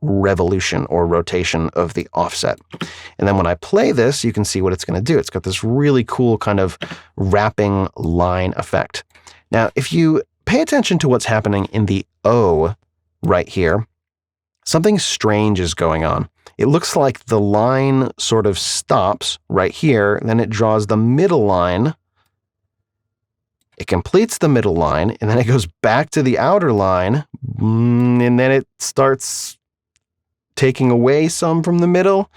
Speaker 1: revolution or rotation of the offset. And then when I play this, you can see what it's going to do. It's got this really cool kind of wrapping line effect. Now, if you pay attention to what's happening in the O right here, something strange is going on. It looks like the line sort of stops right here, and then it draws the middle line. It completes the middle line, and then it goes back to the outer line, and then it starts taking away some from the middle,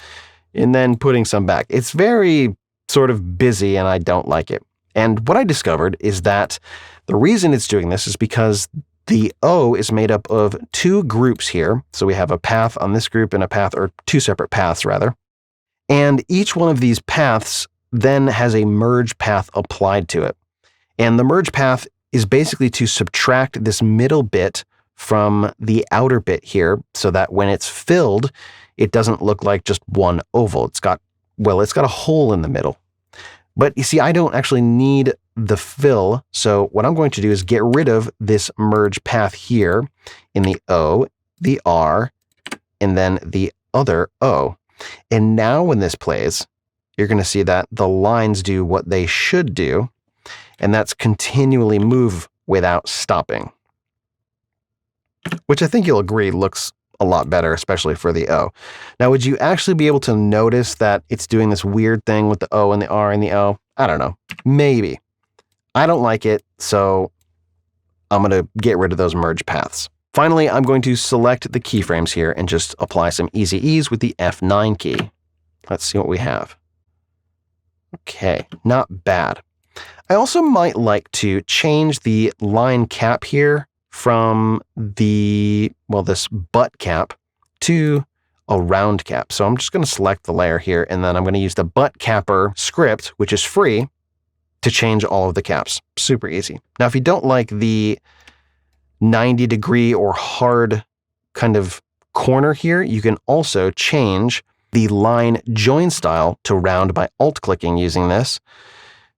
Speaker 1: and then putting some back. It's very sort of busy, and I don't like it. And what I discovered is that the reason it's doing this is because the O is made up of 2 groups here. So we have a path on this group and a path, or 2 separate paths rather. And each one of these paths then has a merge path applied to it. And the merge path is basically to subtract this middle bit from the outer bit here so that when it's filled, it doesn't look like just one oval. It's got a hole in the middle. But you see, I don't actually need the fill. So what I'm going to do is get rid of this merge path here in the O, the R, and then the other O. And now when this plays, you're going to see that the lines do what they should do. And that's continually move without stopping, which I think you'll agree looks a lot better, especially for the O. Now, would you actually be able to notice that it's doing this weird thing with the O and the R and the O? I don't know. Maybe. I don't like it, so I'm going to get rid of those merge paths. Finally, I'm going to select the keyframes here and just apply some easy ease with the F9 key. Let's see what we have. Okay, not bad. I also might like to change the line cap here from this butt cap to a round cap. So I'm just going to select the layer here, and then I'm going to use the butt capper script, which is free, to change all of the caps. Super easy. Now, if you don't like the 90-degree or hard kind of corner here, you can also change the line join style to round by alt-clicking using this.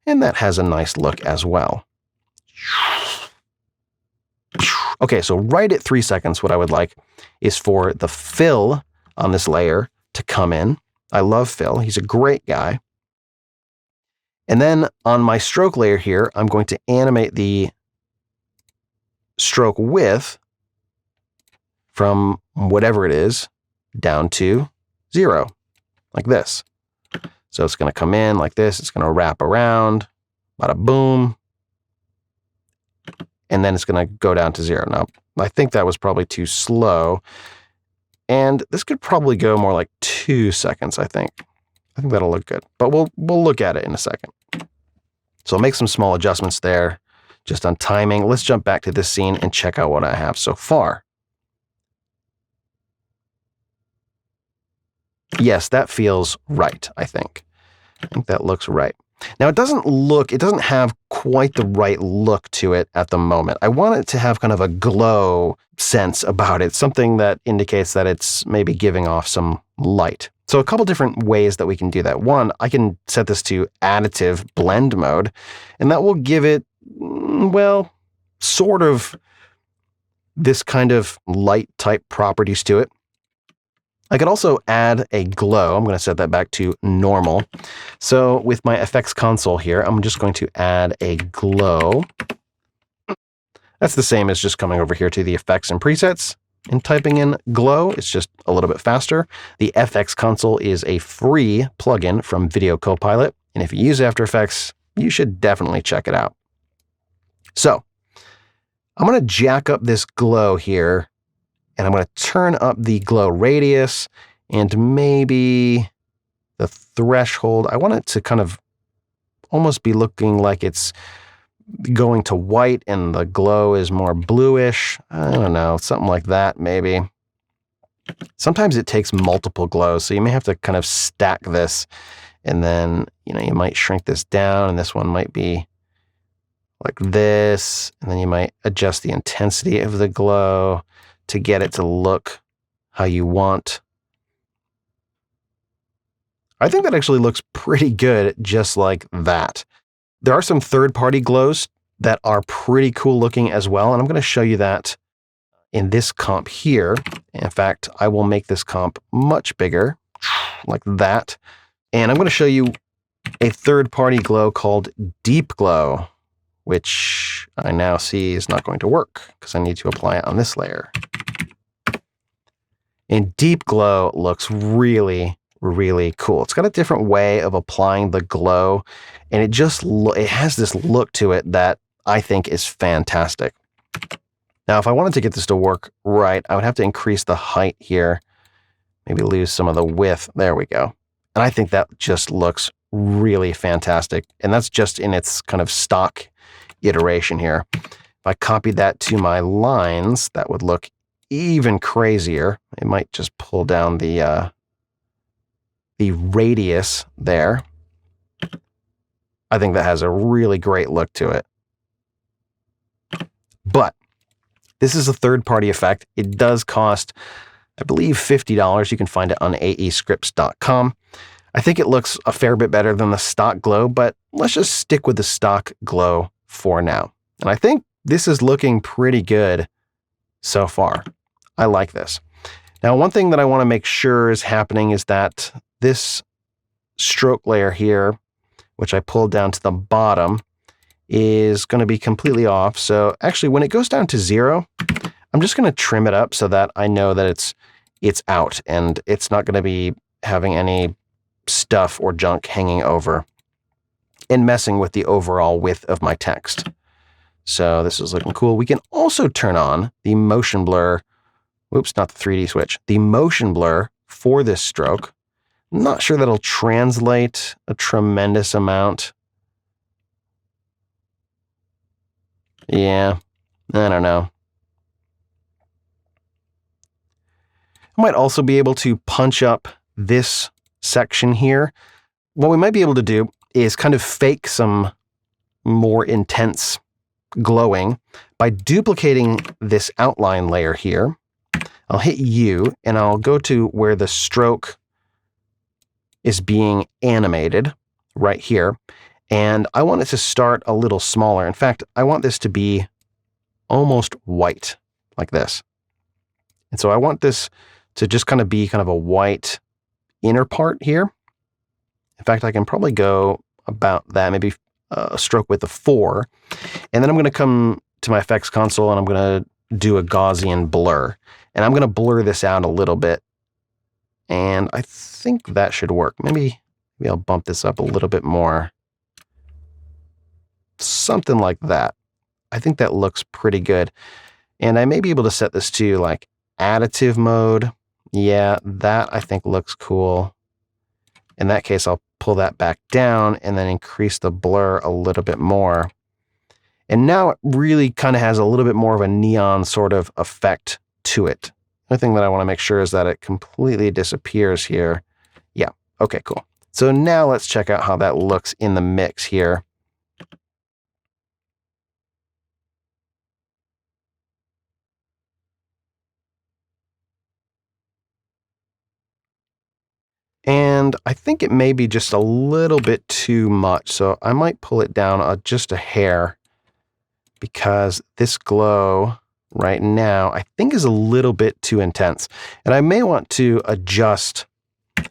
Speaker 1: And that has a nice look as well. Okay, so right at 3 seconds, what I would like is for the fill on this layer to come in. I love Phil. He's a great guy. And then on my stroke layer here, I'm going to animate the stroke width from whatever it is down to 0, like this. So it's going to come in like this. It's going to wrap around, bada boom. And then it's going to go down to 0. Now, I think that was probably too slow. And this could probably go more like 2 seconds, I think. I think that'll look good. But we'll look at it in a second. So I'll make some small adjustments there just on timing. Let's jump back to this scene and check out what I have so far. Yes, that feels right, I think. I think that looks right. Now, it doesn't have quite the right look to it at the moment. I want it to have kind of a glow sense about it, something that indicates that it's maybe giving off some light. So a couple different ways that we can do that. One, I can set this to additive blend mode, and that will give it, well, sort of this kind of light type properties to it. I could also add a glow. I'm going to set that back to normal. So with my effects console here, I'm just going to add a glow. That's the same as just coming over here to the effects and presets and typing in glow. It's just a little bit faster. The FX console is a free plugin from Video Copilot. And if you use After Effects, you should definitely check it out. So I'm going to jack up this glow here. And I'm going to turn up the glow radius and maybe the threshold. I want it to kind of almost be looking like it's going to white and the glow is more bluish. I don't know, something like that maybe. Sometimes it takes multiple glows, so you may have to kind of stack this. And then, you might shrink this down and this one might be like this. And then you might adjust the intensity of the glow to get it to look how you want. I think that actually looks pretty good just like that. There are some third-party glows that are pretty cool looking as well, and I'm going to show you that in this comp here. In fact, I will make this comp much bigger, like that. And I'm going to show you a third-party glow called Deep Glow, which I now see is not going to work because I need to apply it on this layer. And Deep Glow looks really, really cool. It's got a different way of applying the glow, and it has this look to it that I think is fantastic. Now, if I wanted to get this to work right, I would have to increase the height here, maybe lose some of the width. There we go. And I think that just looks really fantastic. And that's just in its kind of stock iteration here. If I copied that to my lines, that would look even crazier. It might just pull down the radius there. I think that has a really great look to it. But this is a third-party effect. It does cost, I believe, $50. You can find it on aescripts.com. I think it looks a fair bit better than the stock glow, but let's just stick with the stock glow for now. And I think this is looking pretty good so far. I like this. Now, one thing that I want to make sure is happening is that this stroke layer here, which I pulled down to the bottom, is going to be completely off. So actually, when it goes down to 0, I'm just going to trim it up so that I know that it's out and it's not going to be having any stuff or junk hanging over and messing with the overall width of my text. So this is looking cool. We can also turn on the motion blur. Oops, not the 3D switch. The motion blur for this stroke. I'm not sure that'll translate a tremendous amount. Yeah, I don't know. I might also be able to punch up this section here. What we might be able to do is kind of fake some more intense glowing by duplicating this outline layer here. I'll hit U and I'll go to where the stroke is being animated right here. And I want it to start a little smaller. In fact, I want this to be almost white like this. And so I want this to just kind of be kind of a white inner part here. In fact, I can probably go about that, maybe a stroke width of 4. And then I'm going to come to my effects console and I'm going to do a Gaussian blur. And I'm going to blur this out a little bit. And I think that should work. Maybe Maybe I'll bump this up a little bit more. Something like that. I think that looks pretty good. And I may be able to set this to like additive mode. Yeah, that I think looks cool. In that case, I'll pull that back down and then increase the blur a little bit more. And now it really kind of has a little bit more of a neon sort of effect to it. The thing that I want to make sure is that it completely disappears here. Yeah, okay, cool. So now let's check out how that looks in the mix here. And I think it may be just a little bit too much, so I might pull it down just a hair, because this glow right now I think is a little bit too intense. And I may want to adjust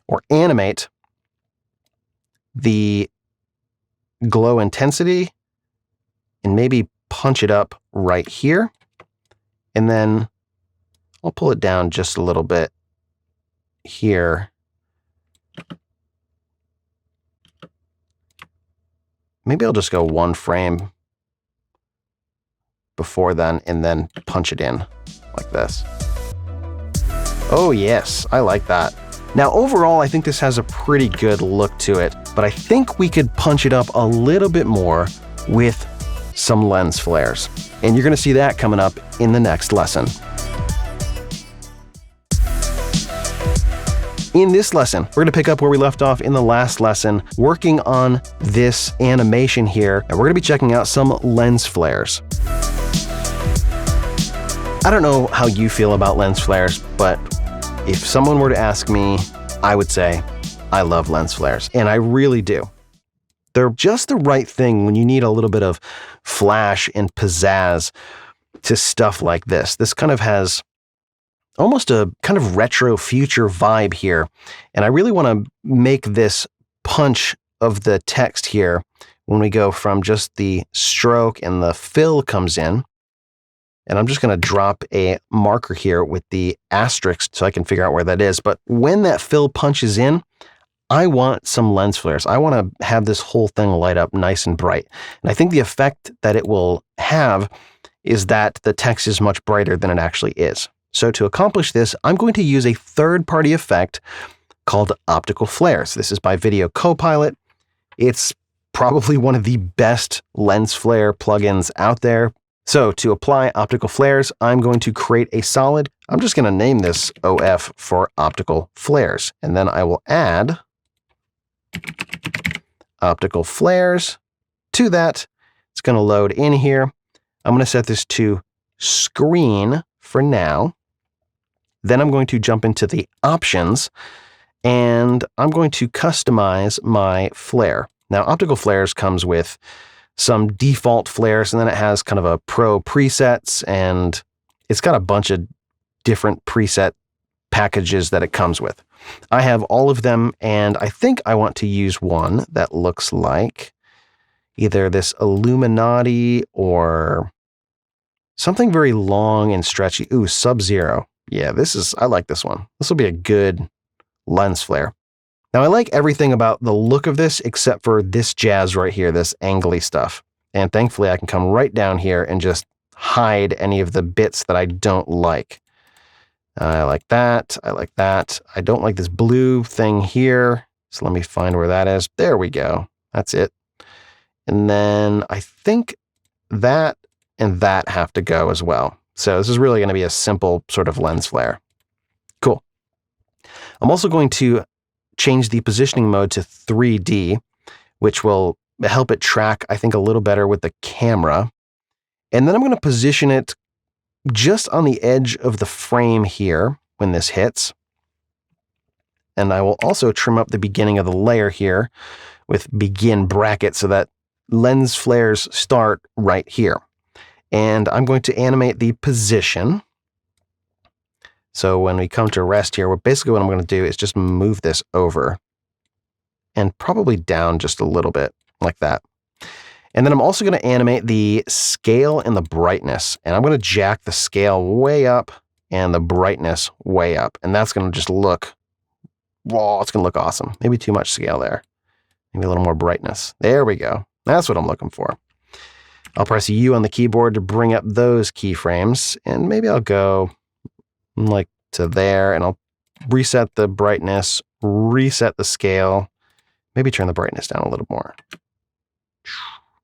Speaker 1: or animate the glow intensity and maybe punch it up right here. And then I'll pull it down just a little bit here. Maybe I'll just go one frame before then and then punch it in like this. Oh yes, I like that. Now overall, I think this has a pretty good look to it, but I think we could punch it up a little bit more with some lens flares. And you're gonna see that coming up in the next lesson. In this lesson, we're going to pick up where we left off in the last lesson, working on this animation here, and we're going to be checking out some lens flares. I don't know how you feel about lens flares, but if someone were to ask me, I would say I love lens flares, and I really do. They're just the right thing when you need a little bit of flash and pizzazz to stuff like this. This kind of has almost a kind of retro future vibe here. And I really want to make this punch of the text here when we go from just the stroke and the fill comes in. And I'm just going to drop a marker here with the asterisk so I can figure out where that is. But when that fill punches in, I want some lens flares. I want to have this whole thing light up nice and bright. And I think the effect that it will have is that the text is much brighter than it actually is. So to accomplish this, I'm going to use a third-party effect called optical flares. This is by Video Copilot. It's probably one of the best lens flare plugins out there. So to apply optical flares, I'm going to create a solid. I'm just going to name this OF for optical flares. And then I will add optical flares to that. It's going to load in here. I'm going to set this to screen for now. Then I'm going to jump into the options and I'm going to customize my flare. Now, optical flares comes with some default flares, and then it has kind of a pro presets, and it's got a bunch of different preset packages that it comes with. I have all of them, and I think I want to use one that looks like either this Illuminati or something very long and stretchy. Ooh, Sub-Zero. Yeah, I like this one. This will be a good lens flare. Now, I like everything about the look of this except for this jazz right here, this angly stuff. And thankfully, I can come right down here and just hide any of the bits that I don't like. I like that. I like that. I don't like this blue thing here. So let me find where that is. There we go. That's it. And then I think that and that have to go as well. So this is really going to be a simple sort of lens flare. Cool. I'm also going to change the positioning mode to 3D, which will help it track, I think, a little better with the camera. And then I'm going to position it just on the edge of the frame here when this hits. And I will also trim up the beginning of the layer here with begin bracket so that lens flares start right here. And I'm going to animate the position. So when we come to rest here, basically what I'm going to do is just move this over and probably down just a little bit like that. And then I'm also going to animate the scale and the brightness. And I'm going to jack the scale way up and the brightness way up. And that's going to just look, whoa, it's going to look awesome. Maybe too much scale there. Maybe a little more brightness. There we go. That's what I'm looking for. I'll press U on the keyboard to bring up those keyframes, and maybe I'll go like to there, and I'll reset the brightness, reset the scale, maybe turn the brightness down a little more.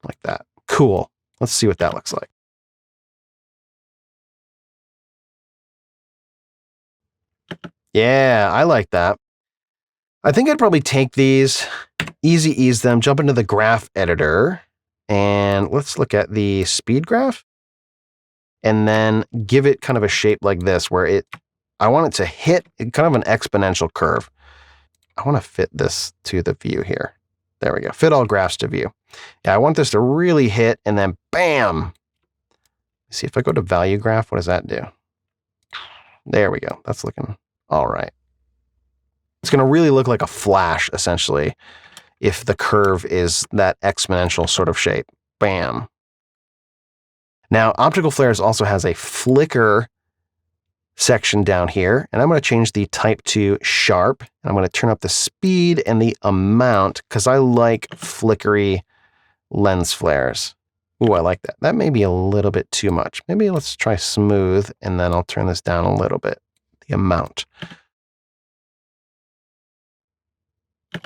Speaker 1: Like that. Cool. Let's see what that looks like. Yeah, I like that. I think I'd probably take these, easy ease them, jump into the graph editor, and let's look at the speed graph, and then give it kind of a shape like this, where I want it to hit kind of an exponential curve. I want to fit this to the view here. There we go. Fit all graphs to view. Yeah, I want this to really hit, and then bam. See, if I go to value graph, what does that do? There we go. That's looking all right. It's going to really look like a flash, essentially, if the curve is that exponential sort of shape. Bam. Now, Optical Flares also has a flicker section down here, and I'm going to change the type to sharp. I'm going to turn up the speed and the amount because I like flickery lens flares. Ooh, I like that. That may be a little bit too much. Maybe let's try smooth, and then I'll turn this down a little bit, the amount.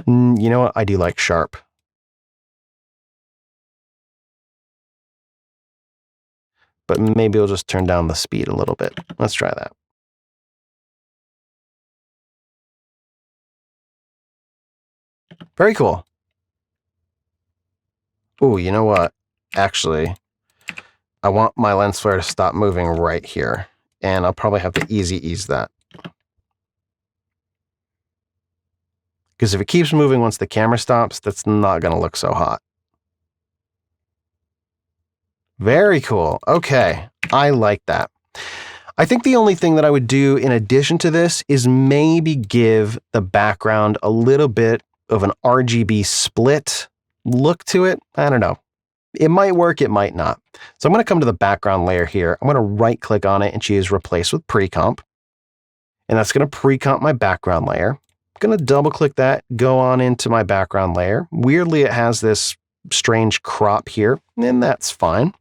Speaker 1: You know what? I do like sharp. But maybe we'll just turn down the speed a little bit. Let's try that. Very cool. Ooh, you know what? Actually, I want my lens flare to stop moving right here. And I'll probably have to easy ease that. Because if it keeps moving once the camera stops, that's not going to look so hot. Very cool. Okay, I like that. I think the only thing that I would do in addition to this is maybe give the background a little bit of an RGB split look to it. I don't know. It might work, it might not. So I'm going to come to the background layer here. I'm going to right click on it and choose replace with pre-comp. And that's going to pre-comp my background layer. I'm going to double click that, go on into my background layer. Weirdly, it has this strange crop here, and that's fine.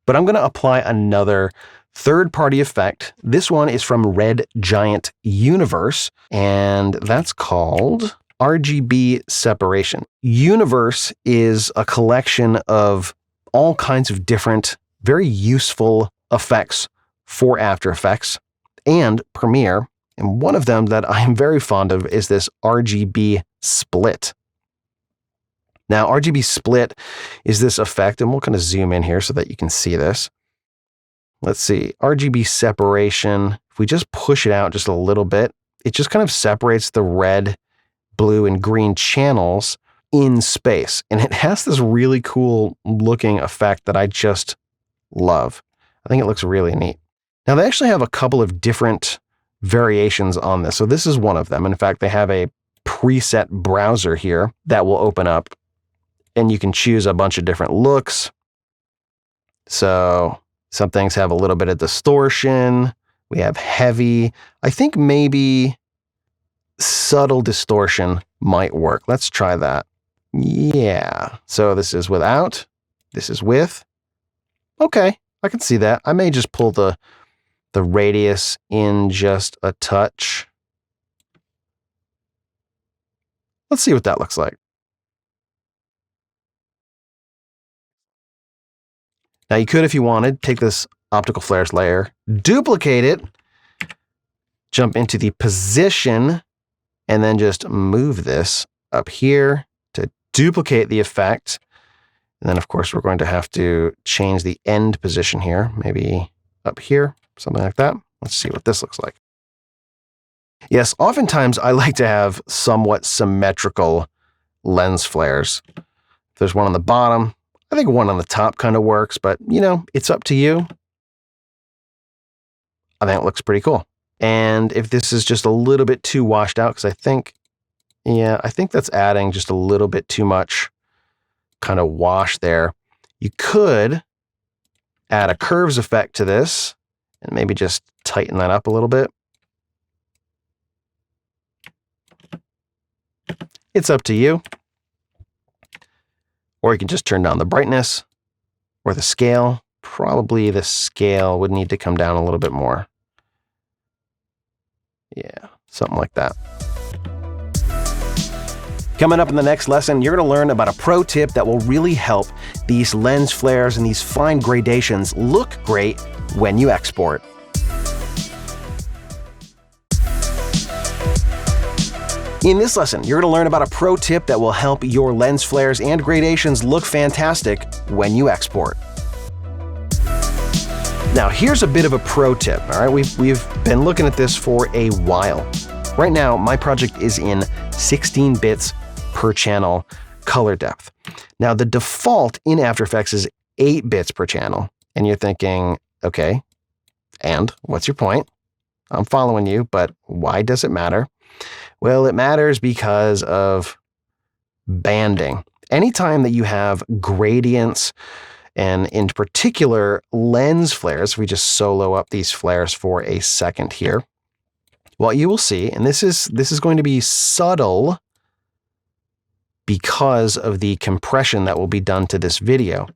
Speaker 1: But I'm going to apply another third-party effect. This one is from Red Giant Universe, and that's called RGB Separation. Universe is a collection of all kinds of different, very useful effects for After Effects and Premiere. And one of them that I'm very fond of is this RGB Split. Now, RGB Split is this effect, and we'll kind of zoom in here so that you can see this. Let's see, RGB Separation. If we just push it out just a little bit, it just kind of separates the red, blue, and green channels in space. And it has this really cool looking effect that I just love. I think it looks really neat. Now, they actually have a couple of different variations on this. So this is one of them. In fact, they have a preset browser here that will open up, and you can choose a bunch of different looks. So some things have a little bit of distortion. We have heavy. I think maybe subtle distortion might work. Let's try that. Yeah. So this is without. This is with. Okay, I can see that. I may just pull the radius in just a touch. Let's see what that looks like. Now you could, if you wanted, take this optical flares layer, duplicate it, jump into the position, and then just move this up here to duplicate the effect. And then, of course, we're going to have to change the end position here, maybe up here, something like that. Let's see what this looks like. Yes, oftentimes I like to have somewhat symmetrical lens flares. If there's one on the bottom, I think one on the top kind of works, but you know, it's up to you. I think it looks pretty cool. And if this is just a little bit too washed out, because I think that's adding just a little bit too much kind of wash there. You could add a curves effect to this and maybe just tighten that up a little bit. It's up to you. Or you can just turn down the brightness or the scale. Probably the scale would need to come down a little bit more. Yeah, something like that. Coming up in the next lesson, you're going to learn about a pro tip that will really help these lens flares and these fine gradations look great when you export. In this lesson, you're going to learn about a pro tip that will help your lens flares and gradations look fantastic when you export. Now, here's a bit of a pro tip, all right? We've been looking at this for a while. Right now, my project is in 16 bits per channel color depth. Now, the default in After Effects is 8 bits per channel. And you're thinking, okay, and what's your point? I'm following you, but why does it matter? Well, it matters because of banding. Anytime that you have gradients, and in particular lens flares, we just solo up these flares for a second here, what you will see, and this is going to be subtle because of the compression that will be done to this video,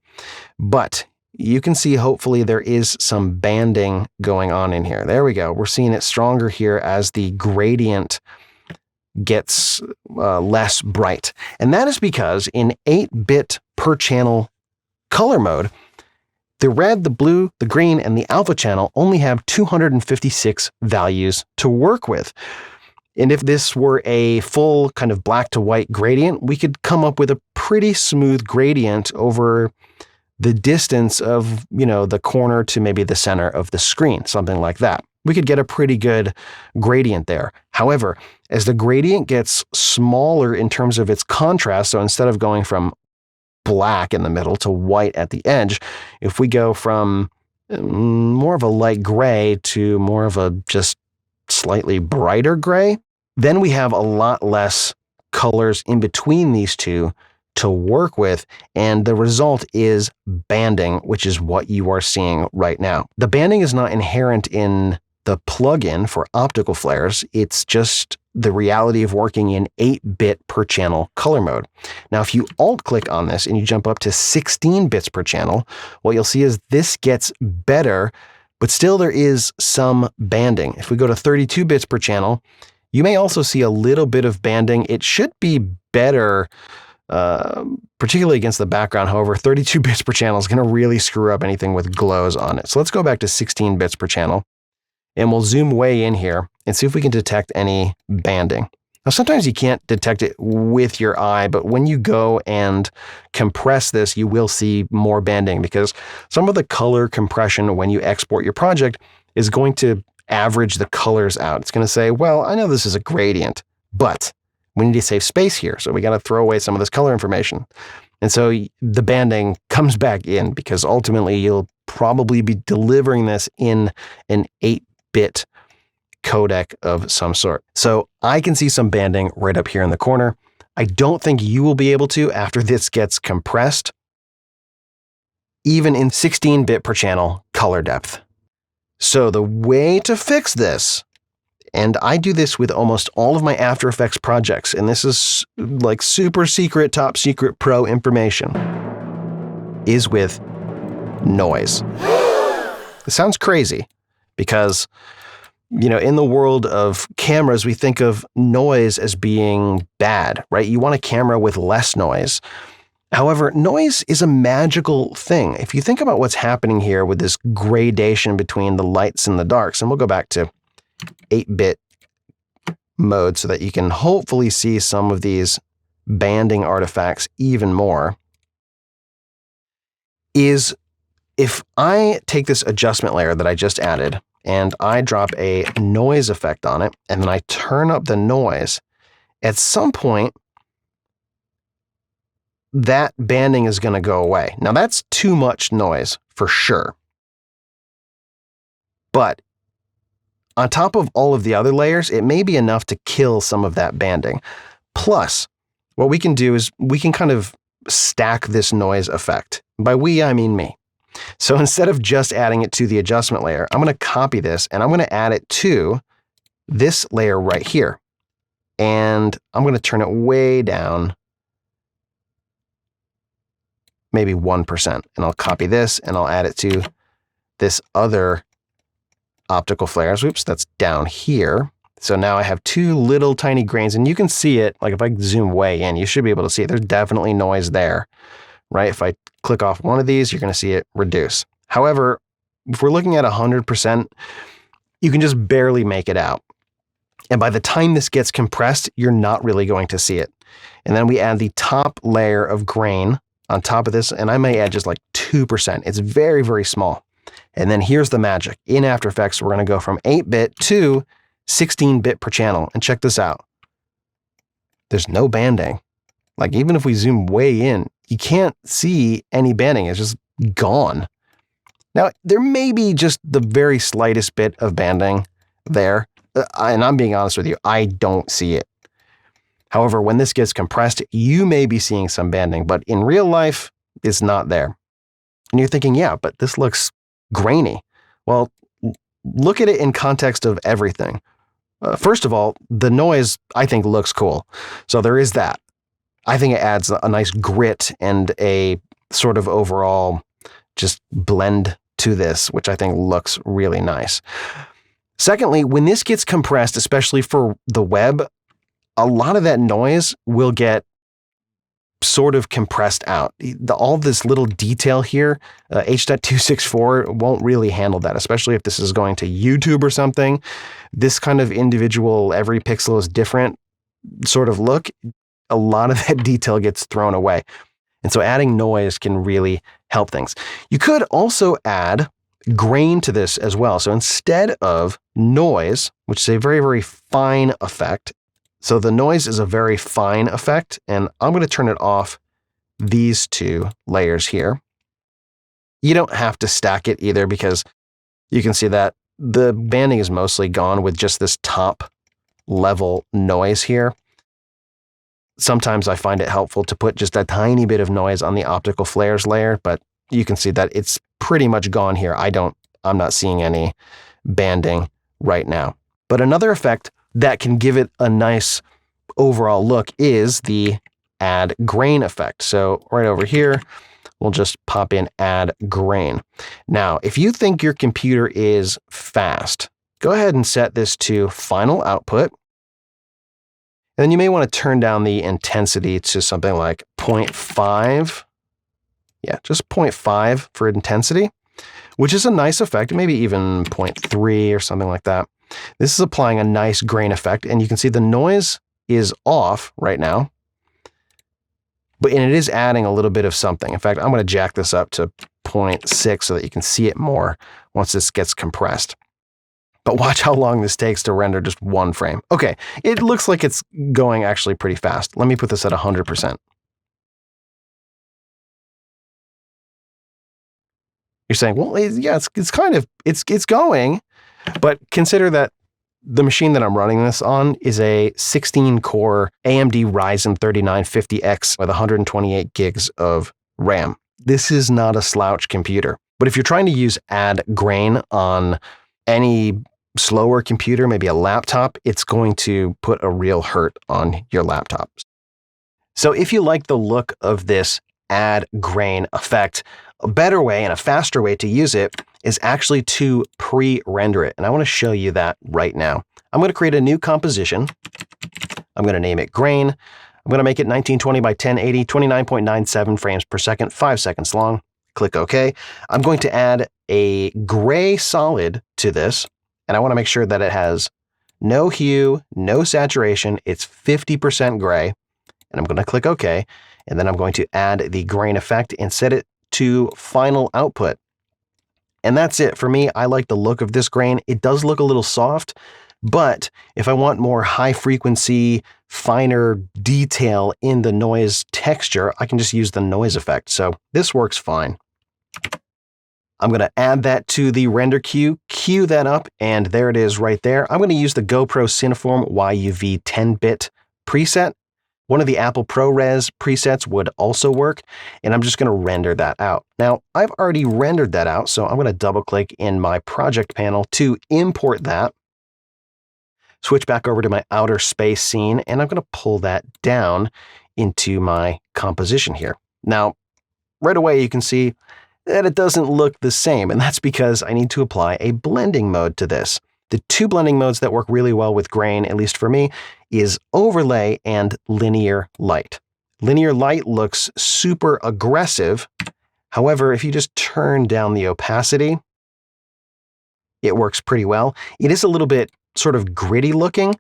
Speaker 1: but you can see hopefully there is some banding going on in here. There we go. We're seeing it stronger here as the gradient gets less bright. And that is because in 8-bit per channel color mode, the red, the blue, the green, and the alpha channel only have 256 values to work with. And if this were a full kind of black to white gradient, we could come up with a pretty smooth gradient over the distance of, the corner to maybe the center of the screen, something like that. We could get a pretty good gradient there. However, as the gradient gets smaller in terms of its contrast, so instead of going from black in the middle to white at the edge, if we go from more of a light gray to more of a just slightly brighter gray, then we have a lot less colors in between these two to work with, and the result is banding, which is what you are seeing right now. The banding is not inherent in the plugin for optical flares. It's just the reality of working in 8-bit per channel color mode. Now, if you alt-click on this and you jump up to 16 bits per channel, what you'll see is this gets better, but still there is some banding. If we go to 32 bits per channel, you may also see a little bit of banding. It should be better, particularly against the background. However, 32 bits per channel is going to really screw up anything with glows on it. So let's go back to 16 bits per channel, and we'll zoom way in here and see if we can detect any banding. Now, sometimes you can't detect it with your eye, but when you go and compress this, you will see more banding because some of the color compression when you export your project is going to average the colors out. It's going to say, well, I know this is a gradient, but we need to save space here. So we got to throw away some of this color information. And so the banding comes back in because ultimately you'll probably be delivering this in an 8-bit codec of some sort. So I can see some banding right up here in the corner. I don't think you will be able to after this gets compressed, even in 16-bit per channel color depth. So the way to fix this, and I do this with almost all of my After Effects projects, and this is like super secret, top secret pro information, is with noise. It sounds crazy because, in the world of cameras, we think of noise as being bad, right? You want a camera with less noise. However, noise is a magical thing. If you think about what's happening here with this gradation between the lights and the darks, and we'll go back to 8-bit mode so that you can hopefully see some of these banding artifacts even more, is if I take this adjustment layer that I just added and I drop a noise effect on it, and then I turn up the noise, at some point, that banding is going to go away. Now, that's too much noise for sure. But on top of all of the other layers, it may be enough to kill some of that banding. Plus, what we can do is we can kind of stack this noise effect. By we, I mean me. So instead of just adding it to the adjustment layer, I'm going to copy this and I'm going to add it to this layer right here. And I'm going to turn it way down maybe 1%. And I'll copy this and I'll add it to this other optical flares. Oops, that's down here. So now I have two little tiny grains, and you can see it. Like if I zoom way in, you should be able to see it. There's definitely noise there, right? If I click off one of these, you're going to see it reduce. However, if we're looking at 100%, you can just barely make it out. And by the time this gets compressed, you're not really going to see it. And then we add the top layer of grain on top of this, and I may add just like 2%. It's very, very small. And then here's the magic. In After Effects, we're going to go from 8-bit to 16-bit per channel. And check this out. There's no banding. Like even if we zoom way in, you can't see any banding. It's just gone. Now, there may be just the very slightest bit of banding there. And I'm being honest with you, I don't see it. However, when this gets compressed, you may be seeing some banding, but in real life, it's not there. And you're thinking, yeah, but this looks grainy. Well, look at it in context of everything. First of all, the noise, I think, looks cool. So there is that. I think it adds a nice grit and a sort of overall just blend to this, which I think looks really nice. Secondly, when this gets compressed, especially for the web, a lot of that noise will get sort of compressed out. All this little detail here, H.264 won't really handle that, especially if this is going to YouTube or something. This kind of individual, every pixel is different sort of look, a lot of that detail gets thrown away. And so adding noise can really help things. You could also add grain to this as well. So instead of noise, which is a very, very fine effect, so the noise is a very fine effect, and I'm going to turn it off these two layers here. You don't have to stack it either, because you can see that the banding is mostly gone with just this top level noise here. Sometimes I find it helpful to put just a tiny bit of noise on the optical flares layer, but you can see that it's pretty much gone here. I'm not seeing any banding right now. But another effect that can give it a nice overall look is the add grain effect. So right over here, we'll just pop in add grain. Now, if you think your computer is fast, go ahead and set this to final output. And then you may want to turn down the intensity to something like 0.5. Yeah, just 0.5 for intensity, which is a nice effect, maybe even 0.3 or something like that. This is applying a nice grain effect, and you can see the noise is off right now, but it is adding a little bit of something. In fact, I'm going to jack this up to 0.6 so that you can see it more once this gets compressed. But watch how long this takes to render just one frame. Okay, it looks like it's going actually pretty fast. Let me put this at 100%. You're saying, well, yeah, it's going, but consider that the machine that I'm running this on is a 16-core AMD Ryzen 3950X with 128 gigs of RAM. This is not a slouch computer. But if you're trying to use add grain on any slower computer, maybe a laptop, it's going to put a real hurt on your laptop. So if you like the look of this add grain effect, a better way and a faster way to use it is actually to pre-render it. And I want to show you that right now. I'm going to create a new composition. I'm going to name it grain. I'm going to make it 1920 by 1080, 29.97 frames per second, 5 seconds long. Click OK. I'm going to add a gray solid to this, and I want to make sure that it has no hue, no saturation. It's 50% gray, and I'm going to click OK. And then I'm going to add the grain effect and set it to final output. And that's it. For me, I like the look of this grain. It does look a little soft, but if I want more high frequency, finer detail in the noise texture, I can just use the noise effect. So this works fine. I'm going to add that to the render queue, queue that up, and there it is right there. I'm going to use the GoPro Cineform YUV 10-bit preset. One of the Apple ProRes presets would also work, and I'm just going to render that out. Now, I've already rendered that out, so I'm going to double-click in my project panel to import that. Switch back over to my outer space scene, and I'm going to pull that down into my composition here. Now, right away you can see that it doesn't look the same, and that's because I need to apply a blending mode to this. The two blending modes that work really well with grain, at least for me, is overlay and linear light. Linear light looks super aggressive. However, if you just turn down the opacity, it works pretty well. It is a little bit sort of gritty looking.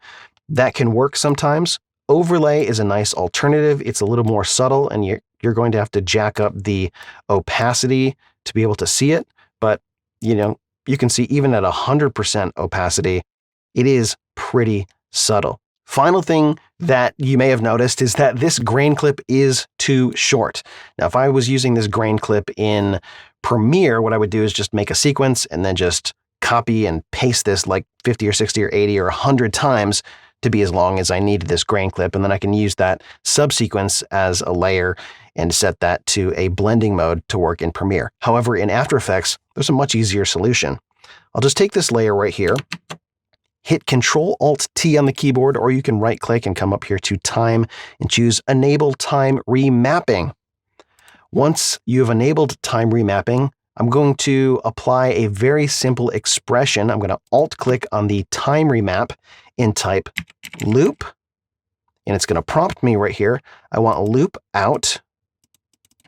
Speaker 1: That can work sometimes. Overlay is a nice alternative. It's a little more subtle, and you're going to have to jack up the opacity to be able to see it. But, you can see even at 100% opacity, it is pretty subtle. Final thing that you may have noticed is that this grain clip is too short. Now, if I was using this grain clip in Premiere, what I would do is just make a sequence and then just copy and paste this like 50 or 60 or 80 or 100 times to be as long as I need this grain clip, and then I can use that subsequence as a layer and set that to a blending mode to work in Premiere. However, in After Effects, there's a much easier solution. I'll just take this layer right here, hit Control-Alt-T on the keyboard, or you can right-click and come up here to Time and choose Enable Time Remapping. Once you have enabled time remapping, I'm going to apply a very simple expression. I'm going to Alt-click on the time remap and type loop, and it's going to prompt me right here. I want loop out.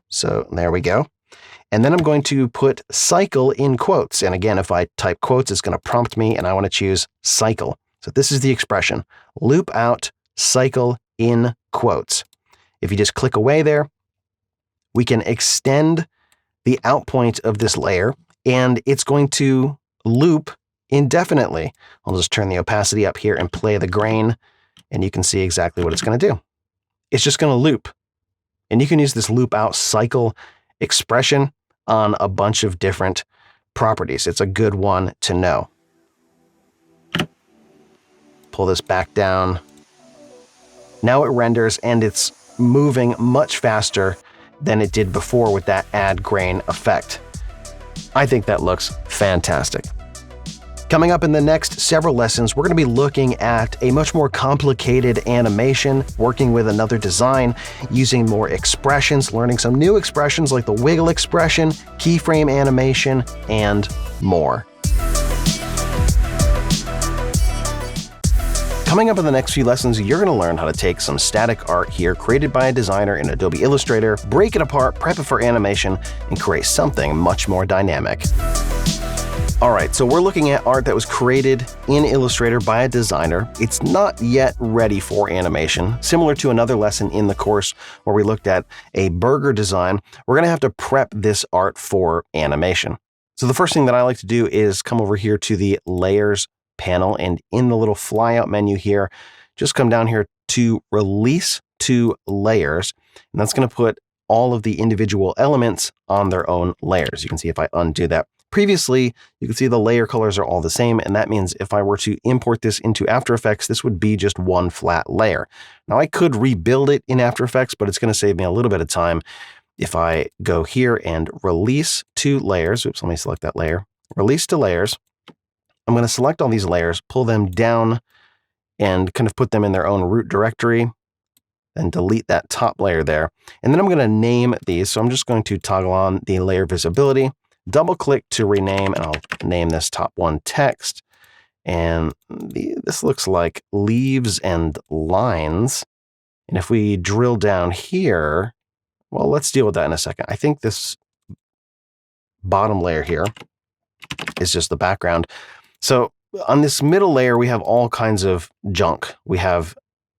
Speaker 1: So there we go. And then I'm going to put cycle in quotes. And again, if I type quotes, it's going to prompt me, and I want to choose cycle. So this is the expression, loop out, cycle in quotes. If you just click away there, we can extend the out point of this layer, and it's going to loop indefinitely. I'll just turn the opacity up here and play the grain, and you can see exactly what it's going to do. It's just going to loop. And you can use this loop out cycle expression on a bunch of different properties. It's a good one to know. Pull this back down. Now it renders, and it's moving much faster than it did before with that add grain effect. I think that looks fantastic. Coming up in the next several lessons, we're going to be looking at a much more complicated animation, working with another design, using more expressions, learning some new expressions like the wiggle expression, keyframe animation, and more. Coming up in the next few lessons, you're going to learn how to take some static art here created by a designer in Adobe Illustrator, break it apart, prep it for animation, and create something much more dynamic. Alright, so we're looking at art that was created in Illustrator by a designer. It's not yet ready for animation. Similar to another lesson in the course where we looked at a burger design, we're going to have to prep this art for animation. So the first thing that I like to do is come over here to the Layers panel, and in the little flyout menu here, just come down here to Release to Layers, and that's going to put all of the individual elements on their own layers. You can see if I undo that. Previously, you can see the layer colors are all the same, and that means if I were to import this into After Effects, this would be just one flat layer. Now, I could rebuild it in After Effects, but it's going to save me a little bit of time if I go here and Release to Layers. Oops, let me select that layer. Release to Layers. I'm going to select all these layers, pull them down, and kind of put them in their own root directory, and delete that top layer there. And then I'm going to name these. So I'm just going to toggle on the layer visibility, double click to rename, and I'll name this top one text. And this looks like leaves and lines. And if we drill down here, well, let's deal with that in a second. I think this bottom layer here is just the background. So on this middle layer, we have all kinds of junk. We have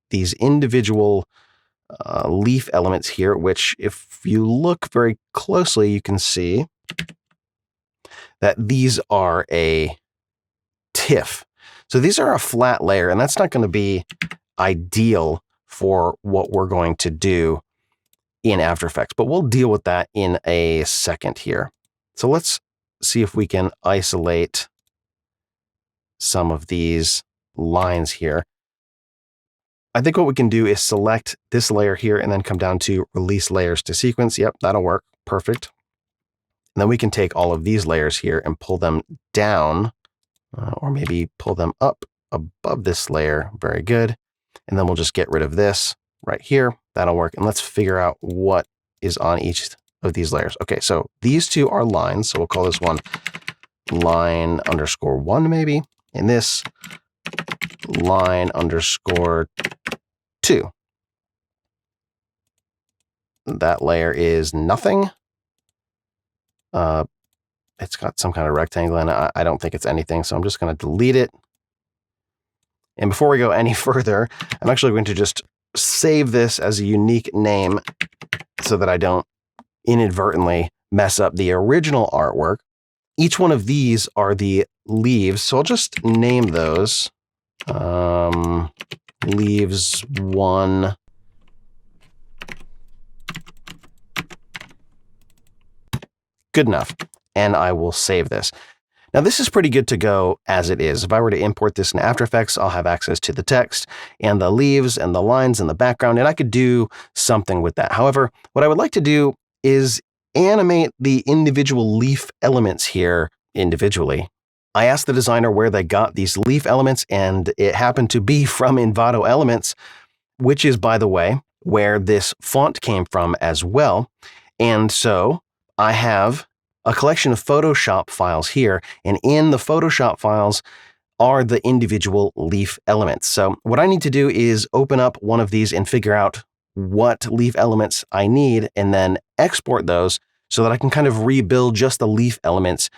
Speaker 1: these individual leaf elements here, which if you look very closely, you can see that these are a TIFF. So these are a flat layer, and that's not going to be ideal for what we're going to do in After Effects, but we'll deal with that in a second here. So let's see if we can isolate some of these lines here. I think what we can do is select this layer here and then come down to Release Layers to Sequence. Yep, that'll work. Perfect. And then we can take all of these layers here and pull them down, or maybe pull them up above this layer. Very good. And then we'll just get rid of this right here. That'll work. And let's figure out what is on each of these layers. Okay, so these two are lines. So we'll call this one line_1 maybe. And this line_2. That layer is nothing. It's got some kind of rectangle in it. I don't think it's anything, so I'm just going to delete it. And before we go any further, I'm actually going to just save this as a unique name so that I don't inadvertently mess up the original artwork. Each one of these are the leaves, so I'll just name those leaves 1. Good enough. And I will save this. Now this is pretty good to go as it is. If I were to import this in After Effects, I'll have access to the text and the leaves and the lines in the background, and I could do something with that. However, what I would like to do is animate the individual leaf elements here individually. I asked the designer where they got these leaf elements, and it happened to be from Envato Elements, which is, by the way, where this font came from as well. And so I have a collection of Photoshop files here, and in the Photoshop files are the individual leaf elements. So what I need to do is open up one of these and figure out what leaf elements I need, and then export those so that I can kind of rebuild just the leaf elements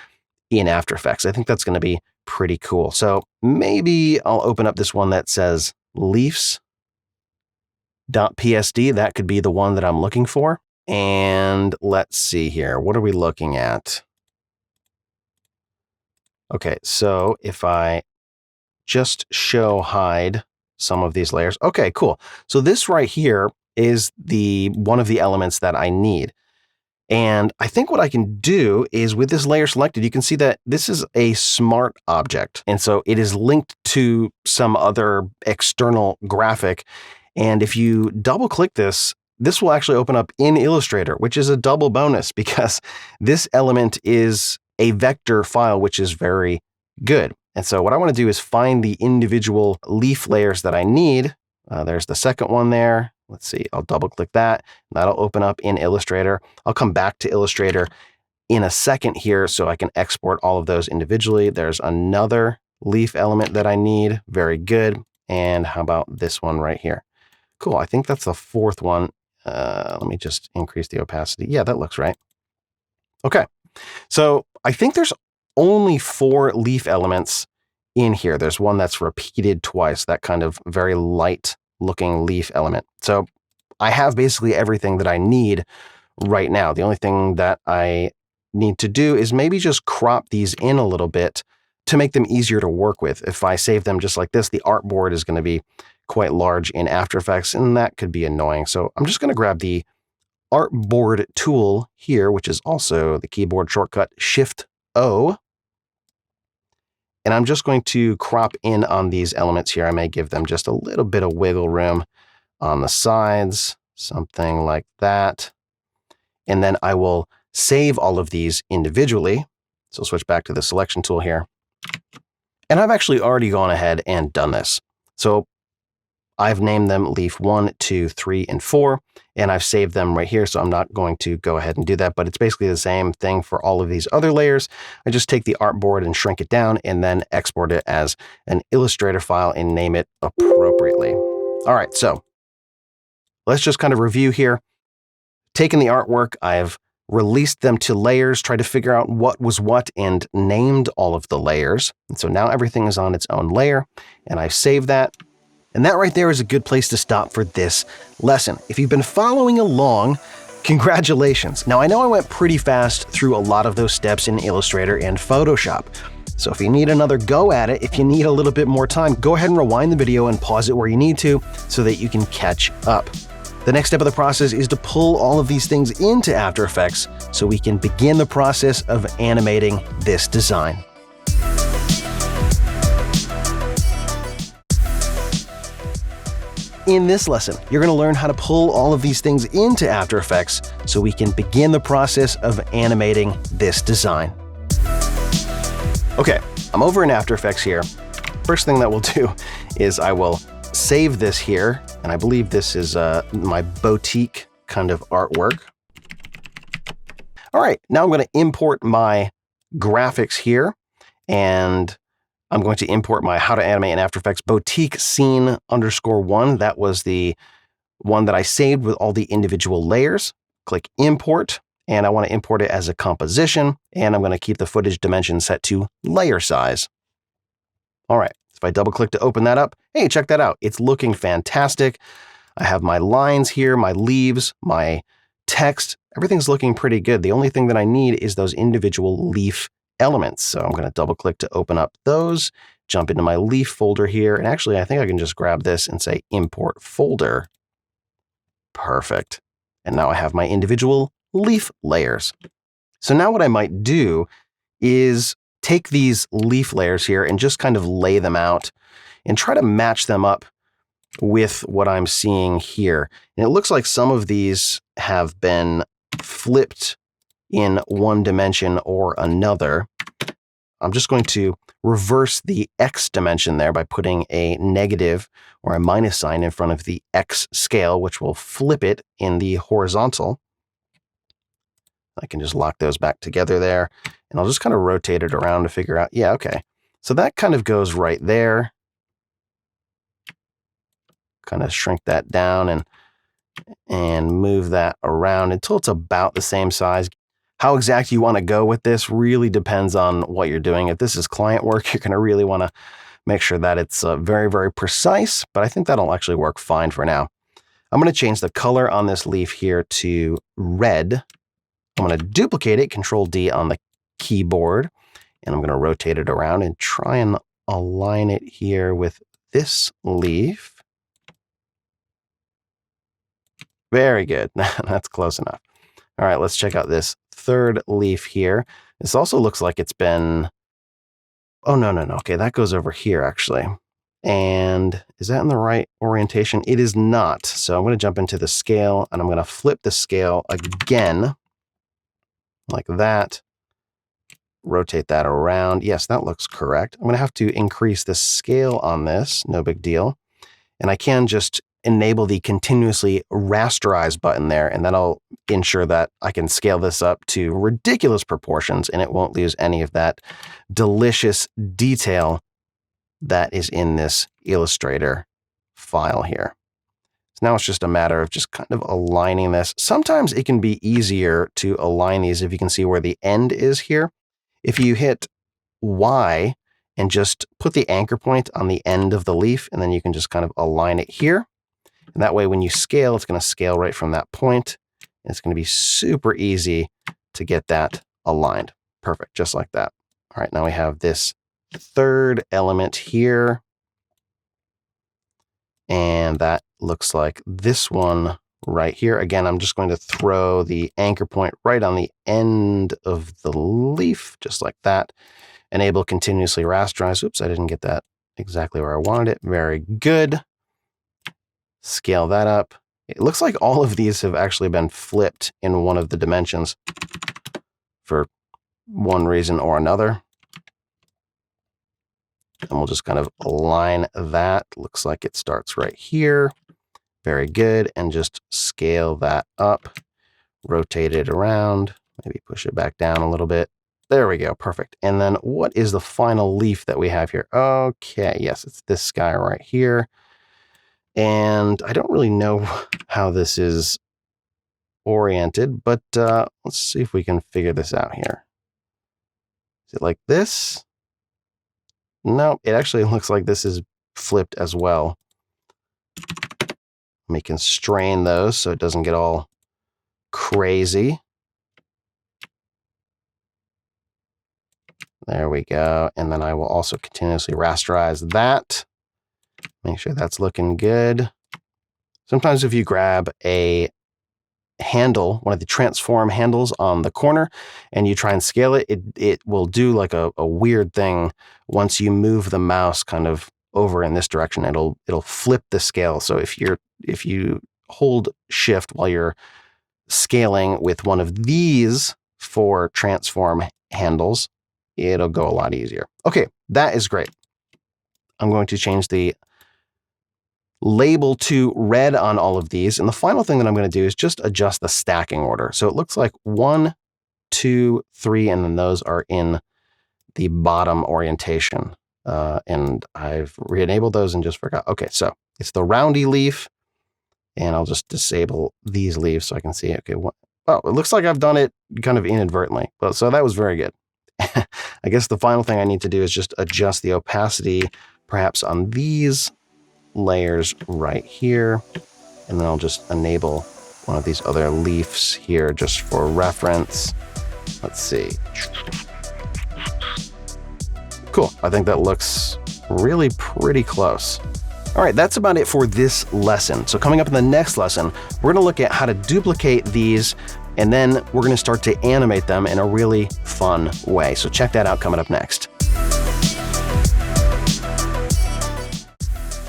Speaker 1: in After Effects. I think that's going to be pretty cool. So maybe I'll open up this one that says leafs.psd. That could be the one that I'm looking for. And let's see here. What are we looking at? Okay, so if I just hide some of these layers. Okay, cool. So this right here is one of the elements that I need. And I think what I can do is with this layer selected, you can see that this is a smart object. And so it is linked to some other external graphic. And if you double click this, this will actually open up in Illustrator, which is a double bonus because this element is a vector file, which is very good. And so what I want to do is find the individual leaf layers that I need. There's the second one there. Let's see, I'll double click that. That'll open up in Illustrator. I'll come back to Illustrator in a second here so I can export all of those individually. There's another leaf element that I need. Very good. And how about this one right here? Cool, I think that's the fourth one. Let me just increase the opacity. Yeah, that looks right. Okay, so I think there's only 4 leaf elements in here. There's one that's repeated twice, that kind of very light looking leaf element. So I have basically everything that I need right now. The only thing that I need to do is maybe just crop these in a little bit to make them easier to work with. If I save them just like this, the artboard is going to be quite large in After Effects, and that could be annoying. So I'm just going to grab the artboard tool here, which is also the keyboard shortcut Shift-O. And I'm just going to crop in on these elements here. I may give them just a little bit of wiggle room on the sides, something like that. And then I will save all of these individually. So I'll switch back to the selection tool here. And I've actually already gone ahead and done this. So I've named them leaf 1, 2, 3, and 4, and I've saved them right here, so I'm not going to go ahead and do that, but it's basically the same thing for all of these other layers. I just take the artboard and shrink it down and then export it as an Illustrator file and name it appropriately. All right, so let's just kind of review here. Taken the artwork, I've released them to layers, tried to figure out what was what, and named all of the layers. And so now everything is on its own layer, and I've saved that. And that right there is a good place to stop for this lesson. If you've been following along, congratulations. Now I know I went pretty fast through a lot of those steps in Illustrator and Photoshop. So if you need another go at it, if you need a little bit more time, go ahead and rewind the video and pause it where you need to so that you can catch up. The next step of the process is to pull all of these things into After Effects so we can begin the process of animating this design. In this lesson, you're going to learn how to pull all of these things into After Effects so we can begin the process of animating this design. Okay, I'm over in After Effects here. First thing that we'll do is I will save this here, and I believe this is my boutique kind of artwork. All right, now I'm going to import my graphics here, and I'm going to import my How to Animate in After Effects boutique scene _1. That was the one that I saved with all the individual layers. Click import, and I want to import it as a composition, and I'm going to keep the footage dimension set to layer size. All right, if I double click to open that up, hey, check that out. It's looking fantastic. I have my lines here, my leaves, my text. Everything's looking pretty good. The only thing that I need is those individual leaf elements. So I'm going to double click to open up those, jump into my leaf folder here. And actually, I think I can just grab this and say import folder. Perfect. And now I have my individual leaf layers. So now what I might do is take these leaf layers here and just kind of lay them out and try to match them up with what I'm seeing here. And it looks like some of these have been flipped in one dimension or another. I'm just going to reverse the X dimension there by putting a negative or a minus sign in front of the X scale, which will flip it in the horizontal. I can just lock those back together there, and I'll just kind of rotate it around to figure out, yeah, okay. So that kind of goes right there. Kind of shrink that down and move that around until it's about the same size. How exact you want to go with this really depends on what you're doing. If this is client work, you're going to really want to make sure that it's very, very precise, but I think that'll actually work fine for now. I'm going to change the color on this leaf here to red. I'm going to duplicate it, Control D on the keyboard, and I'm going to rotate it around and try and align it here with this leaf. Very good. That's close enough. All right, let's check out this third leaf here. This also looks like it's been... Oh, no. Okay, that goes over here, actually. And is that in the right orientation? It is not. So I'm going to jump into the scale, and I'm going to flip the scale again, like that. Rotate that around. Yes, that looks correct. I'm going to have to increase the scale on this. No big deal. And I can just enable the continuously rasterize button there, and that'll ensure that I can scale this up to ridiculous proportions and it won't lose any of that delicious detail that is in this Illustrator file here. So now it's just a matter of just kind of aligning this. Sometimes it can be easier to align these if you can see where the end is here. If you hit Y and just put the anchor point on the end of the leaf, and then you can just kind of align it here. And that way, when you scale, it's going to scale right from that point. And it's going to be super easy to get that aligned. Perfect, just like that. All right, now we have this third element here. And that looks like this one right here. Again, I'm just going to throw the anchor point right on the end of the leaf, just like that. Enable continuously rasterize. Oops, I didn't get that exactly where I wanted it. Very good. Scale that up. It looks like all of these have actually been flipped in one of the dimensions for one reason or another. And we'll just kind of align that. Looks like it starts right here. Very good. And just scale that up. Rotate it around. Maybe push it back down a little bit. There we go. Perfect. And then what is the final leaf that we have here? Okay. Yes, it's this guy right here. And I don't really know how this is oriented, but let's see if we can figure this out here. Is it like this? No, it actually looks like this is flipped as well. We can constrain those so it doesn't get all crazy. There we go. And then I will also continuously rasterize that. Make sure that's looking good. Sometimes if you grab a handle, one of the transform handles on the corner, and you try and scale it, it will do like a weird thing once you move the mouse kind of over in this direction. It'll flip the scale. So if you hold shift while you're scaling with one of these 4 transform handles, it'll go a lot easier. Okay, that is great. I'm going to change the label to red on all of these. And the final thing that I'm going to do is just adjust the stacking order. So it looks like 1, 2, 3, and then those are in the bottom orientation. And I've re-enabled those and just forgot. Okay, so it's the roundy leaf, and I'll just disable these leaves so I can see. Okay, oh, it looks like I've done it kind of inadvertently. But so that was very good. I guess the final thing I need to do is just adjust the opacity, perhaps on these layers right here. And then I'll just enable one of these other leaves here just for reference. Let's see. Cool. I think that looks really pretty close. All right, that's about it for this lesson. So coming up in the next lesson, we're gonna look at how to duplicate these, and then we're gonna start to animate them in a really fun way. So check that out coming up next.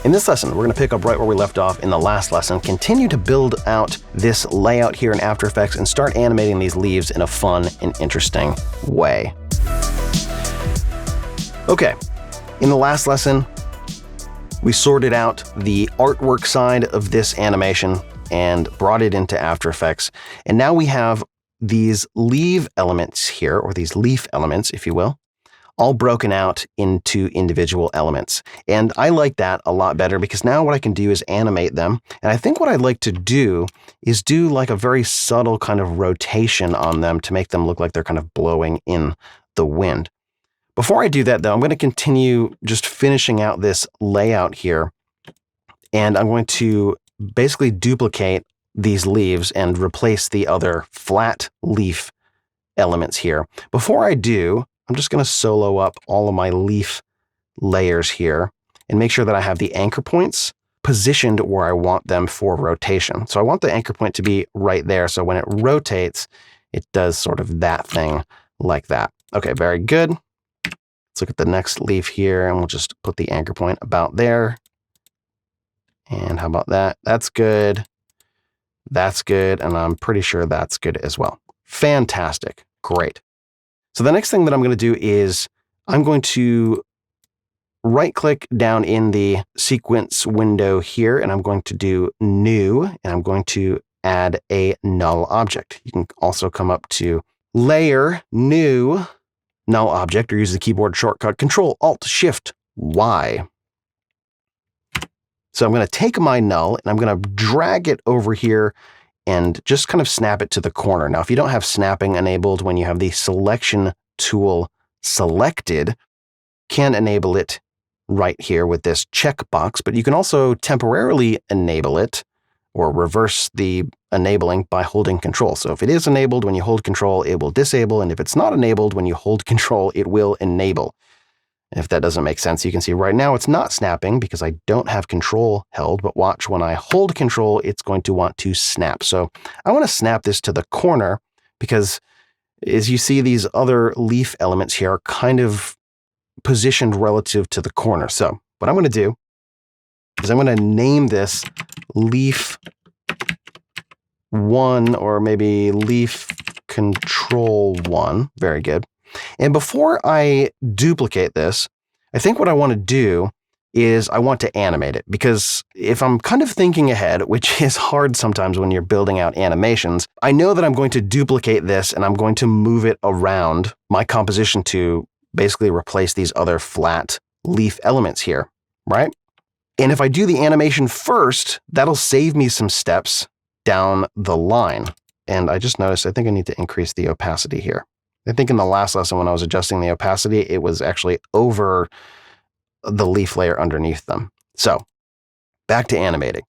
Speaker 1: In this lesson, we're gonna pick up right where we left off in the last lesson, continue to build out this layout here in After Effects, and start animating these leaves in a fun and interesting way. Okay, in the last lesson, we sorted out the artwork side of this animation and brought it into After Effects. And now we have these leaf elements here, or these leaf elements, if you will, all broken out into individual elements. And I like that a lot better because now what I can do is animate them. And I think what I'd like to do is do like a very subtle kind of rotation on them to make them look like they're kind of blowing in the wind. Before I do that, though, I'm going to continue just finishing out this layout here, and I'm going to basically duplicate these leaves and replace the other flat leaf elements here. Before I do, I'm just going to solo up all of my leaf layers here and make sure that I have the anchor points positioned where I want them for rotation. So I want the anchor point to be right there, so when it rotates, it does sort of that thing like that. Okay, very good. Let's look at the next leaf here, and we'll just put the anchor point about there. And how about that? That's good. That's good. And I'm pretty sure that's good as well. Fantastic. Great. So the next thing that I'm going to do is I'm going to right-click down in the sequence window here, and I'm going to do New, and I'm going to add a null object. You can also come up to Layer, New, Null Object, or use the keyboard shortcut Control-Alt-Shift-Y. So I'm going to take my null, and I'm going to drag it over here and just kind of snap it to the corner. Now, if you don't have snapping enabled when you have the selection tool selected, can enable it right here with this checkbox, but you can also temporarily enable it or reverse the enabling by holding Control. So if it is enabled when you hold Control, it will disable, and if it's not enabled when you hold Control, it will enable. If that doesn't make sense, you can see right now it's not snapping because I don't have Control held, but watch when I hold Control, it's going to want to snap. So I want to snap this to the corner because as you see, these other leaf elements here are kind of positioned relative to the corner. So what I'm going to do is I'm going to name this leaf 1 or maybe leaf control 1. Very good. And before I duplicate this, I think what I want to do is I want to animate it, because if I'm kind of thinking ahead, which is hard sometimes when you're building out animations, I know that I'm going to duplicate this and I'm going to move it around my composition to basically replace these other flat leaf elements here, right? And if I do the animation first, that'll save me some steps down the line. And I just noticed, I think I need to increase the opacity here. I think in the last lesson when I was adjusting the opacity, it was actually over the leaf layer underneath them. So back to animating.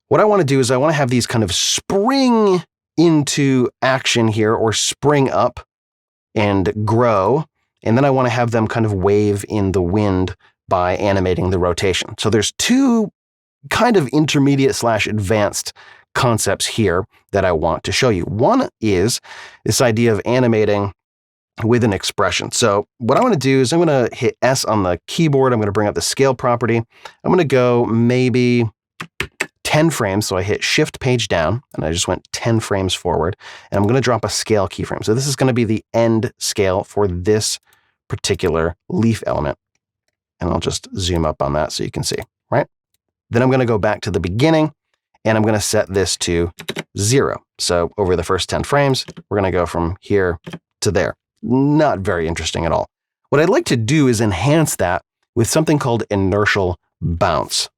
Speaker 1: What I want to do is I want to have these kind of spring into action here, or spring up and grow. And then I want to have them kind of wave in the wind by animating the rotation. So there's two kind of intermediate / advanced concepts here that I want to show you. One is this idea of animating with an expression. So what I want to do is I'm going to hit S on the keyboard. I'm going to bring up the scale property. I'm going to go maybe 10 frames. So I hit Shift page down and I just went 10 frames forward, and I'm going to drop a scale keyframe. So this is going to be the end scale for this particular leaf element. And I'll just zoom up on that so you can see, right? Then I'm going to go back to the beginning, and I'm going to set this to 0. So over the first 10 frames, we're going to go from here to there. Not very interesting at all. What I'd like to do is enhance that with something called inertial bounce.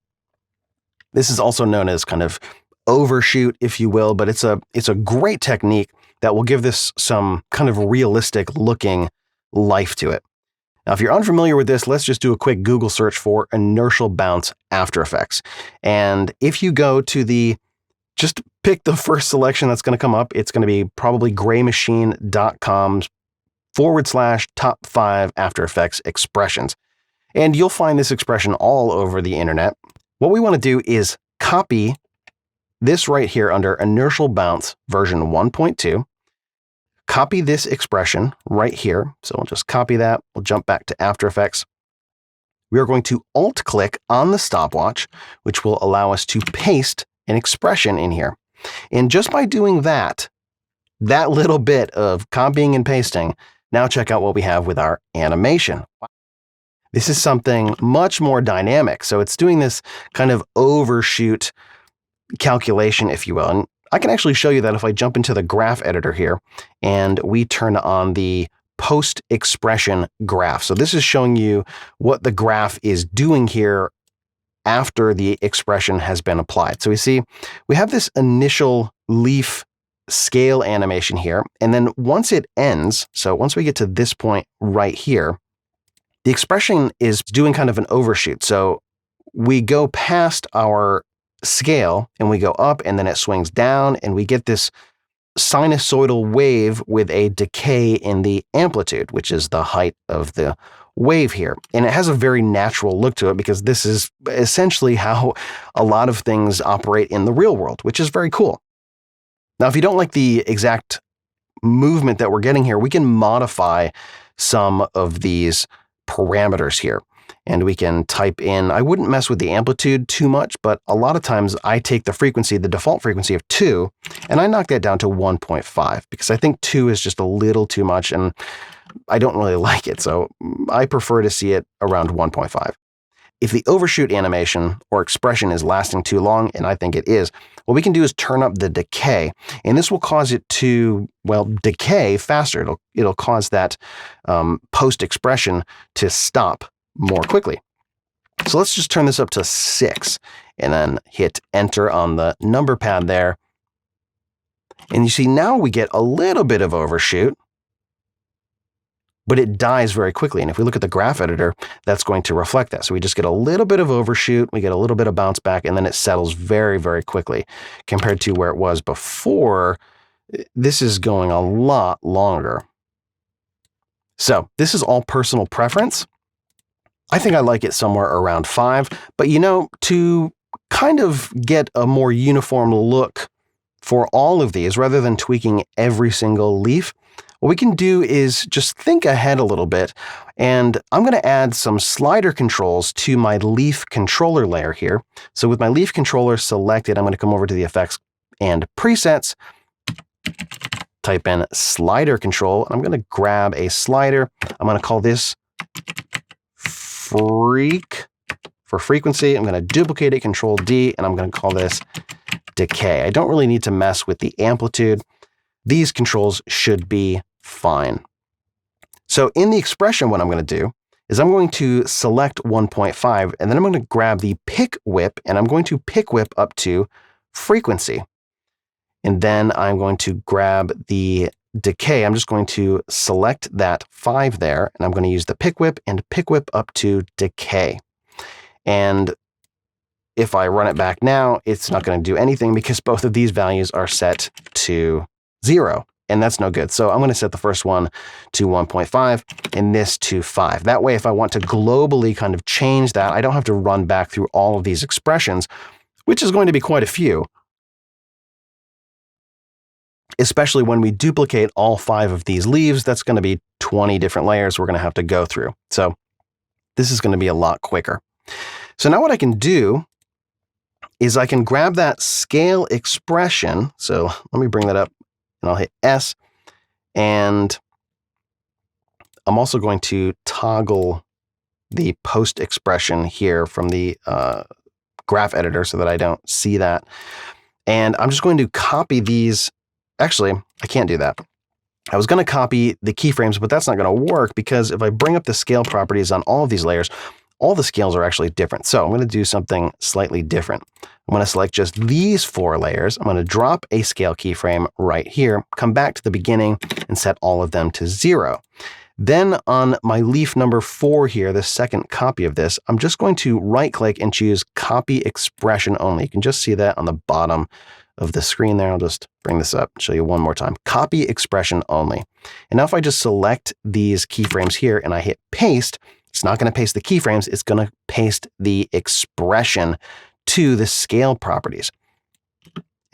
Speaker 1: This is also known as kind of overshoot, if you will, but it's a great technique that will give this some kind of realistic looking life to it. Now, if you're unfamiliar with this, let's just do a quick Google search for inertial bounce After Effects. And if you go to just pick the first selection that's going to come up, it's going to be probably graymachine.com/top 5 After Effects expressions. And you'll find this expression all over the internet. What we want to do is copy this right here under inertial bounce version 1.2. Copy this expression right here. So we'll just copy that. We'll jump back to After Effects. We are going to alt-click on the stopwatch, which will allow us to paste an expression in here. And just by doing that little bit of copying and pasting, now check out what we have with our animation. This is something much more dynamic. So it's doing this kind of overshoot calculation, if you will. And I can actually show you that if I jump into the graph editor here and we turn on the post expression graph. So this is showing you what the graph is doing here after the expression has been applied. So we see we have this initial leaf scale animation here. And then once it ends, so once we get to this point right here, the expression is doing kind of an overshoot. So we go past our scale and we go up and then it swings down and we get this sinusoidal wave with a decay in the amplitude, which is the height of the wave here. And it has a very natural look to it because this is essentially how a lot of things operate in the real world, which is very cool. Now, if you don't like the exact movement that we're getting here, we can modify some of these parameters here. And we can type in, I wouldn't mess with the amplitude too much, but a lot of times I take the frequency, the default frequency of 2, and I knock that down to 1.5 because I think 2 is just a little too much and I don't really like it. So I prefer to see it around 1.5. If the overshoot animation or expression is lasting too long, and I think it is, what we can do is turn up the decay, and this will cause it to, well, decay faster. It'll cause that post expression to stop more quickly. So let's just turn this up to 6 and then hit enter on the number pad there. And you see now we get a little bit of overshoot, but it dies very quickly. And if we look at the graph editor, that's going to reflect that. So we just get a little bit of overshoot, we get a little bit of bounce back, and then it settles very, very quickly compared to where it was before. This is going a lot longer. So this is all personal preference. I think I like it somewhere around 5, but to kind of get a more uniform look for all of these, rather than tweaking every single leaf, what we can do is just think ahead a little bit, and I'm going to add some slider controls to my leaf controller layer here. So with my leaf controller selected, I'm going to come over to the effects and presets, type in slider control, and I'm going to grab a slider. I'm going to call this freak for frequency. I'm going to duplicate it, Control D, and I'm going to call this decay. I don't really need to mess with the amplitude. These controls should be fine. So in the expression, what I'm going to do is I'm going to select 1.5, and then I'm going to grab the pick whip, and I'm going to pick whip up to frequency. And then I'm going to grab the decay. I'm just going to select that 5 there, and I'm going to use the pick whip and pick whip up to decay. And if I run it back now, it's not going to do anything because both of these values are set to 0, and that's no good. So I'm going to set the first one to 1.5 and this to 5. That way, if I want to globally kind of change that, I don't have to run back through all of these expressions, which is going to be quite a few, especially when we duplicate all 5 of these leaves. That's going to be 20 different layers we're going to have to go through. So this is going to be a lot quicker. So now what I can do is I can grab that scale expression. So let me bring that up and I'll hit S. And I'm also going to toggle the post expression here from the graph editor so that I don't see that. And I'm just going to copy these. Actually, I can't do that. I was going to copy the keyframes, but that's not going to work because if I bring up the scale properties on all of these layers, all the scales are actually different. So I'm going to do something slightly different. I'm going to select just these 4 layers. I'm going to drop a scale keyframe right here, come back to the beginning and set all of them to 0. Then on my leaf number 4 here, the second copy of this, I'm just going to right click and choose copy expression only. You can just see that on the bottom of the screen there. I'll just bring this up and show you one more time. Copy expression only. And now if I just select these keyframes here and I hit paste, it's not going to paste the keyframes. It's going to paste the expression to the scale properties.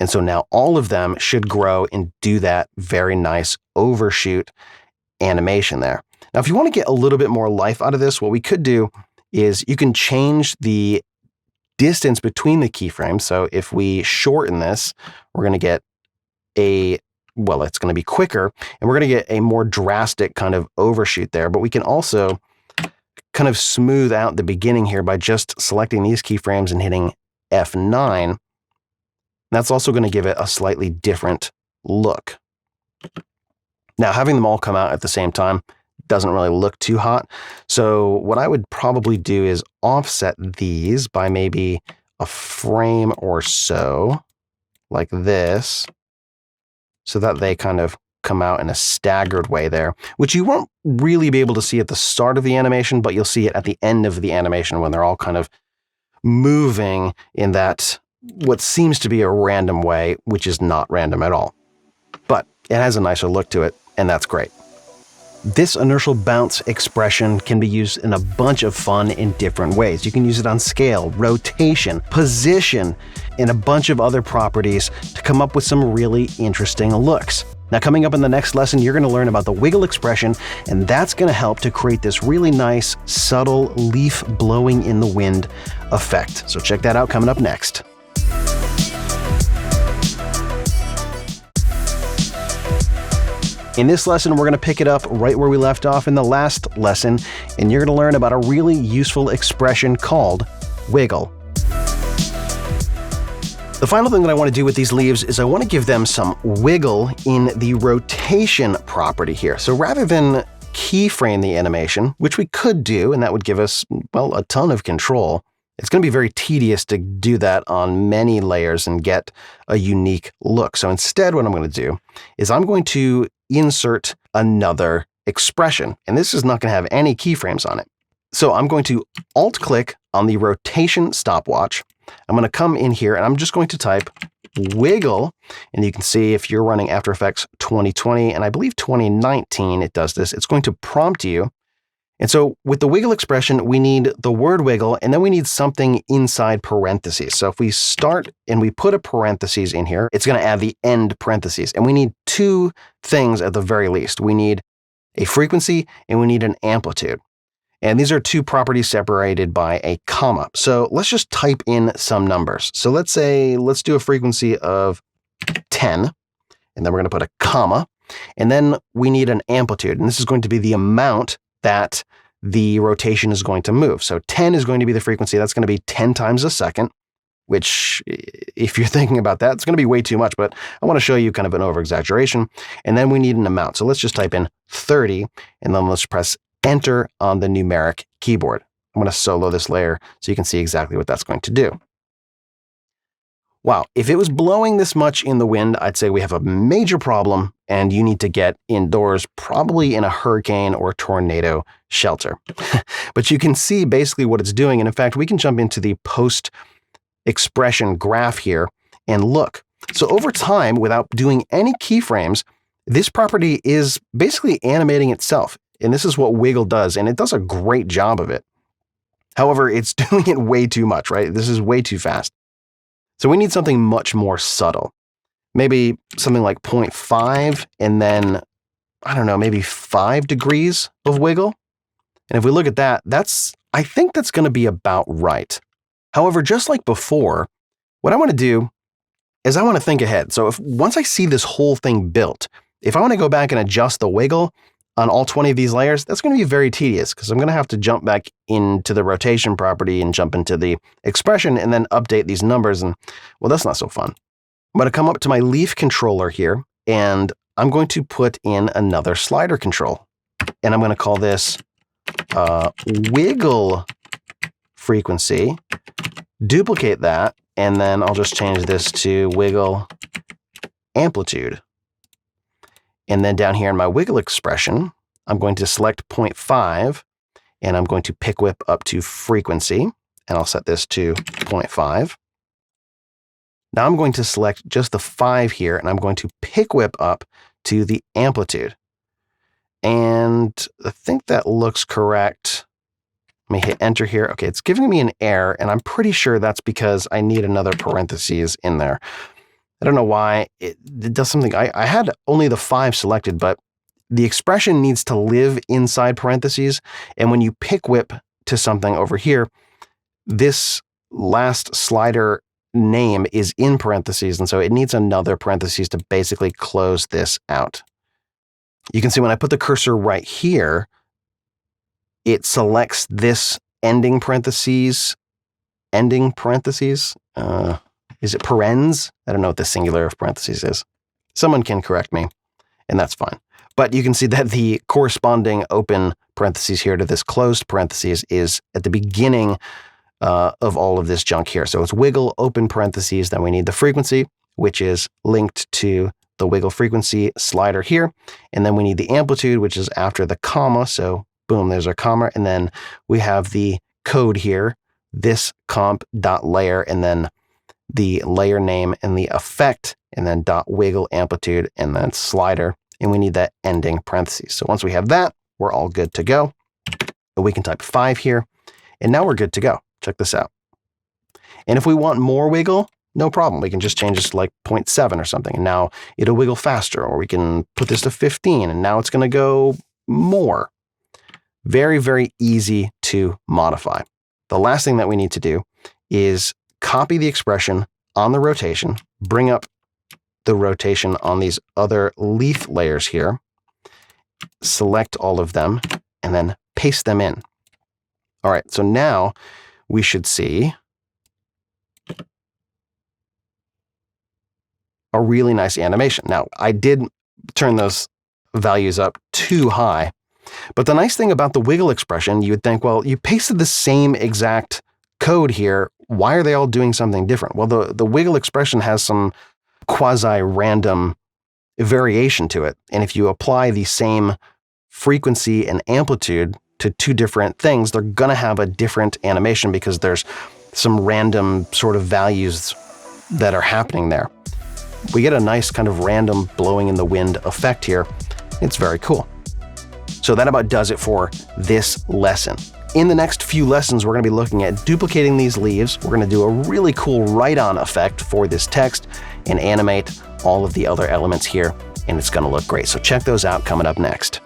Speaker 1: And so now all of them should grow and do that very nice overshoot animation there. Now, if you want to get a little bit more life out of this, what we could do is you can change the distance between the keyframes. So if we shorten this, we're going to get it's going to be quicker and we're going to get a more drastic kind of overshoot there. But we can also kind of smooth out the beginning here by just selecting these keyframes and hitting F9. That's also going to give it a slightly different look. Now, having them all come out at the same time doesn't really look too hot. So what I would probably do is offset these by maybe a frame or so, like this, so that they kind of come out in a staggered way there, which you won't really be able to see at the start of the animation, but you'll see it at the end of the animation when they're all kind of moving in that what seems to be a random way, which is not random at all. But it has a nicer look to it, and that's great. This inertial bounce expression can be used in a bunch of fun in different ways. You can use it on scale, rotation, position, and a bunch of other properties to come up with some really interesting looks. Now, coming up in the next lesson, you're going to learn about the wiggle expression, and that's going to help to create this really nice, subtle leaf blowing in the wind effect. So check that out coming up next. In this lesson, we're going to pick it up right where we left off in the last lesson, and you're going to learn about a really useful expression called wiggle. The final thing that I want to do with these leaves is I want to give them some wiggle in the rotation property here. So rather than keyframe the animation, which we could do, and that would give us, well, a ton of control, it's going to be very tedious to do that on many layers and get a unique look. So instead, what I'm going to do is I'm going to insert another expression, and this is not going to have any keyframes on it. So I'm going to Alt-click on the rotation stopwatch. I'm going to come in here and I'm just going to type wiggle, and you can see if you're running After Effects 2020 and I believe 2019 it does this, it's going to prompt you. And so with the wiggle expression, we need the word wiggle, and then we need something inside parentheses. So if we start and we put a parentheses in here, it's going to add the end parentheses. And we need 2 things at the very least. We need a frequency and we need an amplitude. And these are 2 properties separated by a comma. So let's just type in some numbers. So let's do a frequency of 10, and then we're going to put a comma, and then we need an amplitude. And this is going to be the amount that the rotation is going to move. So 10 is going to be the frequency. That's going to be 10 times a second, which if you're thinking about that, it's going to be way too much, but I want to show you kind of an over-exaggeration. And then we need an amount. So let's just type in 30, and then let's press Enter on the numeric keyboard. I'm going to solo this layer so you can see exactly what that's going to do. Wow, if it was blowing this much in the wind, I'd say we have a major problem and you need to get indoors, probably in a hurricane or tornado shelter. But you can see basically what it's doing. And in fact, we can jump into the post expression graph here and look. So over time, without doing any keyframes, this property is basically animating itself. And this is what wiggle does, and it does a great job of it. However, it's doing it way too much, right? This is way too fast. So we need something much more subtle. Maybe something like 0.5 and then, I don't know, maybe 5 degrees of wiggle. And if we look at that, I think that's going to be about right. However, just like before, what I want to do is I want to think ahead. So once I see this whole thing built, if I want to go back and adjust the wiggle on all 20 of these layers, that's going to be very tedious because I'm going to have to jump back into the rotation property and jump into the expression and then update these numbers. And well, that's not so fun. I'm going to come up to my leaf controller here, and I'm going to put in another slider control. And I'm going to call this wiggle frequency. Duplicate that, and then I'll just change this to wiggle amplitude. And then down here in my wiggle expression, I'm going to select 0.5, and I'm going to pick whip up to frequency, and I'll set this to 0.5. Now I'm going to select just the 5 here, and I'm going to pick whip up to the amplitude. And I think that looks correct. Let me hit enter here. Okay, it's giving me an error, and I'm pretty sure that's because I need another parentheses in there. I don't know why it does something. I had only the 5 selected, but the expression needs to live inside parentheses. And when you pick whip to something over here, this last slider name is in parentheses, and so it needs another parentheses to basically close this out. You can see when I put the cursor right here, it selects this ending parentheses. Is it parens? I don't know what the singular of parentheses is. Someone can correct me, and that's fine. But you can see that the corresponding open parentheses here to this closed parentheses is at the beginning of all of this junk here. So it's wiggle open parentheses, then we need the frequency, which is linked to the wiggle frequency slider here. And then we need the amplitude, which is after the comma. So boom, there's our comma. And then we have the code here, this comp dot layer, and then the layer name and the effect, and then dot wiggle amplitude, and then slider. And we need that ending parentheses. So once we have that, we're all good to go. We can type 5 here, and now we're good to go. Check this out. And if we want more wiggle, no problem. We can just change this to like 0.7 or something, and now it'll wiggle faster. Or we can put this to 15, and now it's going to go more. Very, very easy to modify. The last thing that we need to do is copy the expression on the rotation, bring up the rotation on these other leaf layers here, select all of them, and then paste them in. All right, so now we should see a really nice animation. Now, I did turn those values up too high, but the nice thing about the wiggle expression, you would think, well, you pasted the same exact code here. Why are they all doing something different? Well, the wiggle expression has some quasi-random variation to it. And if you apply the same frequency and amplitude to two different things, they're going to have a different animation because there's some random sort of values that are happening there. We get a nice kind of random blowing in the wind effect here. It's very cool. So that about does it for this lesson. In the next few lessons, we're going to be looking at duplicating these leaves. We're going to do a really cool write-on effect for this text and animate all of the other elements here, and it's going to look great. So check those out coming up next.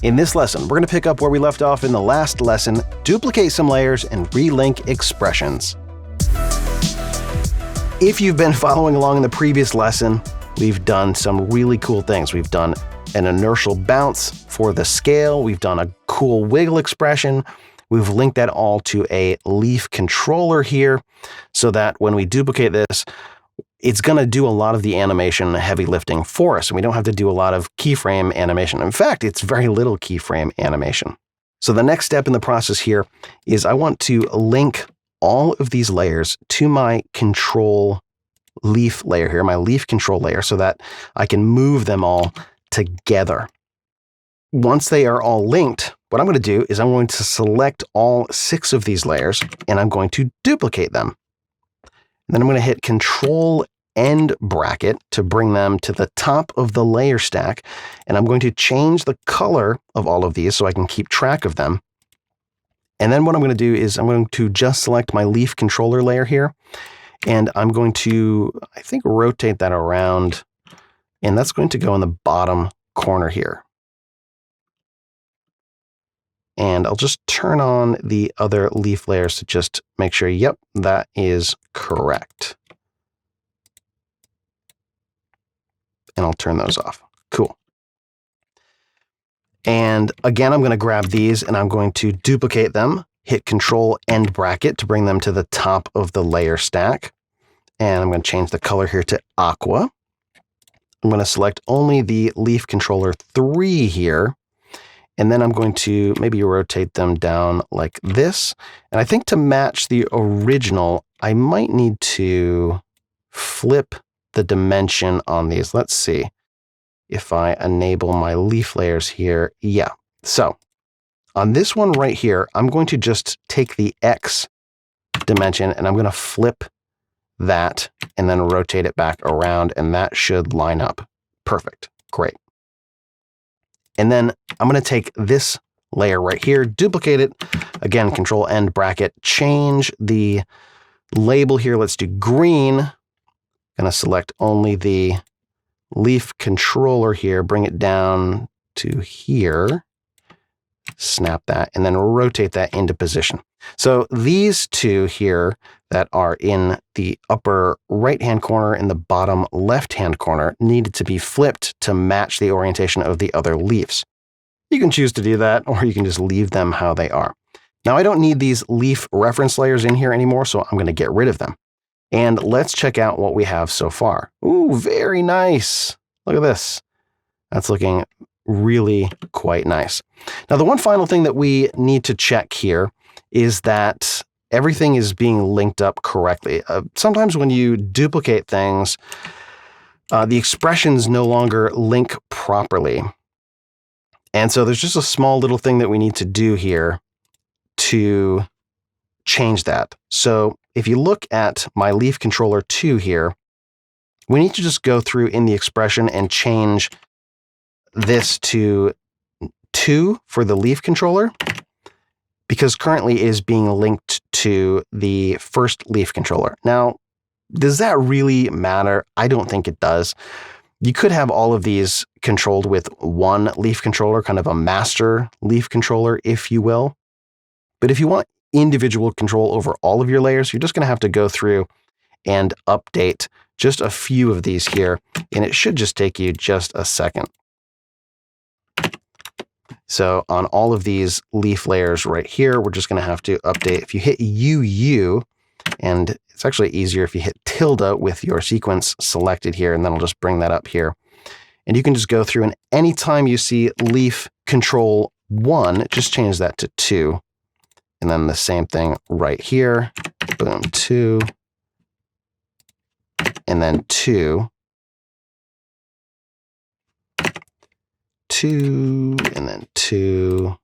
Speaker 1: In this lesson, we're going to pick up where we left off in the last lesson, duplicate some layers and relink expressions. If you've been following along in the previous lesson, we've done some really cool things. We've done an inertial bounce for the scale. We've done a cool wiggle expression. We've linked that all to a leaf controller here so that when we duplicate this, it's going to do a lot of the animation heavy lifting for us. And we don't have to do a lot of keyframe animation. In fact, it's very little keyframe animation. So the next step in the process here is I want to link all of these layers to my control leaf layer here, my leaf control layer, so that I can move them all together. Once they are all linked, what I'm going to do is I'm going to select all 6 of these layers and I'm going to duplicate them. And then I'm going to hit Control End bracket to bring them to the top of the layer stack. And I'm going to change the color of all of these so I can keep track of them. And then what I'm going to do is I'm going to just select my leaf controller layer here. And I'm going to, I think, rotate that around. And that's going to go in the bottom corner here. And I'll just turn on the other leaf layers to just make sure, yep, that is correct. And I'll turn those off. Cool. And again, I'm going to grab these and I'm going to duplicate them, hit Control End Bracket to bring them to the top of the layer stack. And I'm going to change the color here to aqua. I'm going to select only the leaf controller 3 here. And then I'm going to maybe rotate them down like this. And I think to match the original, I might need to flip the dimension on these. Let's see if I enable my leaf layers here. Yeah. So on this one right here, I'm going to just take the X dimension and I'm going to flip that and then rotate it back around, and that should line up. Perfect. Great. And then I'm going to take this layer right here, duplicate it. Again, Control End Bracket, change the label here. Let's do green. Going to select only the leaf controller here, bring it down to here, snap that, and then rotate that into position. So these two here that are in the upper right-hand corner and the bottom left-hand corner needed to be flipped to match the orientation of the other leaves. You can choose to do that, or you can just leave them how they are. Now I don't need these leaf reference layers in here anymore, so I'm going to get rid of them. And let's check out what we have so far. Ooh, very nice. Look at this. That's looking really quite nice. Now, the one final thing that we need to check here is that everything is being linked up correctly. Sometimes when you duplicate things, the expressions no longer link properly. And so there's just a small little thing that we need to do here to change that. So if you look at my leaf controller 2 here, we need to just go through in the expression and change this to 2 for the leaf controller, because currently it is being linked to the first leaf controller. Now, does that really matter? I don't think it does. You could have all of these controlled with one leaf controller, kind of a master leaf controller, if you will. But if you want individual control over all of your layers, you're just going to have to go through and update just a few of these here, and it should just take you just a second. So on all of these leaf layers right here, we're just going to have to update. If you hit UU, and it's actually easier if you hit tilde with your sequence selected here, and then I'll just bring that up here. And you can just go through, and anytime you see leaf control 1, just change that to 2. And then the same thing right here. Boom, 2. And then 2. 2, and then 2.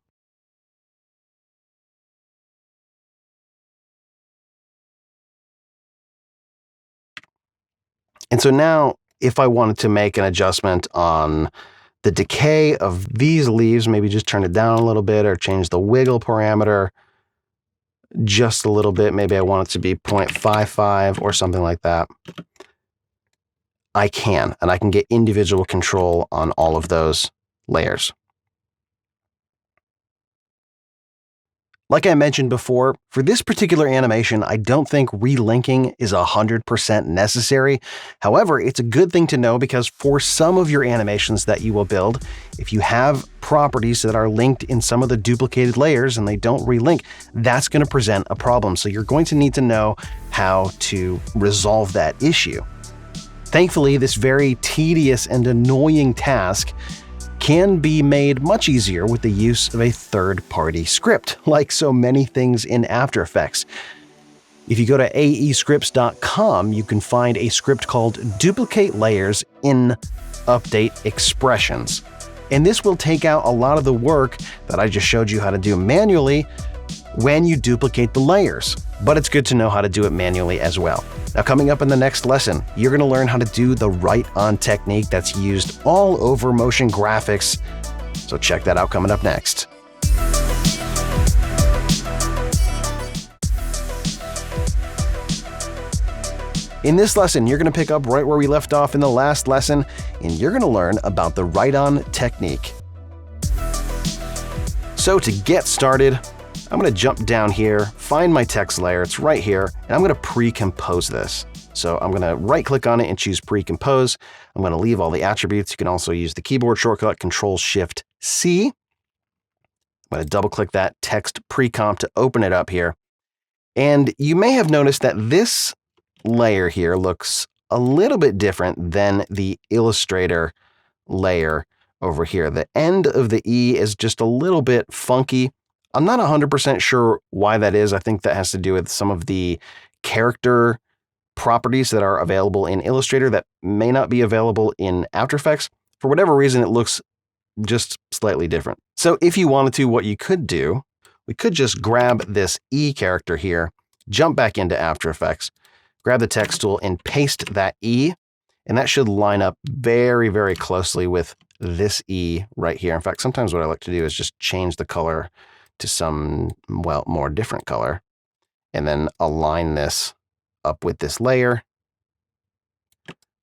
Speaker 1: And so now, if I wanted to make an adjustment on the decay of these leaves, maybe just turn it down a little bit or change the wiggle parameter just a little bit. Maybe I want it to be 0.55 or something like that. I can, and I can get individual control on all of those layers. Like I mentioned before, for this particular animation, I don't think relinking is 100% necessary. However, it's a good thing to know because for some of your animations that you will build, if you have properties that are linked in some of the duplicated layers and they don't relink, that's going to present a problem. So you're going to need to know how to resolve that issue. Thankfully, this very tedious and annoying task can be made much easier with the use of a third-party script, like so many things in After Effects. If you go to aescripts.com, you can find a script called Duplicate Layers in Update Expressions. And this will take out a lot of the work that I just showed you how to do manually when you duplicate the layers. But it's good to know how to do it manually as well. Now, coming up in the next lesson, you're going to learn how to do the write-on technique that's used all over motion graphics. So check that out coming up next. In this lesson, you're going to pick up right where we left off in the last lesson, and you're going to learn about the write-on technique. So to get started, I'm going to jump down here, find my text layer, it's right here, and I'm going to pre-compose this. So I'm going to right-click on it and choose pre-compose. I'm going to leave all the attributes. You can also use the keyboard shortcut Control-Shift-C. I'm going to double click that text pre-comp to open it up here. And you may have noticed that this layer here looks a little bit different than the Illustrator layer over here. The end of the E is just a little bit funky. I'm not 100% sure why that is. I think that has to do with some of the character properties that are available in Illustrator that may not be available in After Effects. For whatever reason, it looks just slightly different. So if you wanted to, what you could do, we could just grab this E character here, jump back into After Effects, grab the text tool and paste that E, and that should line up very, very closely with this E right here. In fact, sometimes what I like to do is just change the color to some, well, more different color, and then align this up with this layer,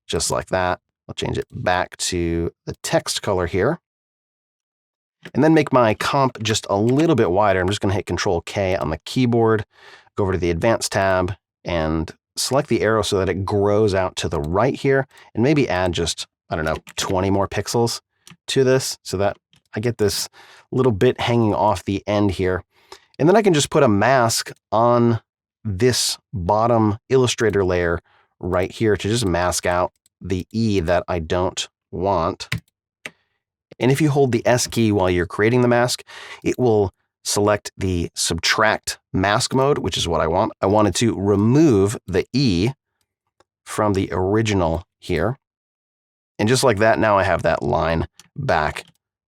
Speaker 1: just like that. I'll change it back to the text color here. And then make my comp just a little bit wider. I'm just going to hit Control K on the keyboard, go over to the Advanced tab, and select the arrow so that it grows out to the right here, and maybe add just, I don't know, 20 more pixels to this so that I get this little bit hanging off the end here. And then I can just put a mask on this bottom Illustrator layer right here to just mask out the E that I don't want. And if you hold the S key while you're creating the mask, it will select the subtract mask mode, which is what I want. I wanted to remove the E from the original here. And just like that, now I have that line back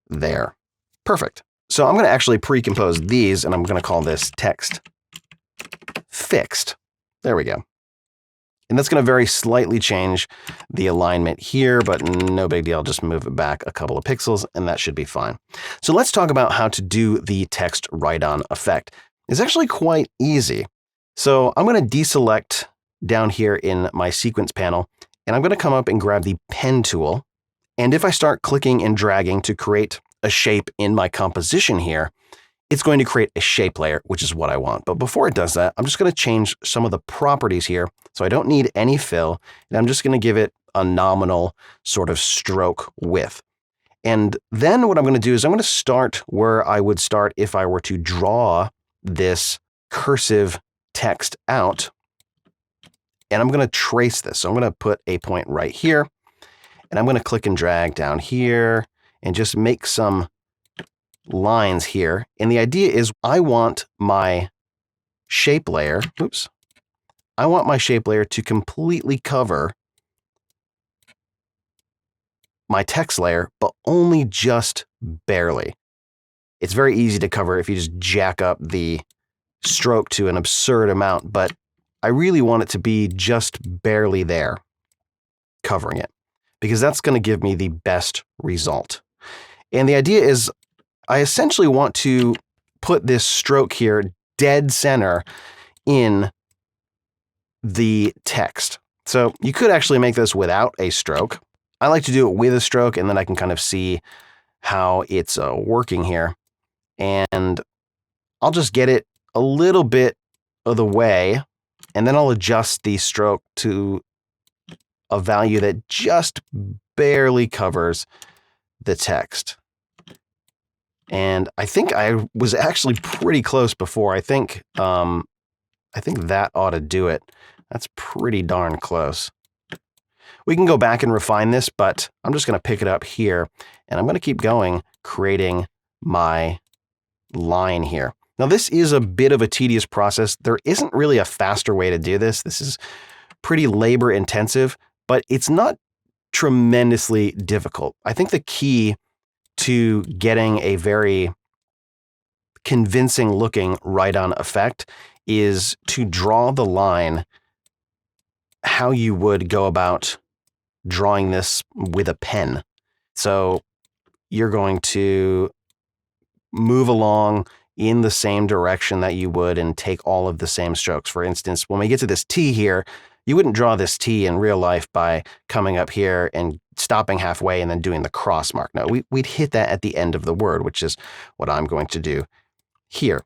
Speaker 1: there. Perfect. So I'm going to actually pre-compose these, and I'm going to call this text fixed. There we go. And that's going to very slightly change the alignment here, but no big deal. I'll just move it back a couple of pixels, and that should be fine. So let's talk about how to do the text write-on effect. It's actually quite easy. So I'm going to deselect down here in my sequence panel, and I'm going to come up and grab the pen tool. And if I start clicking and dragging to create a shape in my composition here, it's going to create a shape layer, which is what I want. But before it does that, I'm just going to change some of the properties here. So I don't need any fill, and I'm just going to give it a nominal sort of stroke width. And then what I'm going to do is I'm going to start where I would start if I were to draw this cursive text out. And I'm going to trace this. So I'm going to put a point right here, and I'm going to click and drag down here and just make some lines here. And the idea is I want my shape layer, I want my shape layer to completely cover my text layer, but only just barely. It's very easy to cover if you just jack up the stroke to an absurd amount, but I really want it to be just barely there, covering it, because that's going to give me the best result. And the idea is I essentially want to put this stroke here dead center in the text. So you could actually make this without a stroke. I like to do it with a stroke, and then I can kind of see how it's working here. And I'll just get it a little bit of the way, and then I'll adjust the stroke to a value that just barely covers the text. And I think I was actually pretty close before. I think that ought to do it. That's pretty darn close. We can go back and refine this, but I'm just going to pick it up here, and I'm going to keep going, creating my line here. Now, this is a bit of a tedious process. There isn't really a faster way to do this. This is pretty labor intensive, but it's not tremendously difficult. I think the key to getting a very convincing looking write-on effect is to draw the line how you would go about drawing this with a pen. So you're going to move along in the same direction that you would and take all of the same strokes. For instance, when we get to this T here, you wouldn't draw this T in real life by coming up here and stopping halfway and then doing the cross mark. No, we'd hit that at the end of the word, which is what I'm going to do here.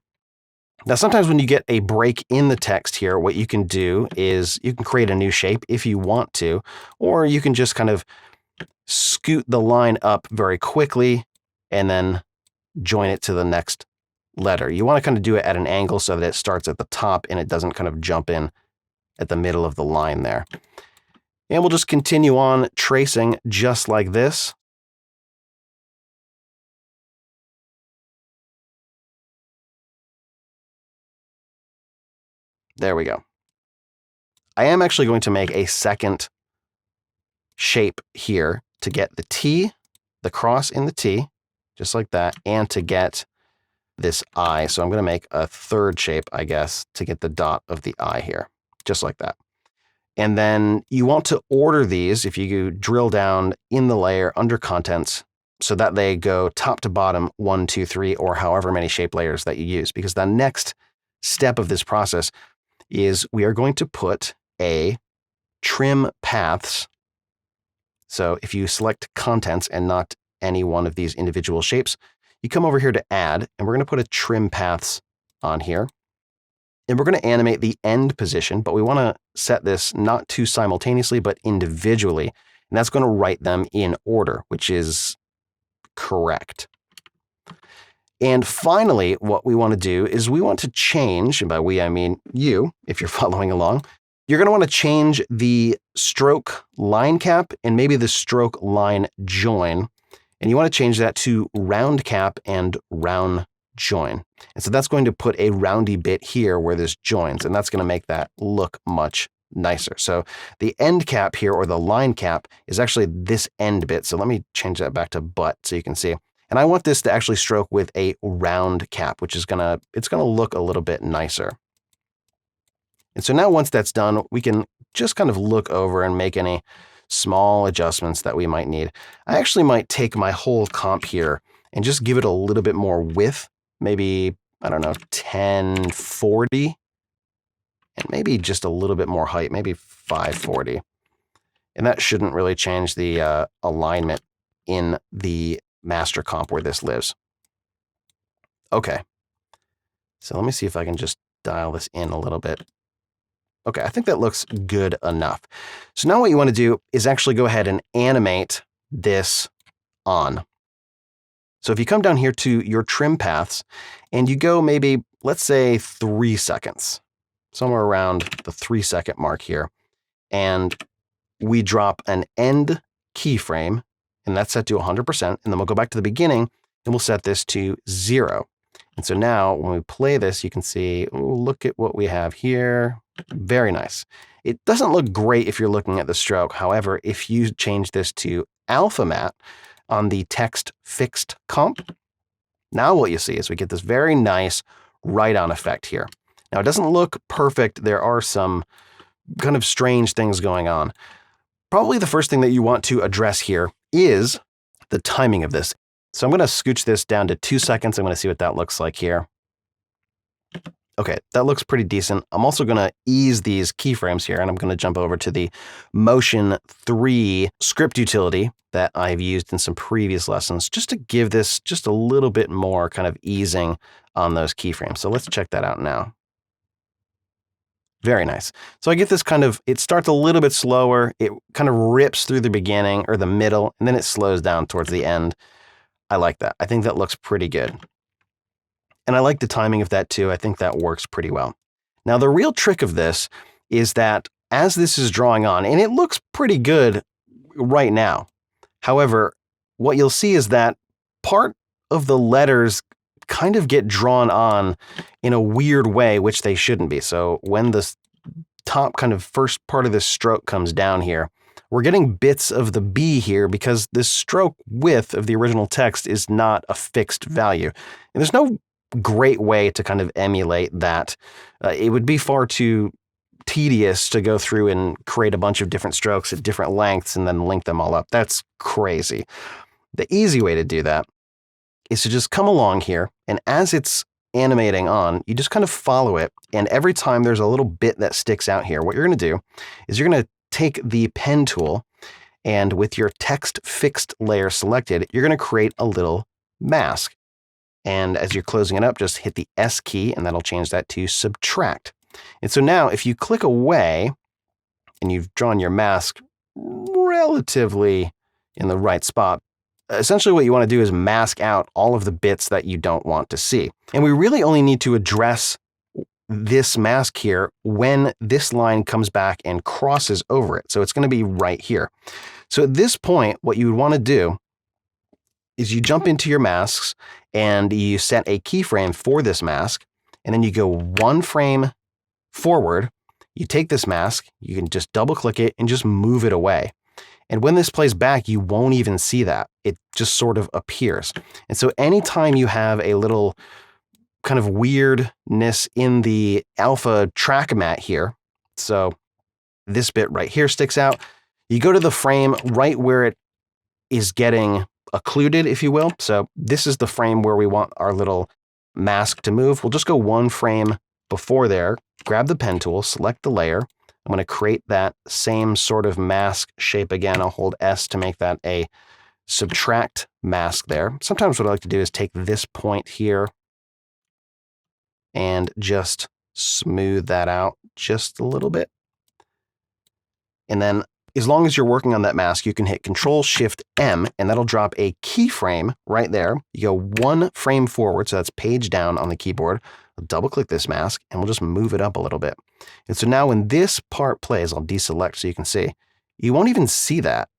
Speaker 1: Now, sometimes when you get a break in the text here, what you can do is you can create a new shape if you want to, or you can just kind of scoot the line up very quickly and then join it to the next letter. You want to kind of do it at an angle so that it starts at the top and it doesn't kind of jump in at the middle of the line there. And we'll just continue on tracing just like this. There we go. I am actually going to make a second shape here to get the T, the cross in the T, just like that, and to get this I. So I'm going to make a third shape, I guess, to get the dot of the I here, just like that. And then you want to order these, if you drill down in the layer under contents, so that they go top to bottom, 1, 2, 3, or however many shape layers that you use. Because the next step of this process is we are going to put a trim paths. So if you select contents and not any one of these individual shapes, you come over here to add, and we're going to put a trim paths on here. And we're going to animate the end position, but we want to set this not too simultaneously, but individually. And that's going to write them in order, which is correct. And finally, what we want to do is we want to change, and by we I mean you, if you're following along, you're going to want to change the stroke line cap and maybe the stroke line join. And you want to change that to round cap and round join. And so that's going to put a roundy bit here where there's joins, and that's going to make that look much nicer. So the end cap here, or the line cap, is actually this end bit. So let me change that back to butt so you can see. And I want this to actually stroke with a round cap, which is it's going to look a little bit nicer. And so now once that's done, we can just kind of look over and make any small adjustments that we might need. I actually might take my whole comp here and just give it a little bit more width, maybe, I don't know, 1040, and maybe just a little bit more height, maybe 540. And that shouldn't really change the alignment in the master comp where this lives. Okay. So let me see if I can just dial this in a little bit. Okay, I think that looks good enough. So now what you want to do is actually go ahead and animate this on. So if you come down here to your trim paths and you go maybe, let's say 3 seconds, somewhere around the 3-second mark here, and we drop an end keyframe, and that's set to 100%, and then we'll go back to the beginning and we'll set this to 0. And so now when we play this, you can see, ooh, look at what we have here. Very nice. It doesn't look great if you're looking at the stroke. However, if you change this to alpha matte on the text fixed comp, now what you see is we get this very nice write-on effect here. Now, it doesn't look perfect. There are some kind of strange things going on. Probably the first thing that you want to address here is the timing of this. So I'm going to scooch this down to 2 seconds. I'm going to see what that looks like here. Okay, that looks pretty decent. I'm also going to ease these keyframes here, and I'm going to jump over to the Motion 3 script utility that I've used in some previous lessons, just to give this just a little bit more kind of easing on those keyframes. So let's check that out now. Very nice. So I get this kind of, it starts a little bit slower. It kind of rips through the beginning or the middle, and then it slows down towards the end. I like that. I think that looks pretty good. And I like the timing of that too. I think that works pretty well. Now, the real trick of this is that as this is drawing on, and it looks pretty good right now. However, what you'll see is that part of the letters kind of get drawn on in a weird way, which they shouldn't be. So when the top kind of first part of this stroke comes down here, we're getting bits of the B here because this stroke width of the original text is not a fixed value. And there's no great way to kind of emulate that. It would be far too tedious to go through and create a bunch of different strokes at different lengths and then link them all up. That's crazy. The easy way to do that is to just come along here, and as it's animating on, you just kind of follow it. And every time there's a little bit that sticks out here, what you're going to do is you're going to take the pen tool, and with your text fixed layer selected, you're going to create a little mask. And as you're closing it up, just hit the S key, and that'll change that to subtract. And so now if you click away and you've drawn your mask relatively in the right spot, essentially what you want to do is mask out all of the bits that you don't want to see. And we really only need to address this mask here when this line comes back and crosses over it. So it's going to be right here. So at this point, what you would want to do is you jump into your masks and you set a keyframe for this mask, and then you go one frame forward. You take this mask, you can just double click it and just move it away. And when this plays back, you won't even see that. It just sort of appears. And so anytime you have a little kind of weirdness in the alpha track mat here, so this bit right here sticks out, you go to the frame right where it is getting occluded, if you will. So this is the frame where we want our little mask to move. We'll just go one frame before there, grab the pen tool, select the layer. I'm going to create that same sort of mask shape again. I'll hold S to make that a subtract mask there. Sometimes what I like to do is take this point here and just smooth that out just a little bit. And then as long as you're working on that mask, you can hit Control-Shift-M, and that'll drop a keyframe right there. You go one frame forward, so that's page down on the keyboard. I'll double-click this mask, and we'll just move it up a little bit. And so now when this part plays, I'll deselect so you can see. You won't even see that.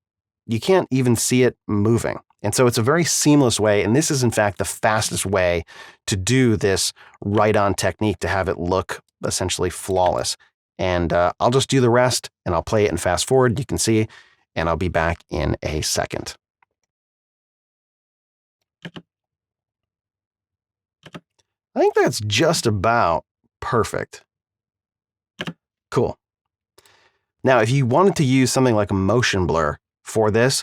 Speaker 1: You can't even see it moving. And so it's a very seamless way, and this is in fact the fastest way to do this right-on technique to have it look essentially flawless. And I'll just do the rest, and I'll play it and fast forward. You can see, and I'll be back in a second. I think that's just about perfect. Cool. Now, if you wanted to use something like a motion blur for this,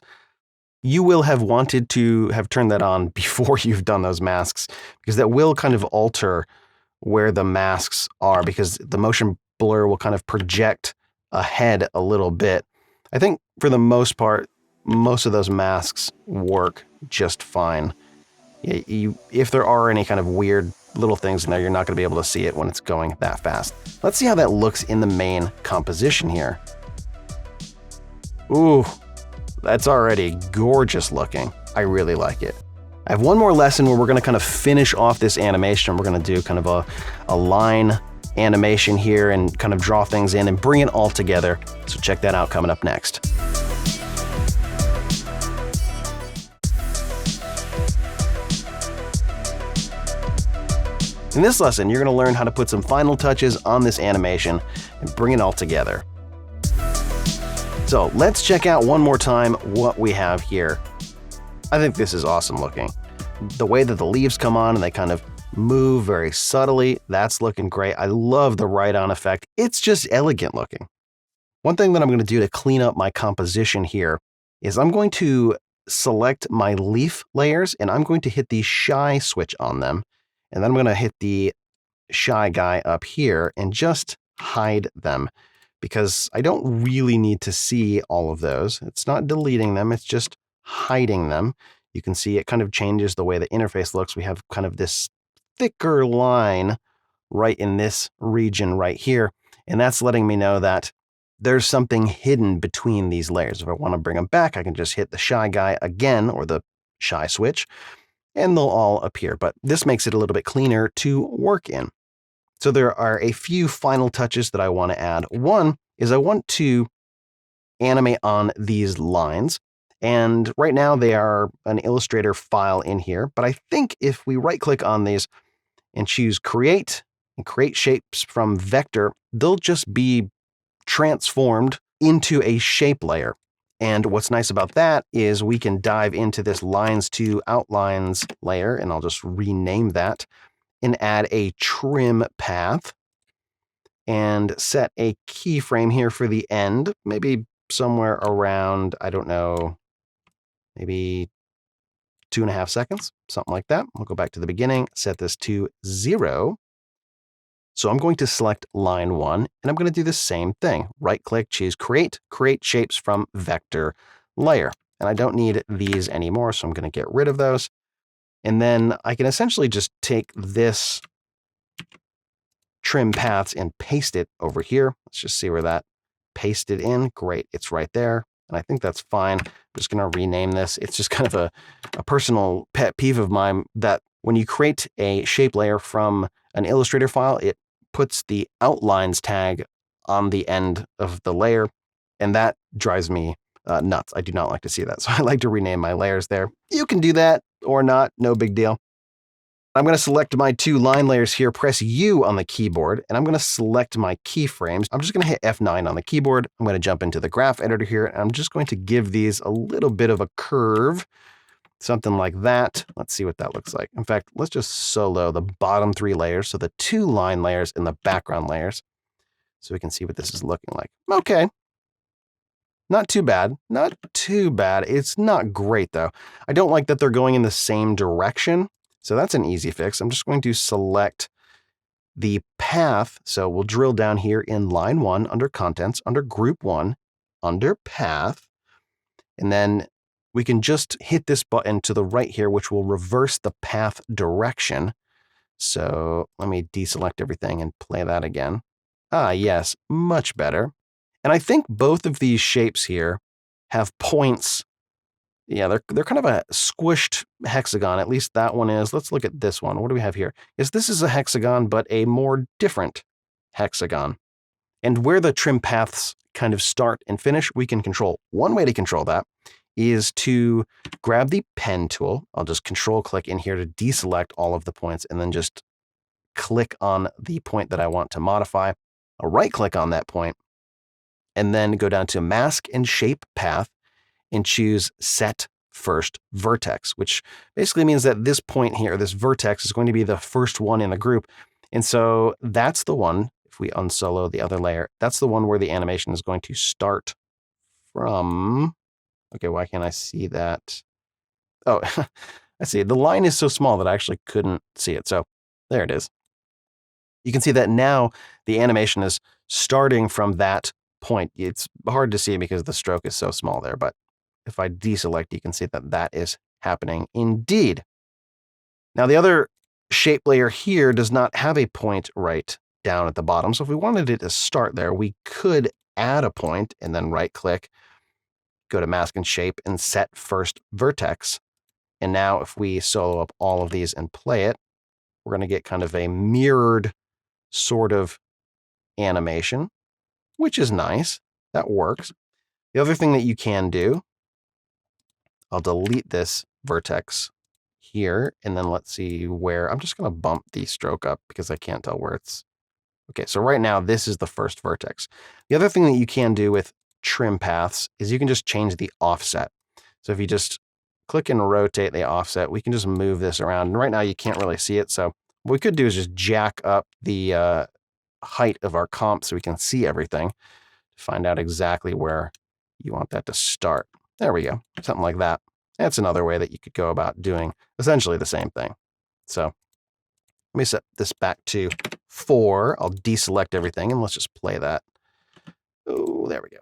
Speaker 1: you will have wanted to have turned that on before you've done those masks, because that will kind of alter where the masks are, because the motion blur will kind of project ahead a little bit. I think for the most part, most of those masks work just fine. If there are any kind of weird little things in there, you're not going to be able to see it when it's going that fast. Let's see how that looks in the main composition here. Ooh, that's already gorgeous looking. I really like it. I have one more lesson where we're going to kind of finish off this animation. We're going to do kind of a line animation here and kind of draw things in and bring it all together. So check that out coming up next. In this lesson, you're going to learn how to put some final touches on this animation and bring it all together. So let's check out one more time what we have here. I think this is awesome looking. The way that the leaves come on and they kind of move very subtly, that's looking great. I love the right-on effect. It's just elegant looking. One thing that I'm going to do to clean up my composition here is I'm going to select my leaf layers and I'm going to hit the shy switch on them. And then I'm going to hit the shy guy up here and just hide them, because I don't really need to see all of those. It's not deleting them, it's just hiding them. You can see it kind of changes the way the interface looks. We have kind of this thicker line right in this region right here, and that's letting me know that there's something hidden between these layers. If I want to bring them back, I can just hit the shy guy again, or the shy switch, and they'll all appear. But this makes it a little bit cleaner to work in. So there are a few final touches that I want to add. One is I want to animate on these lines. And right now they are an Illustrator file in here. But I think if we right click on these and choose create and create shapes from vector, they'll just be transformed into a shape layer. And what's nice about that is we can dive into this lines to outlines layer, and I'll just rename that, and add a trim path and set a keyframe here for the end, maybe somewhere around, I don't know, maybe 2.5 seconds, something like that. We'll go back to the beginning, set this to 0. So I'm going to select line 1, and I'm going to do the same thing. Right click, choose create shapes from vector layer. And I don't need these anymore, so I'm going to get rid of those. And then I can essentially just take this trim paths and paste it over here. Let's just see where that pasted in. Great, it's right there. And I think that's fine. just going to rename this. It's just kind of a personal pet peeve of mine that when you create a shape layer from an Illustrator file, it puts the outlines tag on the end of the layer, and that drives me nuts. I do not like to see that. So I like to rename my layers there. You can do that or not, no big deal. I'm going to select my 2 line layers here, press U on the keyboard, and I'm going to select my keyframes. I'm just going to hit F9 on the keyboard. I'm going to jump into the graph editor here, and I'm just going to give these a little bit of a curve, something like that. Let's see what that looks like. In fact, let's just solo the bottom 3 layers, so the 2 line layers and the background layers, so we can see what this is looking like. Okay. Not too bad. Not too bad. It's not great, though. I don't like that they're going in the same direction. So that's an easy fix. I'm just going to select the path. So we'll drill down here in line 1 under contents, under group 1, under path. And then we can just hit this button to the right here, which will reverse the path direction. So let me deselect everything and play that again. Ah, yes, much better. And I think both of these shapes here have points. Yeah, they're kind of a squished hexagon. At least that one is. Let's look at this one. What do we have here? Yes, this is a hexagon, but a more different hexagon. And where the trim paths kind of start and finish, we can control. One way to control that is to grab the pen tool. I'll just control click in here to deselect all of the points and then just click on the point that I want to modify. I'll right click on that point and then go down to mask and shape path and choose Set First Vertex, which basically means that this point here, this vertex, is going to be the first one in the group. And so that's the one, if we unsolo the other layer, that's the one where the animation is going to start from. Okay, why can't I see that? Oh, I see. The line is so small that I actually couldn't see it. So there it is. You can see that now the animation is starting from that point. It's hard to see because the stroke is so small there, but if I deselect, you can see that that is happening indeed. Now, the other shape layer here does not have a point right down at the bottom. So if we wanted it to start there, we could add a point and then right click, go to mask and shape and set first vertex. And now if we solo up all of these and play it, we're going to get kind of a mirrored sort of animation, which is nice. That works. The other thing that you can do, I'll delete this vertex here, and then let's see where, I'm just going to bump the stroke up because I can't tell where it's. Okay, so right now this is the first vertex. The other thing that you can do with trim paths is you can just change the offset. So if you just click and rotate the offset, we can just move this around. And right now you can't really see it. So what we could do is just jack up the height of our comp so we can see everything to find out exactly where you want that to start. There we go, something like that. That's another way that you could go about doing essentially the same thing. So let me set this back to 4. I'll deselect everything and let's just play that. Oh, there we go.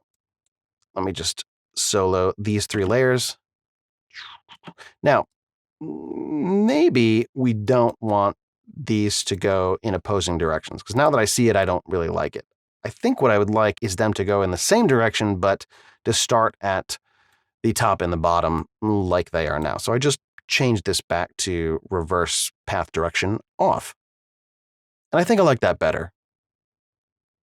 Speaker 1: Let me just solo these 3 layers. Now, maybe we don't want these to go in opposing directions because now that I see it, I don't really like it. I think what I would like is them to go in the same direction, but to start at the top and the bottom like they are now. So I just changed this back to reverse path direction off. And I think I like that better.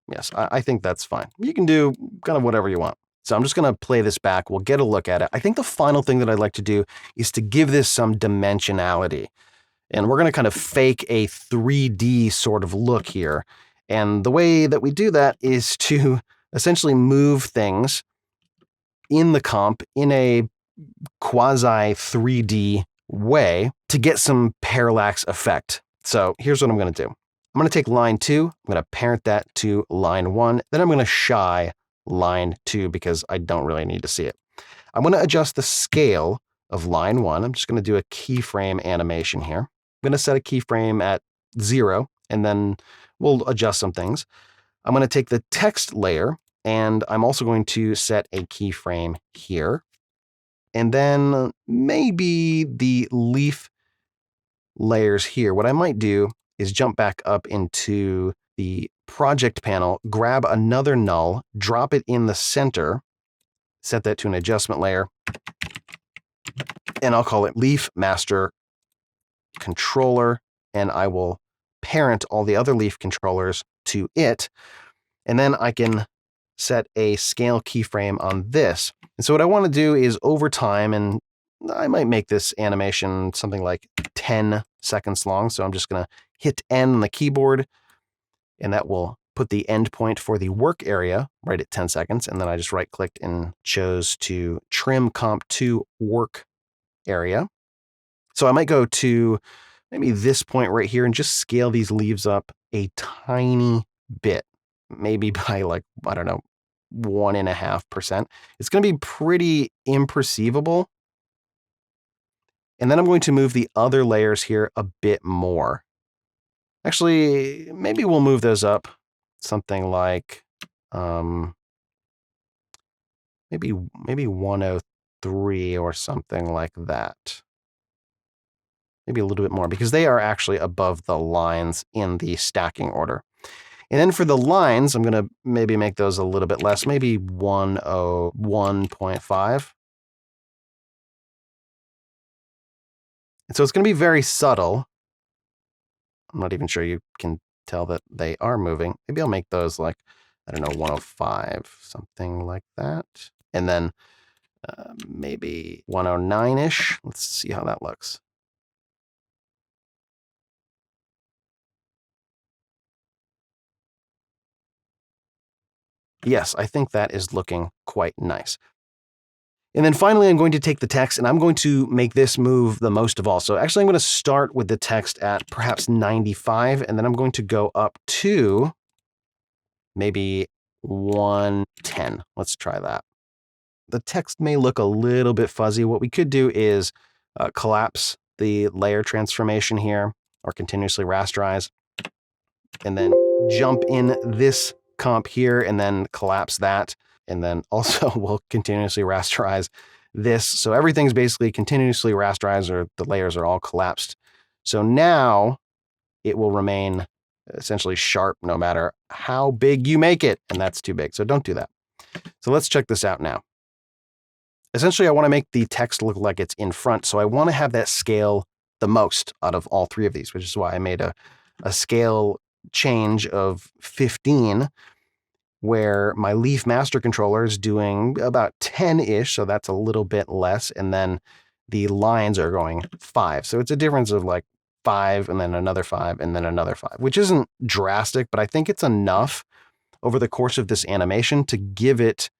Speaker 1: Yes, I think that's fine. You can do kind of whatever you want. So I'm just going to play this back. We'll get a look at it. I think the final thing that I'd like to do is to give this some dimensionality. And we're going to kind of fake a 3D sort of look here. And the way that we do that is to essentially move things in the comp in a quasi 3D way to get some parallax effect. So here's what I'm going to do. I'm going to take line 2, I'm going to parent that to line 1, then I'm going to shy line 2 because I don't really need to see it. I'm going to adjust the scale of line 1. I'm just going to do a keyframe animation here. I'm going to set a keyframe at 0, and then we'll adjust some things. I'm going to take the text layer, and I'm also going to set a keyframe here. And then maybe the leaf layers here. What I might do is jump back up into the project panel, grab another null, drop it in the center, set that to an adjustment layer, and I'll call it Leaf Master Controller, and I will parent all the other leaf controllers to it, and then I can set a scale keyframe on this. And so what I want to do is over time, and I might make this animation something like 10 seconds long. So I'm just going to hit N on the keyboard, and that will put the endpoint for the work area right at 10 seconds. And then I just right clicked and chose to trim comp to work area. So I might go to maybe this point right here and just scale these leaves up a tiny bit, maybe by like, I don't know, 1.5%. It's going to be pretty imperceivable. And then I'm going to move the other layers here a bit more. Actually, maybe we'll move those up something like maybe 103 or something like that. Maybe a little bit more, because they are actually above the lines in the stacking order. And then for the lines, I'm going to maybe make those a little bit less, maybe 101.5. And so it's going to be very subtle. I'm not even sure you can tell that they are moving. Maybe I'll make those like, I don't know, 105, something like that. And then maybe 109-ish. Let's see how that looks. Yes, I think that is looking quite nice. And then finally, I'm going to take the text and I'm going to make this move the most of all. So actually, I'm going to start with the text at perhaps 95, and then I'm going to go up to maybe 110. Let's try that. The text may look a little bit fuzzy. What we could do is collapse the layer transformation here, or continuously rasterize, and then jump in this comp here and then collapse that. And then also we'll continuously rasterize this. So everything's basically continuously rasterized, or the layers are all collapsed. So now it will remain essentially sharp no matter how big you make it. And that's too big. So don't do that. So let's check this out now. Essentially, I want to make the text look like it's in front. So I want to have that scale the most out of all three of these, which is why I made a scale change of 15, where my Leaf Master Controller is doing about 10-ish, so that's a little bit less, and then the lines are going 5. So it's a difference of like 5, and then another 5, and then another 5, which isn't drastic, but I think it's enough over the course of this animation to give it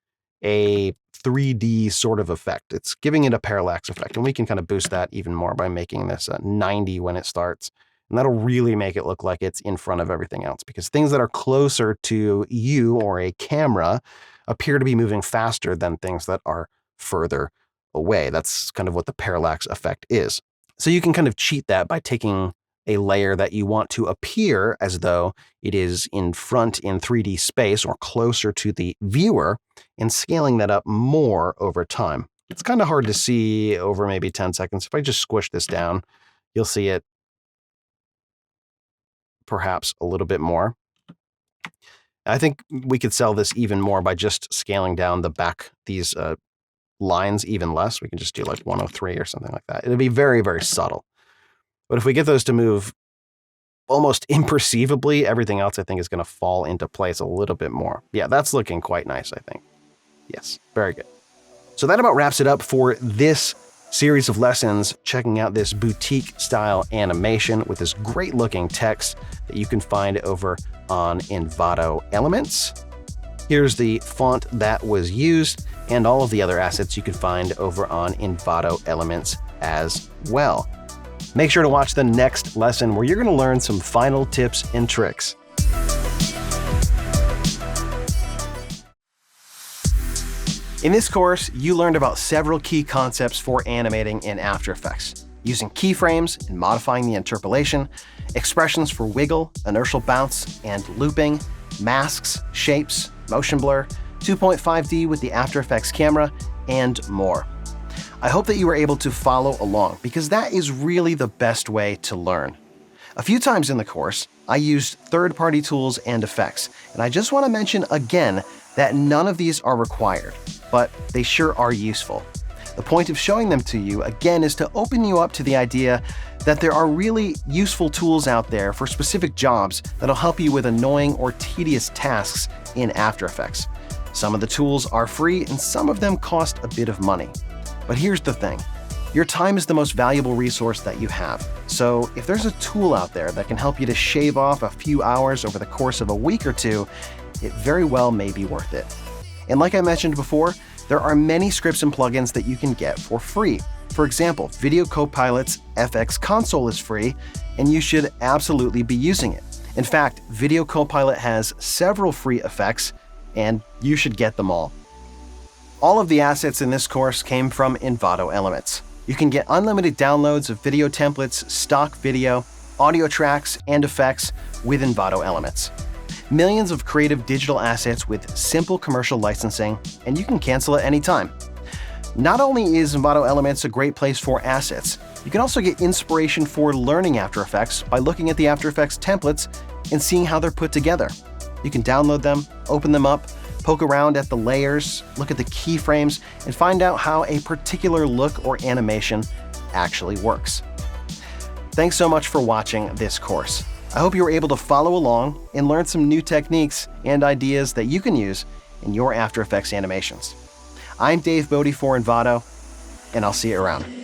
Speaker 1: a 3D sort of effect. It's giving it a parallax effect, and we can kind of boost that even more by making this 90 when it starts. And that'll really make it look like it's in front of everything else, because things that are closer to you or a camera appear to be moving faster than things that are further away. That's kind of what the parallax effect is. So you can kind of cheat that by taking a layer that you want to appear as though it is in front in 3D space or closer to the viewer, and scaling that up more over time. It's kind of hard to see over maybe 10 seconds. If I just squish this down, you'll see it perhaps a little bit more. I think we could sell this even more by just scaling down the back, these lines even less. We can just do like 103 or something like that. It'll be very, very subtle. But if we get those to move almost imperceivably, everything else I think is going to fall into place a little bit more. Yeah, that's looking quite nice, I think. Yes, very good. So that about wraps it up for this series of lessons, checking out this boutique style animation with this great looking text that you can find over on Envato Elements. Here's the font that was used, and all of the other assets you can find over on Envato Elements as well. Make sure to watch the next lesson where you're going to learn some final tips and tricks. In this course, you learned about several key concepts for animating in After Effects, using keyframes and modifying the interpolation, expressions for wiggle, inertial bounce, and looping, masks, shapes, motion blur, 2.5D with the After Effects camera, and more. I hope that you were able to follow along, because that is really the best way to learn. A few times in the course, I used third-party tools and effects, and I just want to mention again that none of these are required, but they sure are useful. The point of showing them to you, again, is to open you up to the idea that there are really useful tools out there for specific jobs that'll help you with annoying or tedious tasks in After Effects. Some of the tools are free and some of them cost a bit of money. But here's the thing. Your time is the most valuable resource that you have. So if there's a tool out there that can help you to shave off a few hours over the course of a week or two, it very well may be worth it. And like I mentioned before, there are many scripts and plugins that you can get for free. For example, Video Copilot's FX Console is free, and you should absolutely be using it. In fact, Video Copilot has several free effects, and you should get them all. All of the assets in this course came from Envato Elements. You can get unlimited downloads of video templates, stock video, audio tracks, and effects with Envato Elements. Millions of creative digital assets with simple commercial licensing, and you can cancel at any time. Not only is Envato Elements a great place for assets, you can also get inspiration for learning After Effects by looking at the After Effects templates and seeing how they're put together. You can download them, open them up, poke around at the layers, look at the keyframes, and find out how a particular look or animation actually works. Thanks so much for watching this course. I hope you were able to follow along and learn some new techniques and ideas that you can use in your After Effects animations. I'm Dave Bodie for Envato, and I'll see you around.